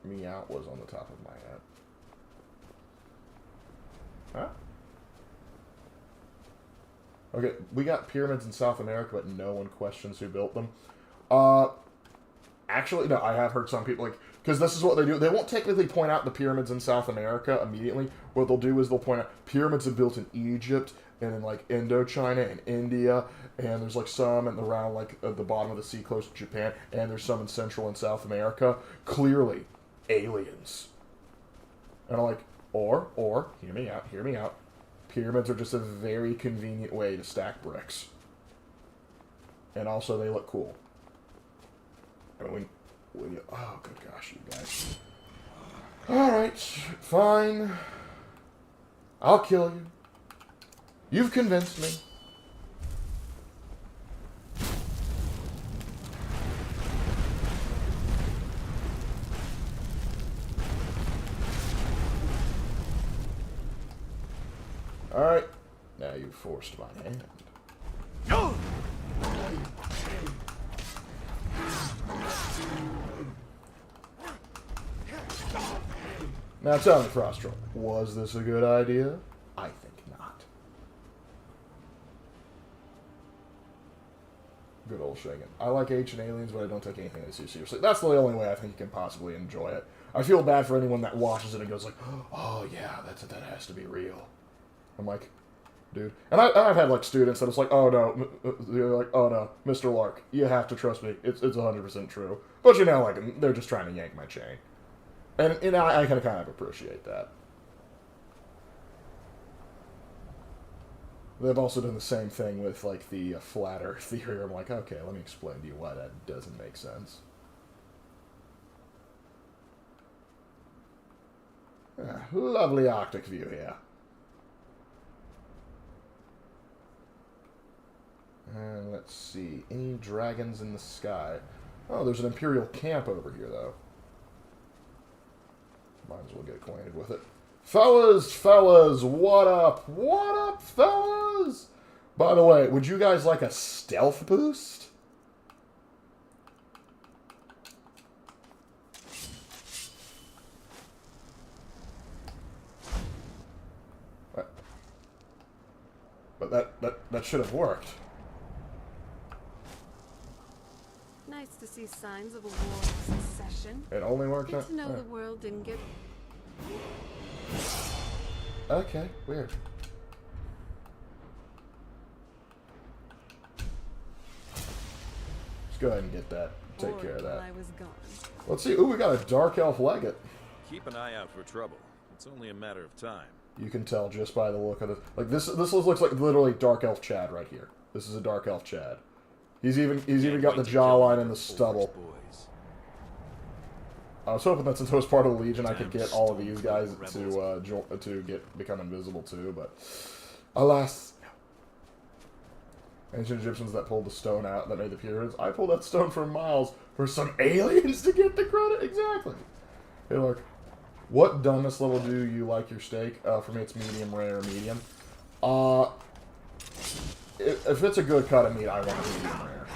me out was on the top of my head. Huh? Okay, we got pyramids in South America, but no one questions who built them. Actually, no, I have heard some people, because this is what they do. They won't technically point out the pyramids in South America immediately. What they'll do is they'll point out pyramids are built in Egypt and in, Indochina and India, and there's, some in around, at the bottom of the sea close to Japan, and there's some in Central and South America. Clearly, aliens. And I'm like, or, hear me out. Pyramids are just a very convenient way to stack bricks. And also, they look cool. I mean, oh, good gosh, you guys. Alright, fine. I'll kill you. You've convinced me. Alright, now you've forced my hand. Now tell me, Frostro, was this a good idea? I think not. Good old Shagan. I like Ancient Aliens, but I don't take anything too seriously. That's the only way I think you can possibly enjoy it. I feel bad for anyone that watches it and goes oh yeah, that has to be real. I'm like, dude. And I've had students that it's oh no, they're oh no, Mr. Lark, you have to trust me. It's 100% true. But they're just trying to yank my chain. And I kind of appreciate that. They've also done the same thing with, like, the flat Earth theory. I'm like, okay, let me explain to you why that doesn't make sense. Yeah, lovely Arctic view here. And let's see, any dragons in the sky? Oh, there's an Imperial camp over here, though. Might as well get acquainted with it. Fellas, what up? What up, fellas? By the way, would you guys like a stealth boost? But that should have worked. Nice to see signs of a war of secession. It only worked Good out. to know the world didn't get... Okay, weird. Let's go ahead and get that. Take care of that. I was gone. Let's see. Ooh, we got a Dark Elf Legate. Keep an eye out for trouble. It's only a matter of time. You can tell just by the look of it. Like this looks like literally Dark Elf Chad right here. This is a Dark Elf Chad. He's even got the jawline and the stubble. I was hoping that since I was part of the Legion, I could get all of these guys to become invisible too, but alas. Ancient Egyptians that pulled the stone out that made the pyramids. I pulled that stone for miles for some aliens to get the credit. Exactly. Hey, look. What dumbness level do you like your steak? For me, it's medium rare, medium. If it's a good cut of meat, I want medium rare.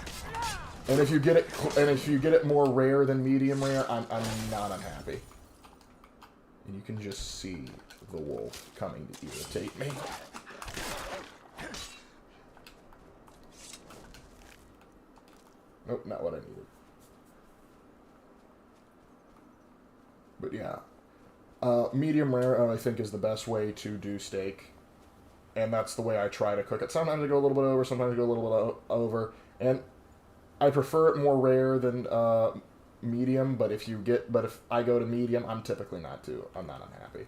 And if you get it more rare than medium rare, I'm not unhappy. And you can just see the wolf coming to irritate me. Nope, not what I needed. But yeah. Medium rare, I think, is the best way to do steak. And that's the way I try to cook it. Sometimes I go a little bit over, sometimes I go a little bit over. And I prefer it more rare than medium, but if I go to medium, I'm typically not unhappy.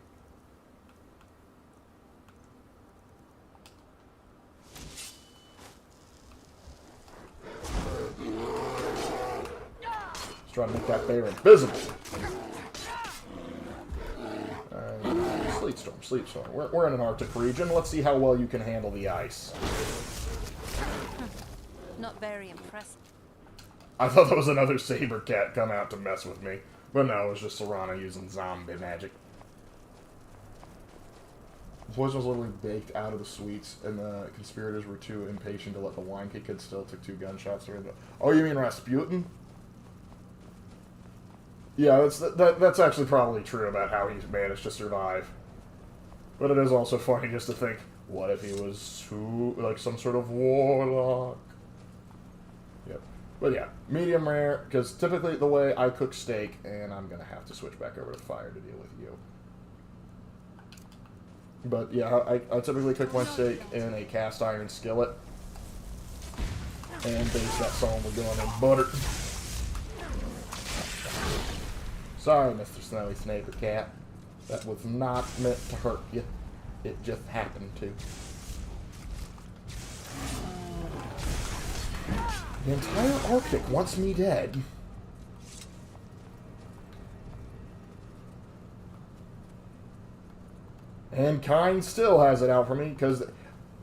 Just trying to make that bear invisible. Sleet storm. We're in an Arctic region. Let's see how well you can handle the ice. Not very impressive. I thought that was another saber cat come out to mess with me. But no, it was just Serana using zombie magic. The poison was literally baked out of the sweets, and the conspirators were too impatient to let the wine kick. It still took 2 gunshots to the... Oh, you mean Rasputin? Yeah, that's actually probably true about how he's managed to survive. But it is also funny just to think, what if he was like some sort of warlock? Yep. But yeah, medium rare, because typically the way I cook steak, and I'm going to have to switch back over to fire to deal with you. But yeah, I typically cook my steak in a cast iron skillet, and base that song with going in butter. Sorry, Mr. Snowy Snaper Cat. That was not meant to hurt you. It just happened to. The entire Arctic wants me dead. And Kind still has it out for me, because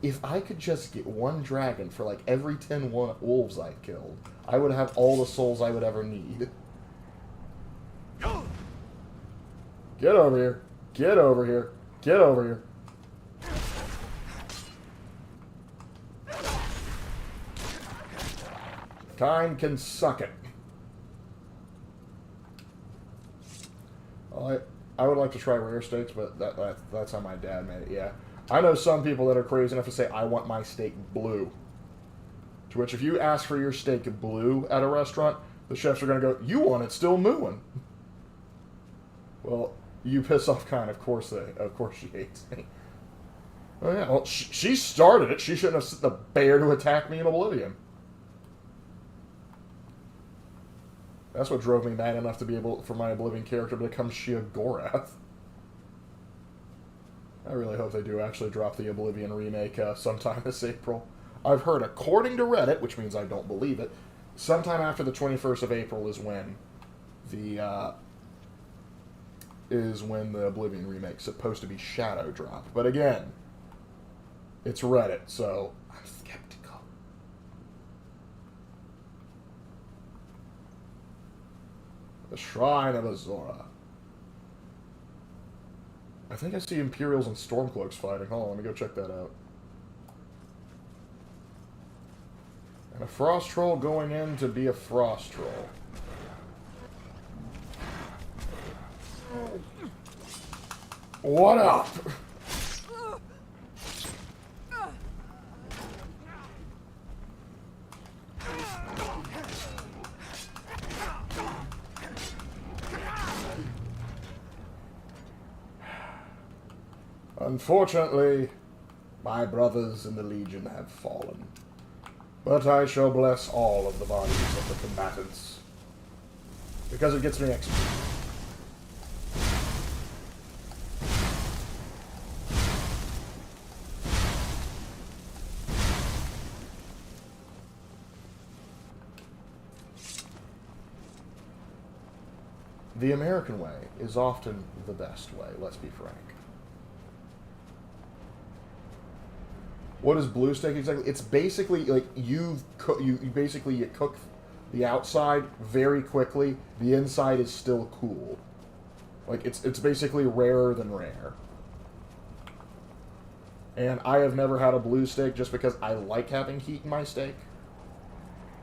if I could just get 1 dragon for like every 10 wolves I've killed, I would have all the souls I would ever need. Get over here. Get over here. Get over here. Kind can suck it. I would like to try rare steaks, but that's how my dad made it, yeah. I know some people that are crazy enough to say, I want my steak blue. To which, if you ask for your steak blue at a restaurant, the chefs are going to go, you want it still mooing. Well, you piss off Kind, of course she hates me. Oh yeah, well, she started it. She shouldn't have sent the bear to attack me in Oblivion. That's what drove me mad enough to be able for my Oblivion character to become Shia Gorath. I really hope they do actually drop the Oblivion remake sometime this April. I've heard, according to Reddit, which means I don't believe it, sometime after the 21st of April is when the Oblivion remake's supposed to be shadow dropped. But again, it's Reddit, so I'm skeptical. The Shrine of Azora. I think I see Imperials and Stormcloaks fighting. Hold on, let me go check that out. And a Frost Troll going in to be a Frost Troll. What up? Unfortunately, my brothers in the Legion have fallen. But I shall bless all of the bodies of the combatants. Because it gets me XP. The American way is often the best way, let's be frank. What is blue steak exactly? It's basically like you basically cook the outside very quickly. The inside is still cool. Like it's basically rarer than rare. And I have never had a blue steak just because I like having heat in my steak.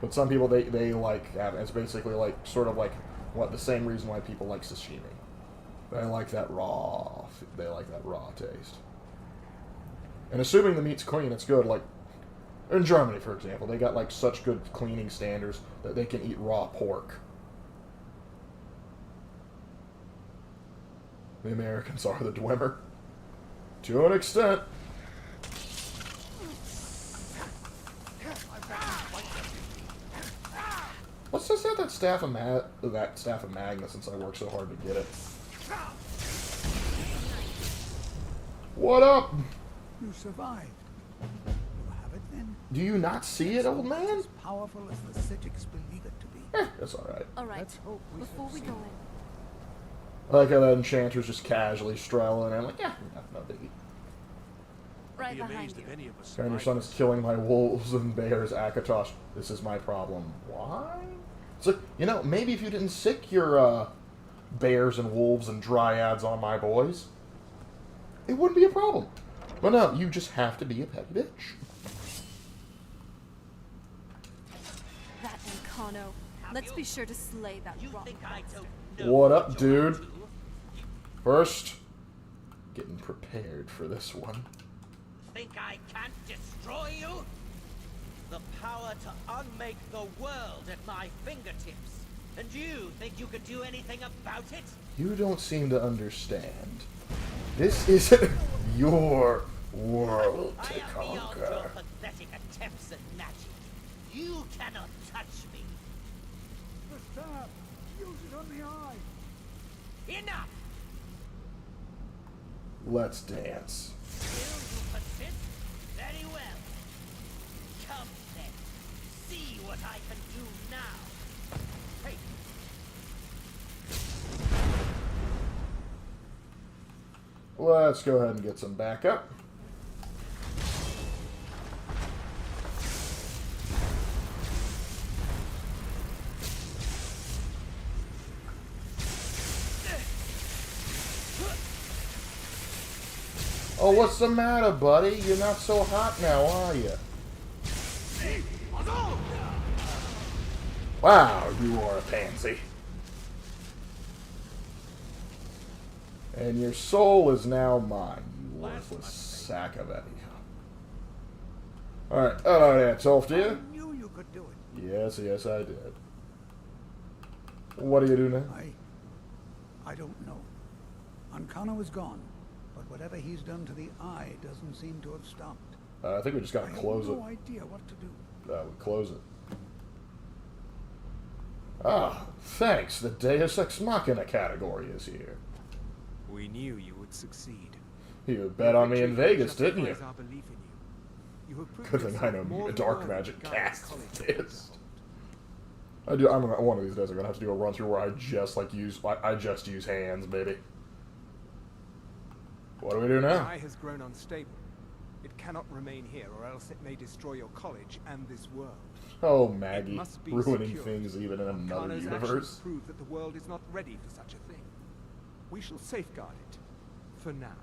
But some people they like having it's basically like sort of like the same reason why people like sashimi. They like that raw taste. And assuming the meat's clean, it's good. Like, in Germany, for example, they got, like, such good cleaning standards that they can eat raw pork. The Americans are the Dwemer. To an extent. Let's just have that Staff of Magnus since I worked so hard to get it. What up? You survived. You have it then? Do you not see it, old man? As powerful as the Psijics believe it to be. That's alright. Alright, before we go in. I like how that enchanter's just casually strolling, and I'm like, yeah, no biggie. Right behind you. And your son is killing my wolves and bears, Akatosh. This is my problem. Why? It's like, you know, maybe if you didn't sick your bears and wolves and dryads on my boys, it wouldn't be a problem. But no, you just have to be a petty bitch. That Incano. Let's be sure to slay that wrong monster. What up, dude? First, getting prepared for this one. Think I can't destroy you? The power to unmake the world at my fingertips. And you think you could do anything about it? You don't seem to understand. This isn't your world to I am beyond conquer. your pathetic attempts at magic. You cannot touch me. The staff! Use it on the eye! Enough! Let's dance. Still you persist? Very well. Come then. See what I can do now. Hey. Let's go ahead and get some backup. Oh, what's the matter, buddy? You're not so hot now, are you? Wow, you are a pansy. And your soul is now mine, you worthless sack of Eddie. Alright, hello there, Tolfdir. I knew you could do it. Yes, yes, I did. What do you do now? I don't know. Ancano is gone, but whatever he's done to the eye doesn't seem to have stopped. I think we just gotta close I have it. no idea what to do. We close it. Ah, thanks. The Deus Ex Machina category is here. We knew you would succeed. You bet on me in Vegas, didn't you? Justifies our belief in you. You have proved Good thing I yourself know more than dark worthy magic to guide casts the college this. I do. One of these days I'm gonna have to do a run through where I just use hands, baby. What do we do The now? eye has grown unstable. It cannot remain here, or else it may destroy your college and this world. Oh, It Maggie, must be ruining secured. things even in another Arcano's universe. actions prove that the world is not ready for such a thing. We shall safeguard it, for now.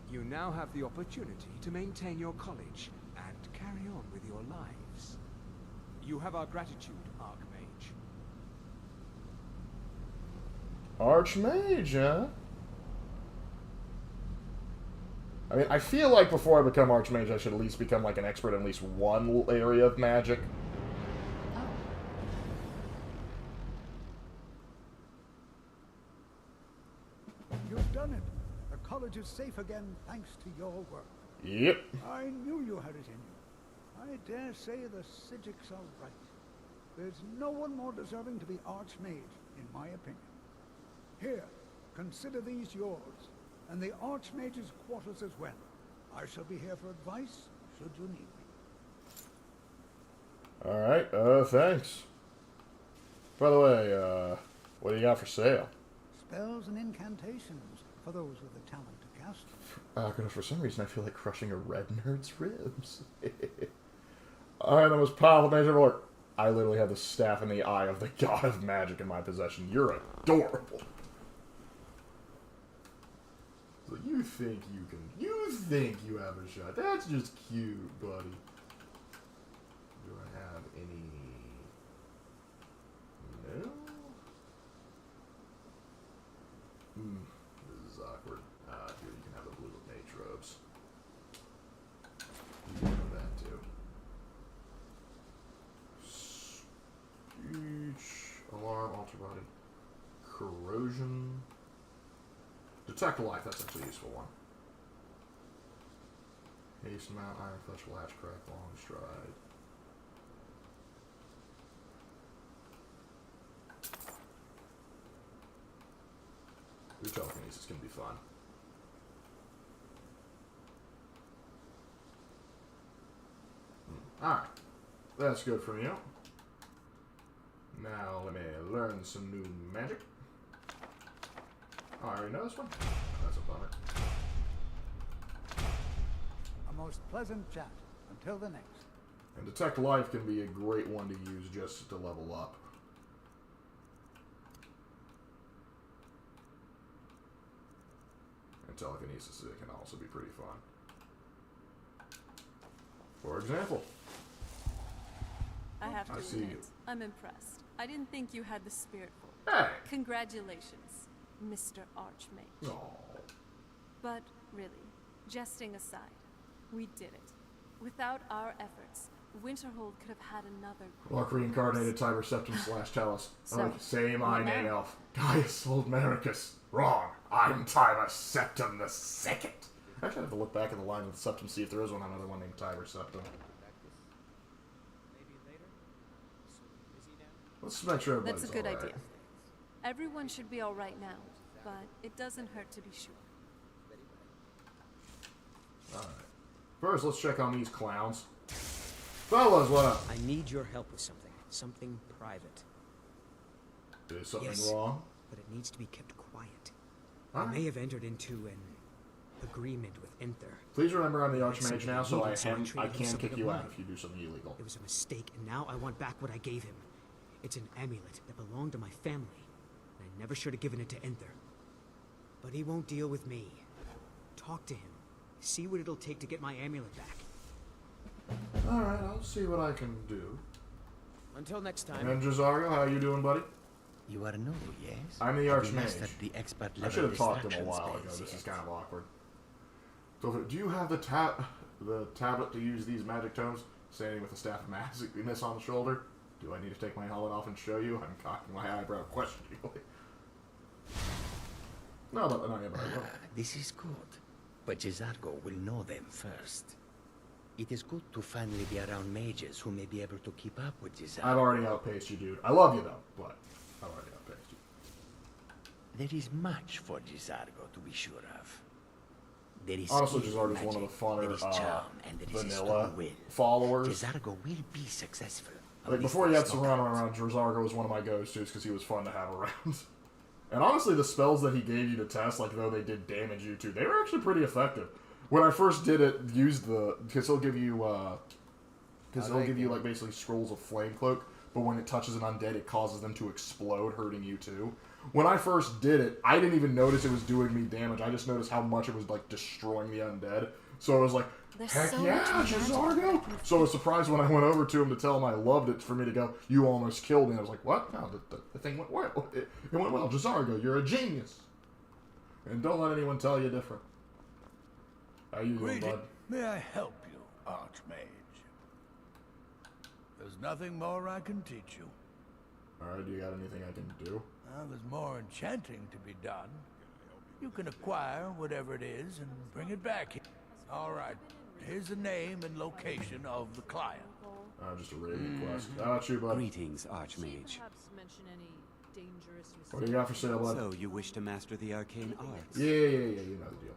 You now have the opportunity to maintain your college and carry on with your lives. You have our gratitude, Archmage. Archmage, huh? I mean, I feel like before I become Archmage, I should at least become like an expert in at least one area of magic. You've done it. The college is safe again thanks to your work. Yep. I knew you had it in you. I dare say the Psijics are right. There's no one more deserving to be Archmage, in my opinion. Here, consider these yours, and the Archmage's quarters as well. I shall be here for advice, should you need me. Alright, thanks. By the way, what do you got for sale? Spells and incantations, for those with the talent to cast them. For some reason I feel like crushing a red nerd's ribs. I am the most powerful mage ever lived. I literally have the staff in the eye of the god of magic in my possession. You're adorable. So you think you have a shot. That's just cute, buddy. Do I have any... No? This is awkward. Here, you can have the blue mage robes. You can have that too. Speech, alarm, alter body, corrosion, detect life. That's actually a useful one. Haste mount, iron fletch, latch, crack, long stride. Your telekinesis can be fun. Alright. That's good from you. Now let me learn some new magic. Oh, I already know this one? That's a bummer. A most pleasant chat. Until the next. And Detect Life can be a great one to use just to level up. And Telekinesis can also be pretty fun. For example, I have to see admit, you. I'm impressed. I didn't think you had the spirit for it. Hey! Congratulations, Mr. Archmage. Aww. But really, jesting aside, we did it. Without our efforts, Winterhold could have had another Lark reincarnated Tiber Septum / Tellus. So, Same what I name now? elf. Gaius Oldmericus. Wrong. I'm Tiber Septum II. Actually, I have to look back at the line with Septum, see if there is another one named Tiber Septum. Let's make sure everybody's That's a good all right. idea. Everyone should be all right now, but it doesn't hurt to be sure. Alright. First, let's check on these clowns. Fellas, what up? I need your help with something. Something private. Is something Yes, wrong? but it needs to be kept quiet. Alright. I may have entered into an agreement with Enther. Please remember I'm the I said Archmage now, I so needed, I treated him can something kick of you out mine. if you do something illegal. It was a mistake, and now I want back what I gave him. It's an amulet that belonged to my family, and I never should have given it to Enther. But he won't deal with me. Talk to him. See what it'll take to get my amulet back. Alright, I'll see what I can do. Until next time. And Jazario, how you doing, buddy? You are new, yes? I'm the Have you mastered Archmage. the expert I level should have talked to him a distraction while ago. spells This is yet. kind of awkward. So, do you have the tablet to use these magic tomes? Standing with the staff of magicness on the shoulder. Do I need to take my helmet off and show you? I'm cocking my eyebrow questioningly. No, but no, yeah, but I will. This is good, but Jizargo will know them first. It is good to finally be around mages who may be able to keep up with Jizargo. I've already outpaced you, dude. I love you though, but I've already outpaced you. There is much for Jizargo to be sure of. There is Honestly, skill in Jazargo's one of the magic, there is funner charm, and there is a vanilla strong will. followers. Jazargo will be successful. Like, before you had Serrano around, Jazargo was one of my go-tos because he was fun to have around. And honestly, the spells that he gave you to test, like, though they did damage you too, they were actually pretty effective. When I first did it, used the... Because he'll give you, like, basically scrolls of Flame Cloak, but when it touches an undead, it causes them to explode, hurting you too. When I first did it, I didn't even notice it was doing me damage. I just noticed how much it was, like, destroying the undead. So I was like, heck yeah, Jazargo! So I was surprised when I went over to him to tell him I loved it for me to go, you almost killed me. I was like, what? No, the thing went well. It went well. Jazargo, you're a genius. And don't let anyone tell you different. How you doing, bud? May I help you, Archmage? There's nothing more I can teach you. Alright, do you got anything I can do? Well, there's more enchanting to be done. You can acquire whatever it is and bring it back here. Alright, here's the name and location of the client. Just a raid quest. How about you, bud? Greetings, Archmage. What do you got for sale, bud? So, you wish to master the arcane arts? Yeah, you know the deal.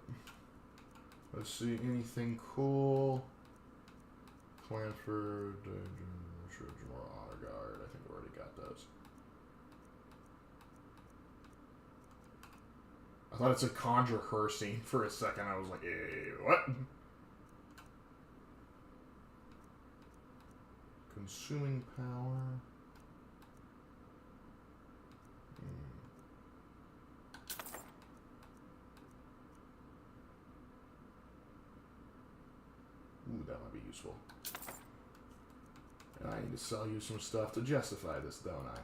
Let's see, anything cool? Clanford, Honor Guard. I think we already got those. I thought it said Conjure Her scene for a second. I was like, what? Consuming Power. Ooh, that might be useful. And I need to sell you some stuff to justify this, don't I?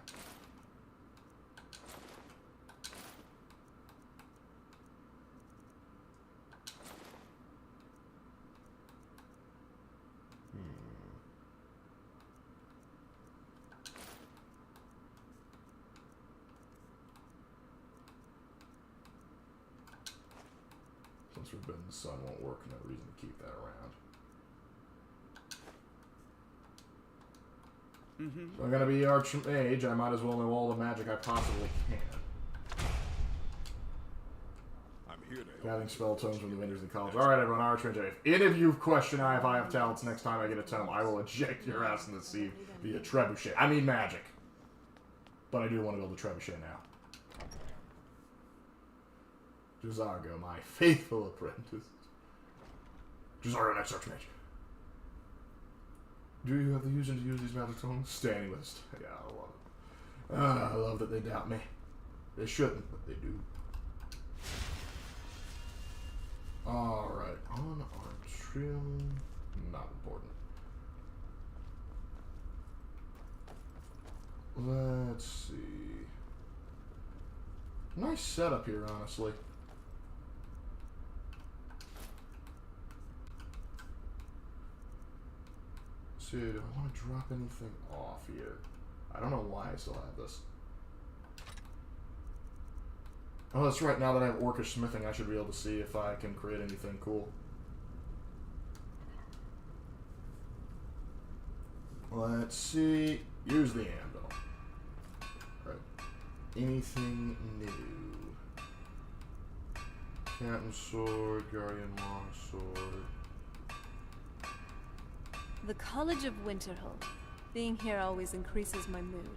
Since Forbidden Sun won't work, no reason to keep that around. So I'm gonna be Archmage. I might as well know all the magic I possibly can. I'm here to help. Gathering spell tomes from the vendors in college. Alright, everyone, Archmage. If any of you question if I have talents next time I get a tome, I will eject your ass in the sea via trebuchet. I mean magic. But I do want to build a trebuchet now. Jazargo, my faithful apprentice. Jazargo, next Archmage. Do you have the using to use these magic tomes? Standing list. Yeah, I love it. I love that they doubt me. They shouldn't, but they do. Alright, on our trim. Not important. Let's see. Nice setup here, honestly. Do I want to drop anything off here? I don't know why I still have this. Oh, that's right. Now that I have Orcish Smithing, I should be able to see if I can create anything cool. Let's see. Use the anvil. Right. Anything new? Captain Sword, Guardian Longsword. The College of Winterhold. Being here always increases my mood.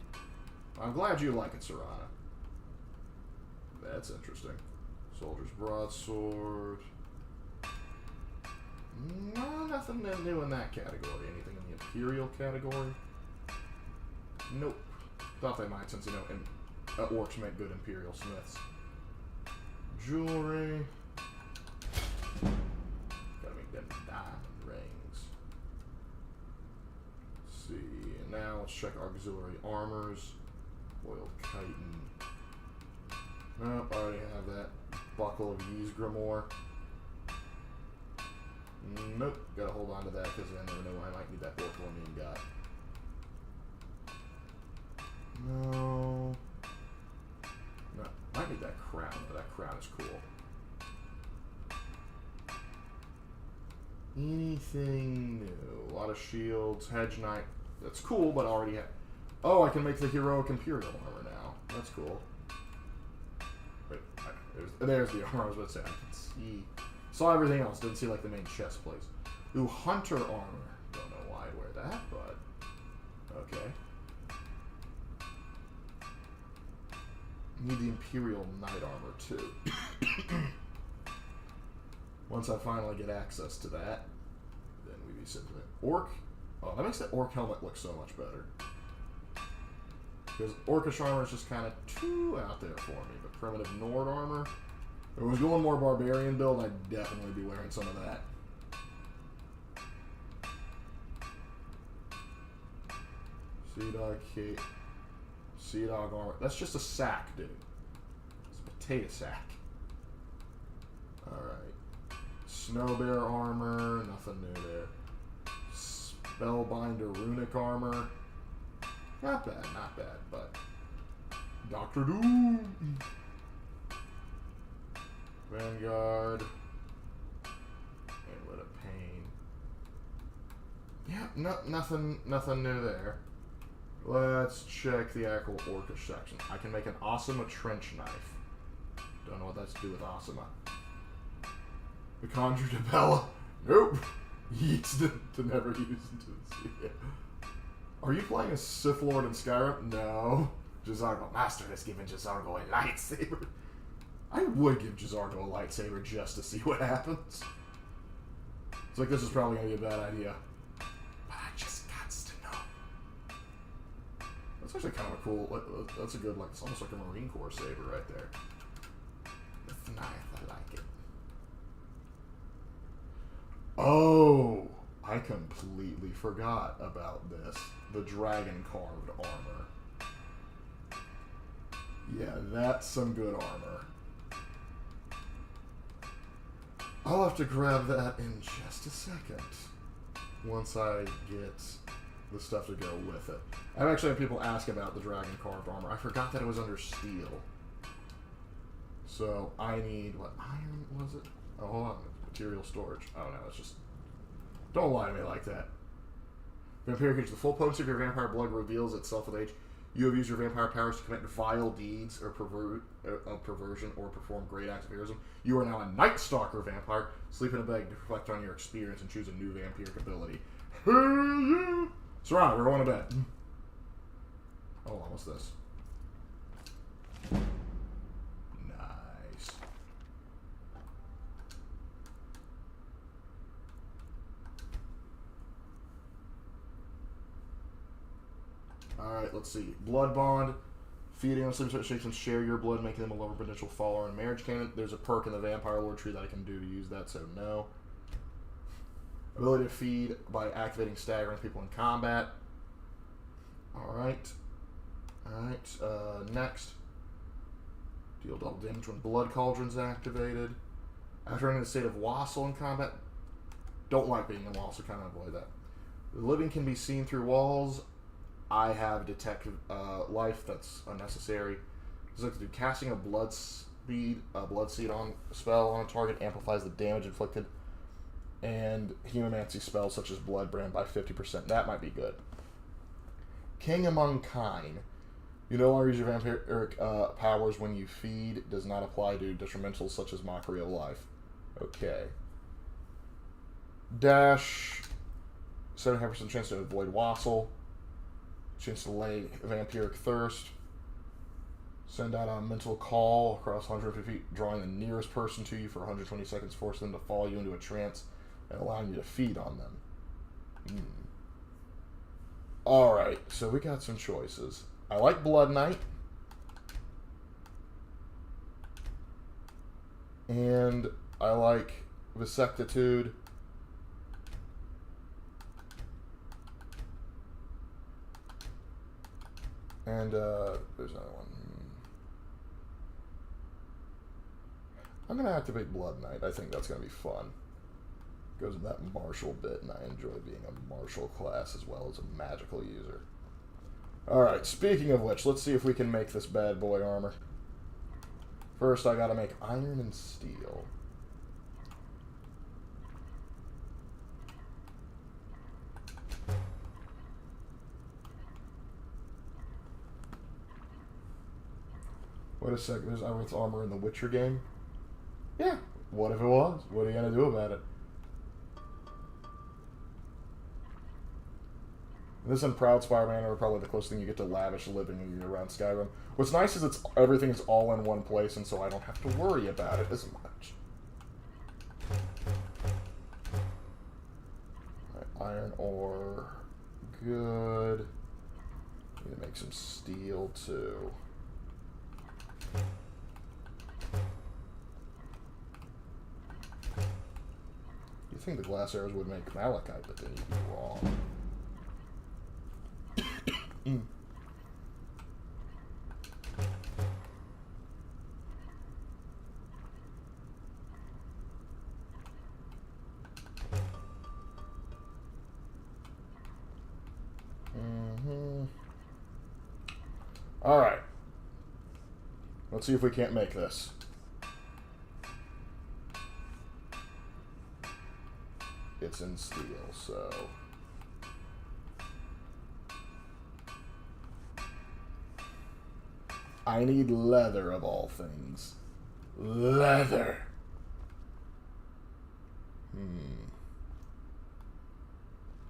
I'm glad you like it, Serana. That's interesting. Soldier's Broadsword. No, nothing new in that category. Anything in the Imperial category? Nope. Thought they might, since, you know, orcs make good Imperial Smiths. Jewelry. Gotta make them diamond rings. Let's see. And now let's check auxiliary armors. Oiled chitin. Nope, I already have that. Buckle of Yeez Grimoire. Nope, gotta hold on to that because I never know when I might need that Orcalonian guy. No. No, might need that crown, but that crown is cool. Anything new? A lot of shields, Hedge Knight. That's cool, but I already have. Oh, I can make the heroic Imperial armor now. That's cool. Wait, there's the armor I was about to say. I can see Saw everything else. Didn't see like the main chest place. Ooh, hunter armor. Don't know why I'd wear that, but okay. Need the Imperial Knight armor too. Once I finally get access to that, then we be sitting there. Orc. Oh, that makes that orc helmet look so much better. Because orcish armor is just kind of too out there for me. But primitive Nord armor. If I was going more barbarian build, I'd definitely be wearing some of that. Sea Dog cape. Sea Dog armor. That's just a sack, dude. It's a potato sack. Alright. Snow Bear armor. Nothing new there. Spellbinder runic armor. Not bad, not bad, but Doctor Doom. Vanguard. Amulet of Pain. Yeah, nothing new there. Let's check the actual orcish section. I can make an Osama trench knife. Don't know what that's to do with Osama. The Conjure de Bella. Nope. Yeats to never use into the sea. Are you playing a Sith Lord in Skyrim? No. J'zargo. Master has given J'zargo a lightsaber. I would give J'zargo a lightsaber just to see what happens. It's like, this is probably going to be a bad idea. But I just got to know. That's actually kind of a cool, that's a good, like, it's almost like a Marine Corps saber right there. It's nice, I like it. Oh! I completely forgot about this. The dragon carved armor. Yeah, that's some good armor. I'll have to grab that in just a second. Once I get the stuff to go with it. I've actually had people ask about the dragon carved armor. I forgot that it was under steel. So I need, what iron was it? Oh, hold on. Material storage. Oh no, it's just... Don't lie to me like that. Vampire creature. The full potency of your vampire blood reveals itself with age. You have used your vampire powers to commit vile deeds or perversion or perform great acts of heroism. You are now a Night Stalker vampire. Sleep in a bed to reflect on your experience and choose a new vampiric ability. Hell yeah! Serrano, we're going to bed. Hold on, what's this? Nice. Alright, let's see. Blood Bond. Feeding on sleep shakes and share your blood, making them a lover potential follower in marriage canon. There's a perk in the Vampire Lore tree that I can do to use that, so no. Ability to feed by activating staggering people in combat. Alright. Alright, next. Deal double damage when Blood Cauldron's activated. After entering the state of Wassail in combat. Don't like being in Wassail, kind of avoid that. The living can be seen through walls. I have detect life, that's unnecessary. Just like to do casting a blood seed on spell on a target amplifies the damage inflicted, and Humanmancy spells such as Blood Brand by 50%. That might be good. King Among Kine. You no longer use your vampiric powers when you feed. Does not apply to detrimentals such as Mockery of Life. Okay. Dash. 75% chance to avoid Wassail. Chance to lay Vampiric Thirst. Send out a mental call across 150 feet, drawing the nearest person to you for 120 seconds, force them to follow you into a trance, and allowing you to feed on them. Alright, so we got some choices. I like Blood Knight. And I like Visectitude. And, there's another one. I'm going to activate Blood Knight. I think that's going to be fun. Goes with that martial bit, and I enjoy being a martial class as well as a magical user. Alright, speaking of which, let's see if we can make this bad boy armor. First, I got to make iron and steel. Wait a second, there's Iron's armor in the Witcher game? Yeah, What if it was? What are you gonna do about it? This and Proud Spider-Man are probably the closest thing you get to lavish living around Skyrim. What's nice is everything's all in one place, and so I don't have to worry about it as much. Right, iron ore, good. Need to make some steel too. You think the glass arrows would make malachite, but then you'd be wrong. Alright. Let's see if we can't make this. It's in steel, so... I need leather of all things. Leather!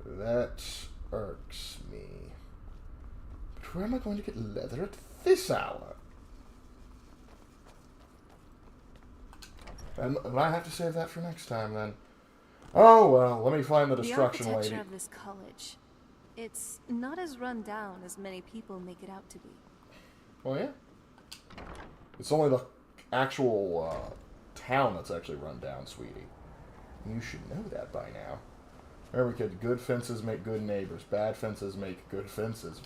That irks me. But where am I going to get leather at this hour? And I have to save that for next time, then. Oh, well, let me find the destruction lady. The architecture of this college. It's not as run down as many people make it out to be. Oh, yeah? It's only the actual town that's actually run down, sweetie. You should know that by now. Remember, kid, good fences make good neighbors. Bad fences make good fences.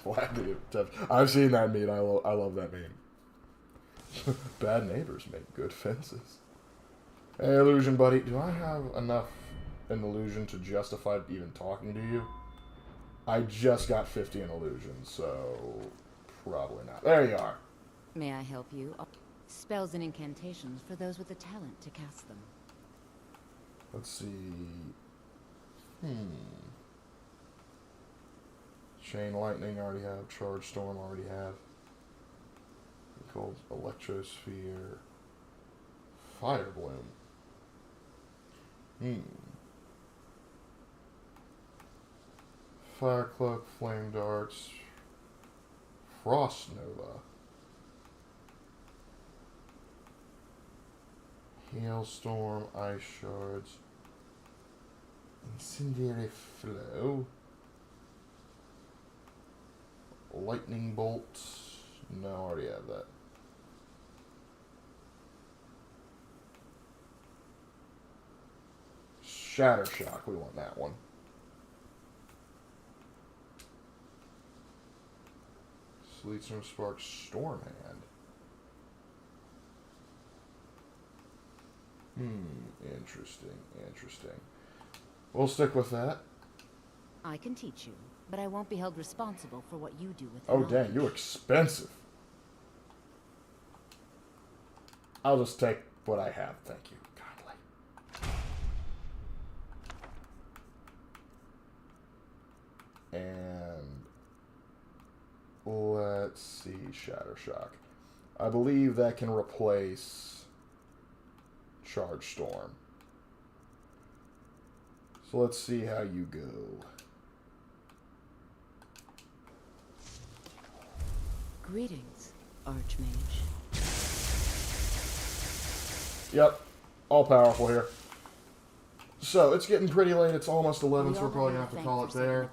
I've seen that meme. I love that meme. Bad neighbors make good fences. Hey, Illusion buddy, do I have enough in Illusion to justify even talking to you? I just got 50 in Illusion, so probably not. There you are. May I help you? Spells and incantations for those with the talent to cast them. Let's see. Chain Lightning already have. Charge Storm already have. Called Electrosphere. Fire Bloom. Fire Cloak, Flame Darts. Frost Nova. Hailstorm, Ice Shards. Incendiary Flow. Lightning Bolt. No, I already have that. Shatter Shock, we want that one. Sleetstorm Spark, Storm Hand. Interesting, interesting. We'll stick with that. I can teach you, but I won't be held responsible for what you do with it. Oh, dang, you're expensive. I'll just take what I have, thank you kindly. And let's see, Shatter Shock. I believe that can replace Charge Storm. So let's see how you go. Greetings, Archmage. Yep, all powerful here. So it's getting pretty late. It's almost 11, so we're probably gonna have to call it there.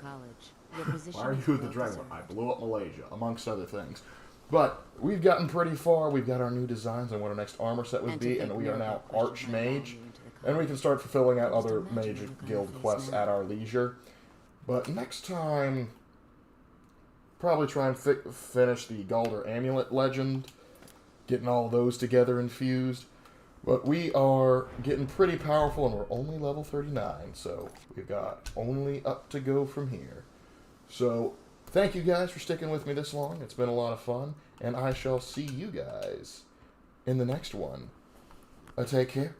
Why are you the dragon? I blew up Malaysia, amongst other things. But we've gotten pretty far. We've got our new designs and what our next armor set would be, and we are now Archmage. And we can start fulfilling out other Mage Guild quests at our leisure. But next time, probably try and finish the Galder Amulet Legend, getting all those together infused. But we are getting pretty powerful, and we're only level 39, so we've got only up to go from here. So, thank you guys for sticking with me this long. It's been a lot of fun, and I shall see you guys in the next one. Take care.